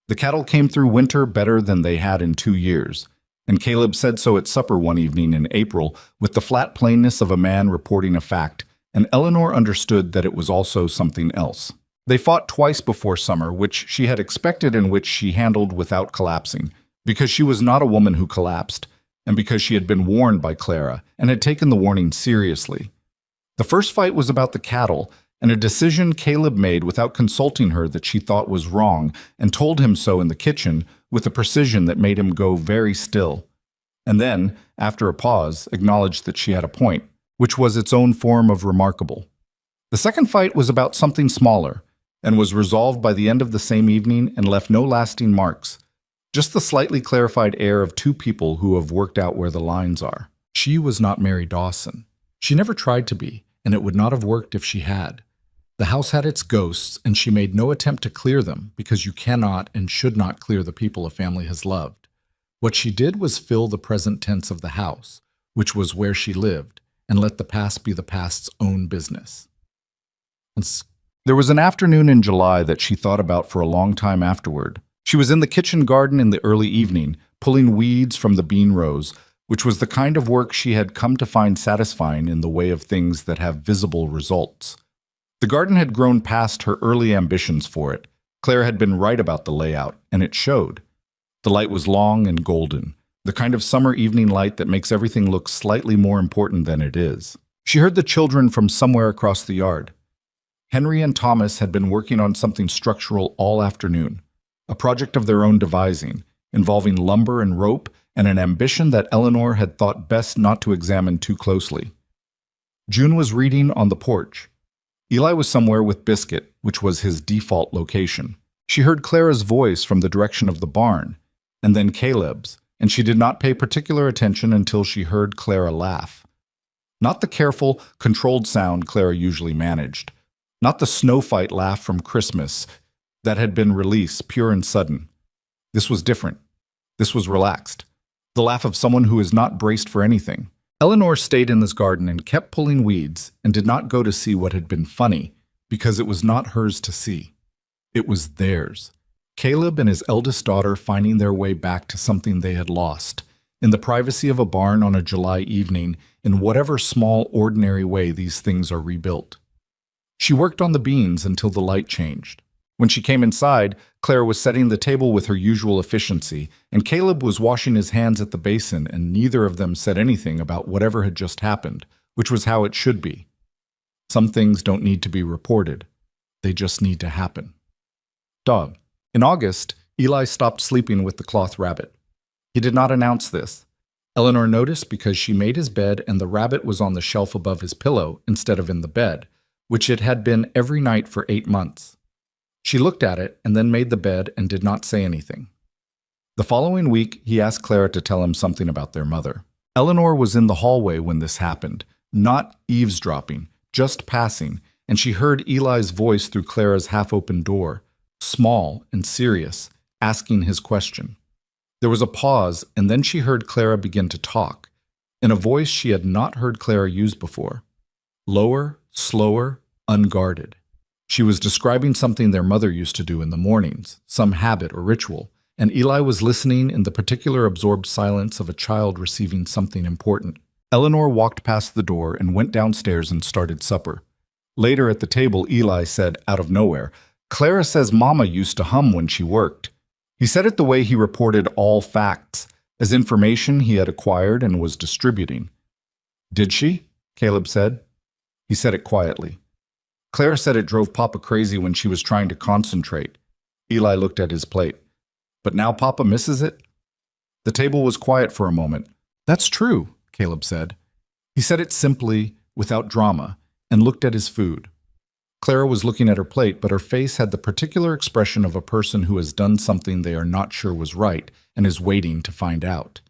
The cattle came through winter better than they had in 2 years, and Caleb said so at supper one evening in April with the flat plainness of a man reporting a fact, and Eleanor understood that it was also something else. They fought twice before summer, which she had expected and which she handled without collapsing, because she was not a woman who collapsed, and because she had been warned by Clara and had taken the warning seriously. The first fight was about the cattle, and a decision Caleb made without consulting her that she thought was wrong, and told him so in the kitchen with a precision that made him go very still. And then, after a pause, acknowledged that she had a point, which was its own form of remarkable. The second fight was about something smaller, and was resolved by the end of the same evening and left no lasting marks, just the slightly clarified air of 2 people who have worked out where the lines are. She was not Mary Dawson. She never tried to be, and it would not have worked if she had. The house had its ghosts, and she made no attempt to clear them, because you cannot and should not clear the people a family has loved. What she did was fill the present tense of the house, which was where she lived, and let the past be the past's own business. There was an afternoon in July that she thought about for a long time afterward. She was in the kitchen garden in the early evening, pulling weeds from the bean rows, which was the kind of work she had come to find satisfying in the way of things that have visible results. The garden had grown past her early ambitions for it. Claire had been right about the layout, and it showed. The light was long and golden, the kind of summer evening light that makes everything look slightly more important than it is. She heard the children from somewhere across the yard. Henry and Thomas had been working on something structural all afternoon, a project of their own devising, involving lumber and rope and an ambition that Eleanor had thought best not to examine too closely. June was reading on the porch. Eli was somewhere with Biscuit, which was his default location. She heard Clara's voice from the direction of the barn, and then Caleb's, and she did not pay particular attention until she heard Clara laugh. Not the careful, controlled sound Clara usually managed. Not the snow fight laugh from Christmas that had been release, pure and sudden. This was different. This was relaxed. The laugh of someone who is not braced for anything. Eleanor stayed in this garden and kept pulling weeds and did not go to see what had been funny, because it was not hers to see. It was theirs. Caleb and his eldest daughter finding their way back to something they had lost, in the privacy of a barn on a July evening, in whatever small, ordinary way these things are rebuilt. She worked on the beans until the light changed. When she came inside, Clara was setting the table with her usual efficiency, and Caleb was washing his hands at the basin, and neither of them said anything about whatever had just happened, which was how it should be. Some things don't need to be reported. They just need to happen. Dog. In August, Eli stopped sleeping with the cloth rabbit. He did not announce this. Eleanor noticed because she made his bed and the rabbit was on the shelf above his pillow instead of in the bed, which it had been every night for 8 months. She looked at it and then made the bed and did not say anything. The following week, he asked Clara to tell him something about their mother. Eleanor was in the hallway when this happened, not eavesdropping, just passing, and she heard Eli's voice through Clara's half-open door, small and serious, asking his question. There was a pause, and then she heard Clara begin to talk, in a voice she had not heard Clara use before. Lower, slower, unguarded. She was describing something their mother used to do in the mornings, some habit or ritual, and Eli was listening in the particular absorbed silence of a child receiving something important. Eleanor walked past the door and went downstairs and started supper. Later at the table, Eli said, out of nowhere, "Clara says Mama used to hum when she worked." He said it the way he reported all facts, as information he had acquired and was distributing. "Did she?" Caleb said. He said it quietly. Clara said it drove Papa crazy when she was trying to concentrate. Eli looked at his plate. But now Papa misses it? The table was quiet for a moment. That's true, Caleb said. He said it simply, without drama, and looked at his food. Clara was looking at her plate, but her face had the particular expression of a person who has done something they are not sure was right and is waiting to find out.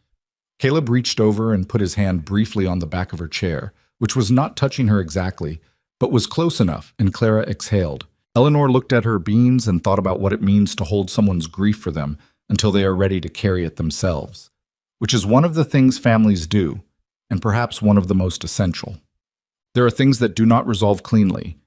Caleb reached over and put his hand briefly on the back of her chair, which was not touching her exactly, but was close enough, and Clara exhaled. Eleanor looked at her beans and thought about what it means to hold someone's grief for them until they are ready to carry it themselves, which is one of the things families do, and perhaps one of the most essential. There are things that do not resolve cleanly.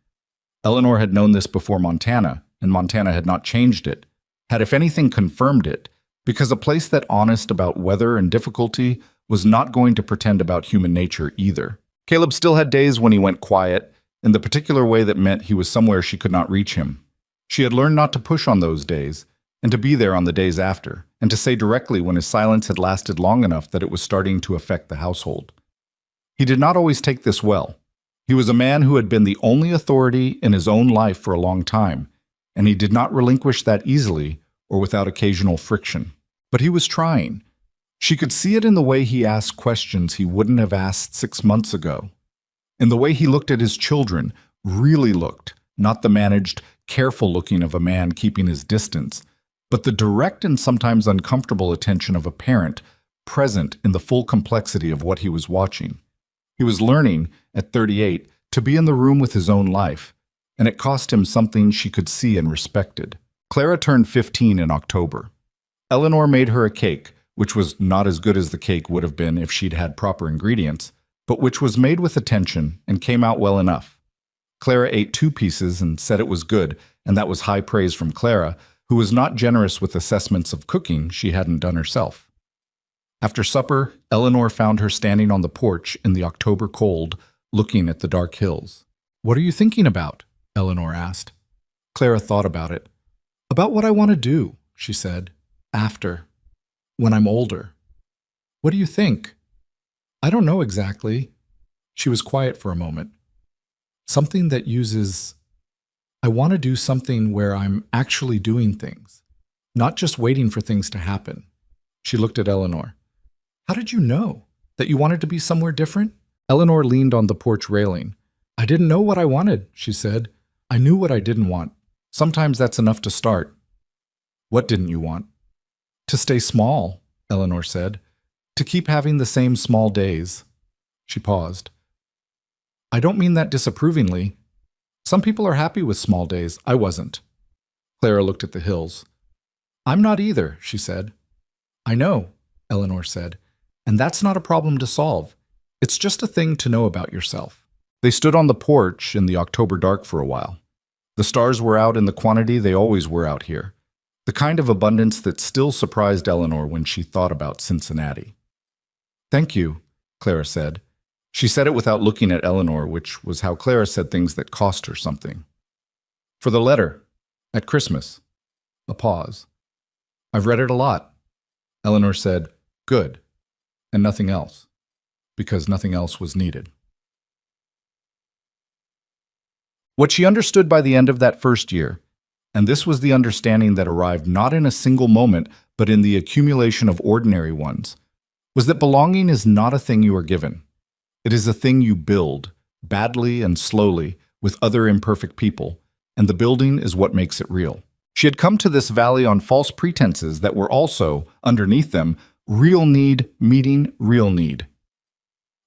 Eleanor had known this before Montana, and Montana had not changed it, had if anything confirmed it, because a place that honest about weather and difficulty was not going to pretend about human nature either. Caleb still had days when he went quiet, in the particular way that meant he was somewhere she could not reach him. She had learned not to push on those days, and to be there on the days after, and to say directly when his silence had lasted long enough that it was starting to affect the household. He did not always take this well. He was a man who had been the only authority in his own life for a long time, and he did not relinquish that easily or without occasional friction. But he was trying. She could see it in the way he asked questions he wouldn't have asked 6 months ago. In the way he looked at his children, really looked, not the managed, careful looking of a man keeping his distance, but the direct and sometimes uncomfortable attention of a parent, present in the full complexity of what he was watching. He was learning, at 38, to be in the room with his own life, and it cost him something she could see and respected. Clara turned 15 in October. Eleanor made her a cake, which was not as good as the cake would have been if she'd had proper ingredients, but which was made with attention and came out well enough. Clara ate 2 pieces and said it was good, and that was high praise from Clara, who was not generous with assessments of cooking she hadn't done herself. After supper, Eleanor found her standing on the porch in the October cold, looking at the dark hills. "What are you thinking about?" Eleanor asked. Clara thought about it. "About what I want to do," she said. "After. When I'm older." "What do you think?" "I don't know exactly." She was quiet for a moment. "Something that uses... I want to do something where I'm actually doing things, not just waiting for things to happen." She looked at Eleanor. "How did you know? That you wanted to be somewhere different?" Eleanor leaned on the porch railing. "I didn't know what I wanted," she said. "I knew what I didn't want. Sometimes that's enough to start." "What didn't you want?" "To stay small," Eleanor said. "To keep having the same small days." She paused. "I don't mean that disapprovingly. Some people are happy with small days. I wasn't." Clara looked at the hills. "I'm not either," she said. "I know," Eleanor said, "and that's not a problem to solve. It's just a thing to know about yourself." They stood on the porch in the October dark for a while. The stars were out in the quantity they always were out here, the kind of abundance that still surprised Eleanor when she thought about Cincinnati. "Thank you," Clara said. She said it without looking at Eleanor, which was how Clara said things that cost her something. "For the letter. At Christmas." A pause. "I've read it a lot." Eleanor said, "Good." And nothing else. Because nothing else was needed. What she understood by the end of that first year, and this was the understanding that arrived not in a single moment, but in the accumulation of ordinary ones, was that belonging is not a thing you are given. It is a thing you build, badly and slowly, with other imperfect people, and the building is what makes it real. She had come to this valley on false pretenses that were also, underneath them, real need meeting real need.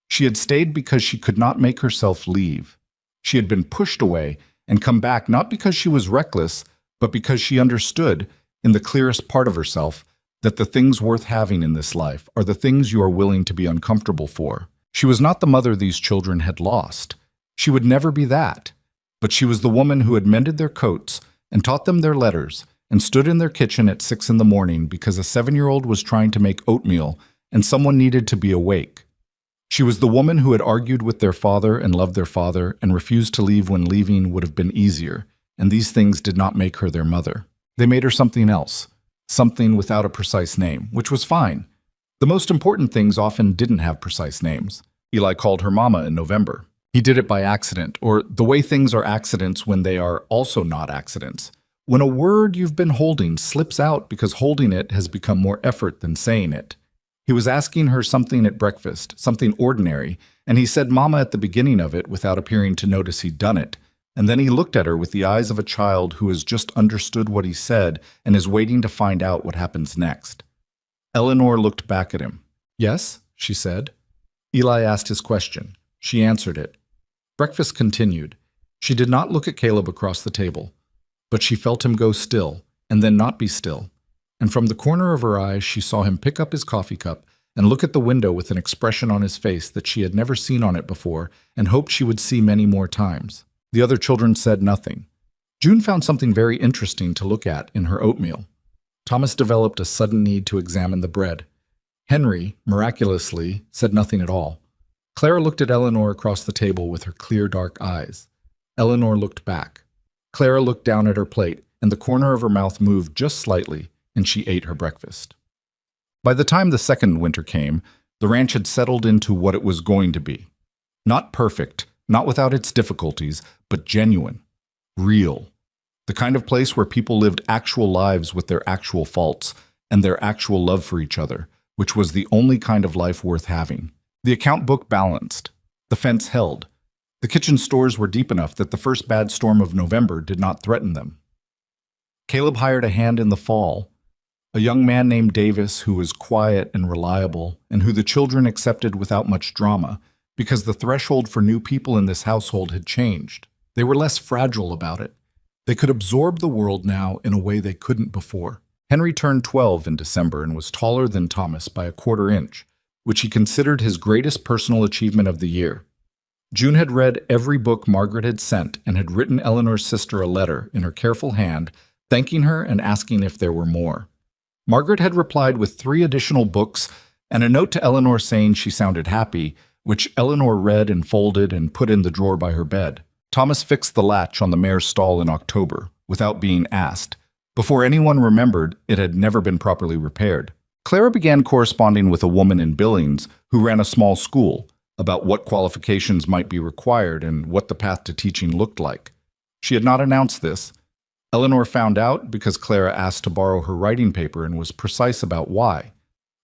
She had stayed because she could not make herself leave. She had been pushed away and come back not because she was reckless, but because she understood, in the clearest part of herself, that the things worth having in this life are the things you are willing to be uncomfortable for. She was not the mother these children had lost. She would never be that. But she was the woman who had mended their coats and taught them their letters and stood in their kitchen at 6 in the morning because a 7-year-old was trying to make oatmeal and someone needed to be awake. She was the woman who had argued with their father and loved their father and refused to leave when leaving would have been easier, and these things did not make her their mother. They made her something else, something without a precise name, which was fine. The most important things often didn't have precise names. Eli called her Mama in November. He He did it by accident, or the way things are accidents when they are also not accidents. When a word you've been holding slips out because holding it has become more effort than saying it. He was asking her something at breakfast, something ordinary, and he said mama at the beginning of it without appearing to notice he'd done it. And then he looked at her with the eyes of a child who has just understood what he said and is waiting to find out what happens next. Eleanor looked back at him. Yes, she said. Eli asked his question. She answered it. Breakfast continued. She did not look at Caleb across the table, but she felt him go still, and then not be still. And from the corner of her eye, she saw him pick up his coffee cup and look at the window with an expression on his face that she had never seen on it before and hoped she would see many more times. The other children said nothing. June found something very interesting to look at in her oatmeal. Thomas developed a sudden need to examine the bread. Henry, miraculously, said nothing at all. Clara looked at Eleanor across the table with her clear, dark eyes. Eleanor looked back. Clara looked down at her plate, and the corner of her mouth moved just slightly, and she ate her breakfast. By the time the second winter came, the ranch had settled into what it was going to be. Not perfect, not without its difficulties, but genuine, real. The kind of place where people lived actual lives with their actual faults and their actual love for each other, which was the only kind of life worth having. The account book balanced. The fence held. The kitchen stores were deep enough that the first bad storm of November did not threaten them. Caleb hired a hand in the fall, a young man named Davis who was quiet and reliable and who the children accepted without much drama because the threshold for new people in this household had changed. They were less fragile about it. They could absorb the world now in a way they couldn't before. Henry turned 12 in December and was taller than Thomas by a quarter inch, which he considered his greatest personal achievement of the year. June had read every book Margaret had sent and had written Eleanor's sister a letter in her careful hand, thanking her and asking if there were more. Margaret had replied with 3 additional books and a note to Eleanor saying she sounded happy, which Eleanor read and folded and put in the drawer by her bed. Thomas fixed the latch on the mare's stall in October, without being asked. Before anyone remembered, it had never been properly repaired. Clara began corresponding with a woman in Billings who ran a small school about what qualifications might be required and what the path to teaching looked like. She had not announced this. Eleanor found out because Clara asked to borrow her writing paper and was precise about why.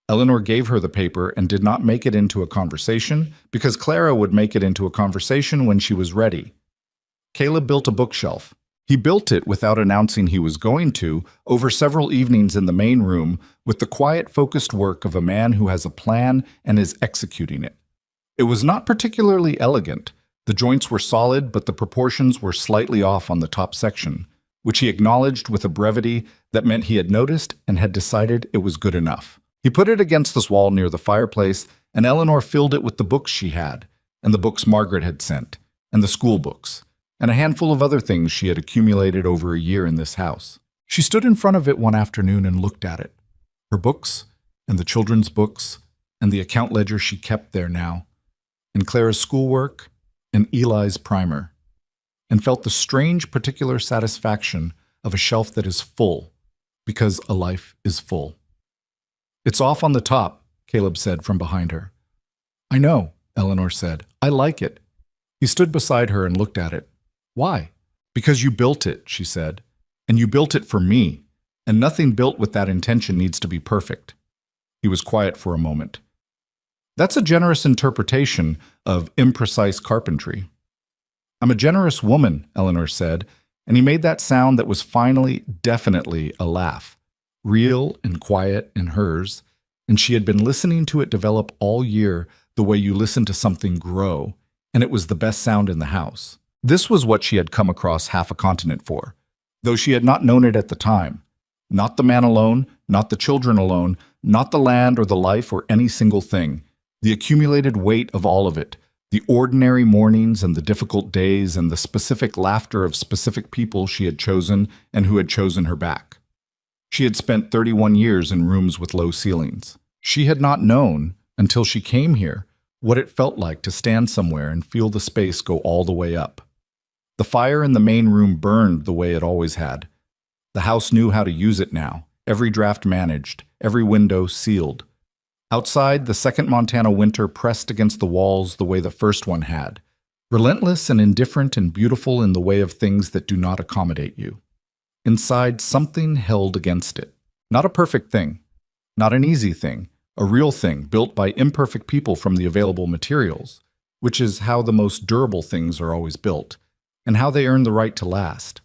Eleanor gave her the paper and did not make it into a conversation because Clara would make it into a conversation when she was ready. Caleb built a bookshelf. He built it without announcing he was going to, over several evenings in the main room, with the quiet, focused work of a man who has a plan and is executing it. It was not particularly elegant. The joints were solid, but the proportions were slightly off on the top section, which he acknowledged with a brevity that meant he had noticed and had decided it was good enough. He put it against this wall near the fireplace, and Eleanor filled it with the books she had, and the books Margaret had sent, and the school books, and a handful of other things she had accumulated over a year in this house. She stood in front of it one afternoon and looked at it. Her books, and the children's books, and the account ledger she kept there now, and Clara's schoolwork, and Eli's primer, and felt the strange particular satisfaction of a shelf that is full, because a life is full. "It's off on the top," Caleb said from behind her. "I know," Eleanor said. "I like it." He stood beside her and looked at it. "Why?" "Because you built it," she said. "And you built it for me, and nothing built with that intention needs to be perfect." He was quiet for a moment. "That's a generous interpretation of imprecise carpentry." "I'm a generous woman," Eleanor said, and he made that sound that was finally, definitely a laugh, real and quiet in hers, and she had been listening to it develop all year the way you listen to something grow, and it was the best sound in the house. This was what she had come across half a continent for, though she had not known it at the time. Not the man alone, not the children alone, not the land or the life or any single thing. The accumulated weight of all of it, the ordinary mornings and the difficult days and the specific laughter of specific people she had chosen and who had chosen her back. She had spent 31 years in rooms with low ceilings. She had not known, until she came here, what it felt like to stand somewhere and feel the space go all the way up. The fire in the main room burned the way it always had. The house knew how to use it now, every draft managed, every window sealed. Outside, the second Montana winter pressed against the walls the way the first one had. Relentless and indifferent and beautiful in the way of things that do not accommodate you. Inside, something held against it. Not a perfect thing, not an easy thing, a real thing built by imperfect people from the available materials, which is how the most durable things are always built, and how they earn the right to last.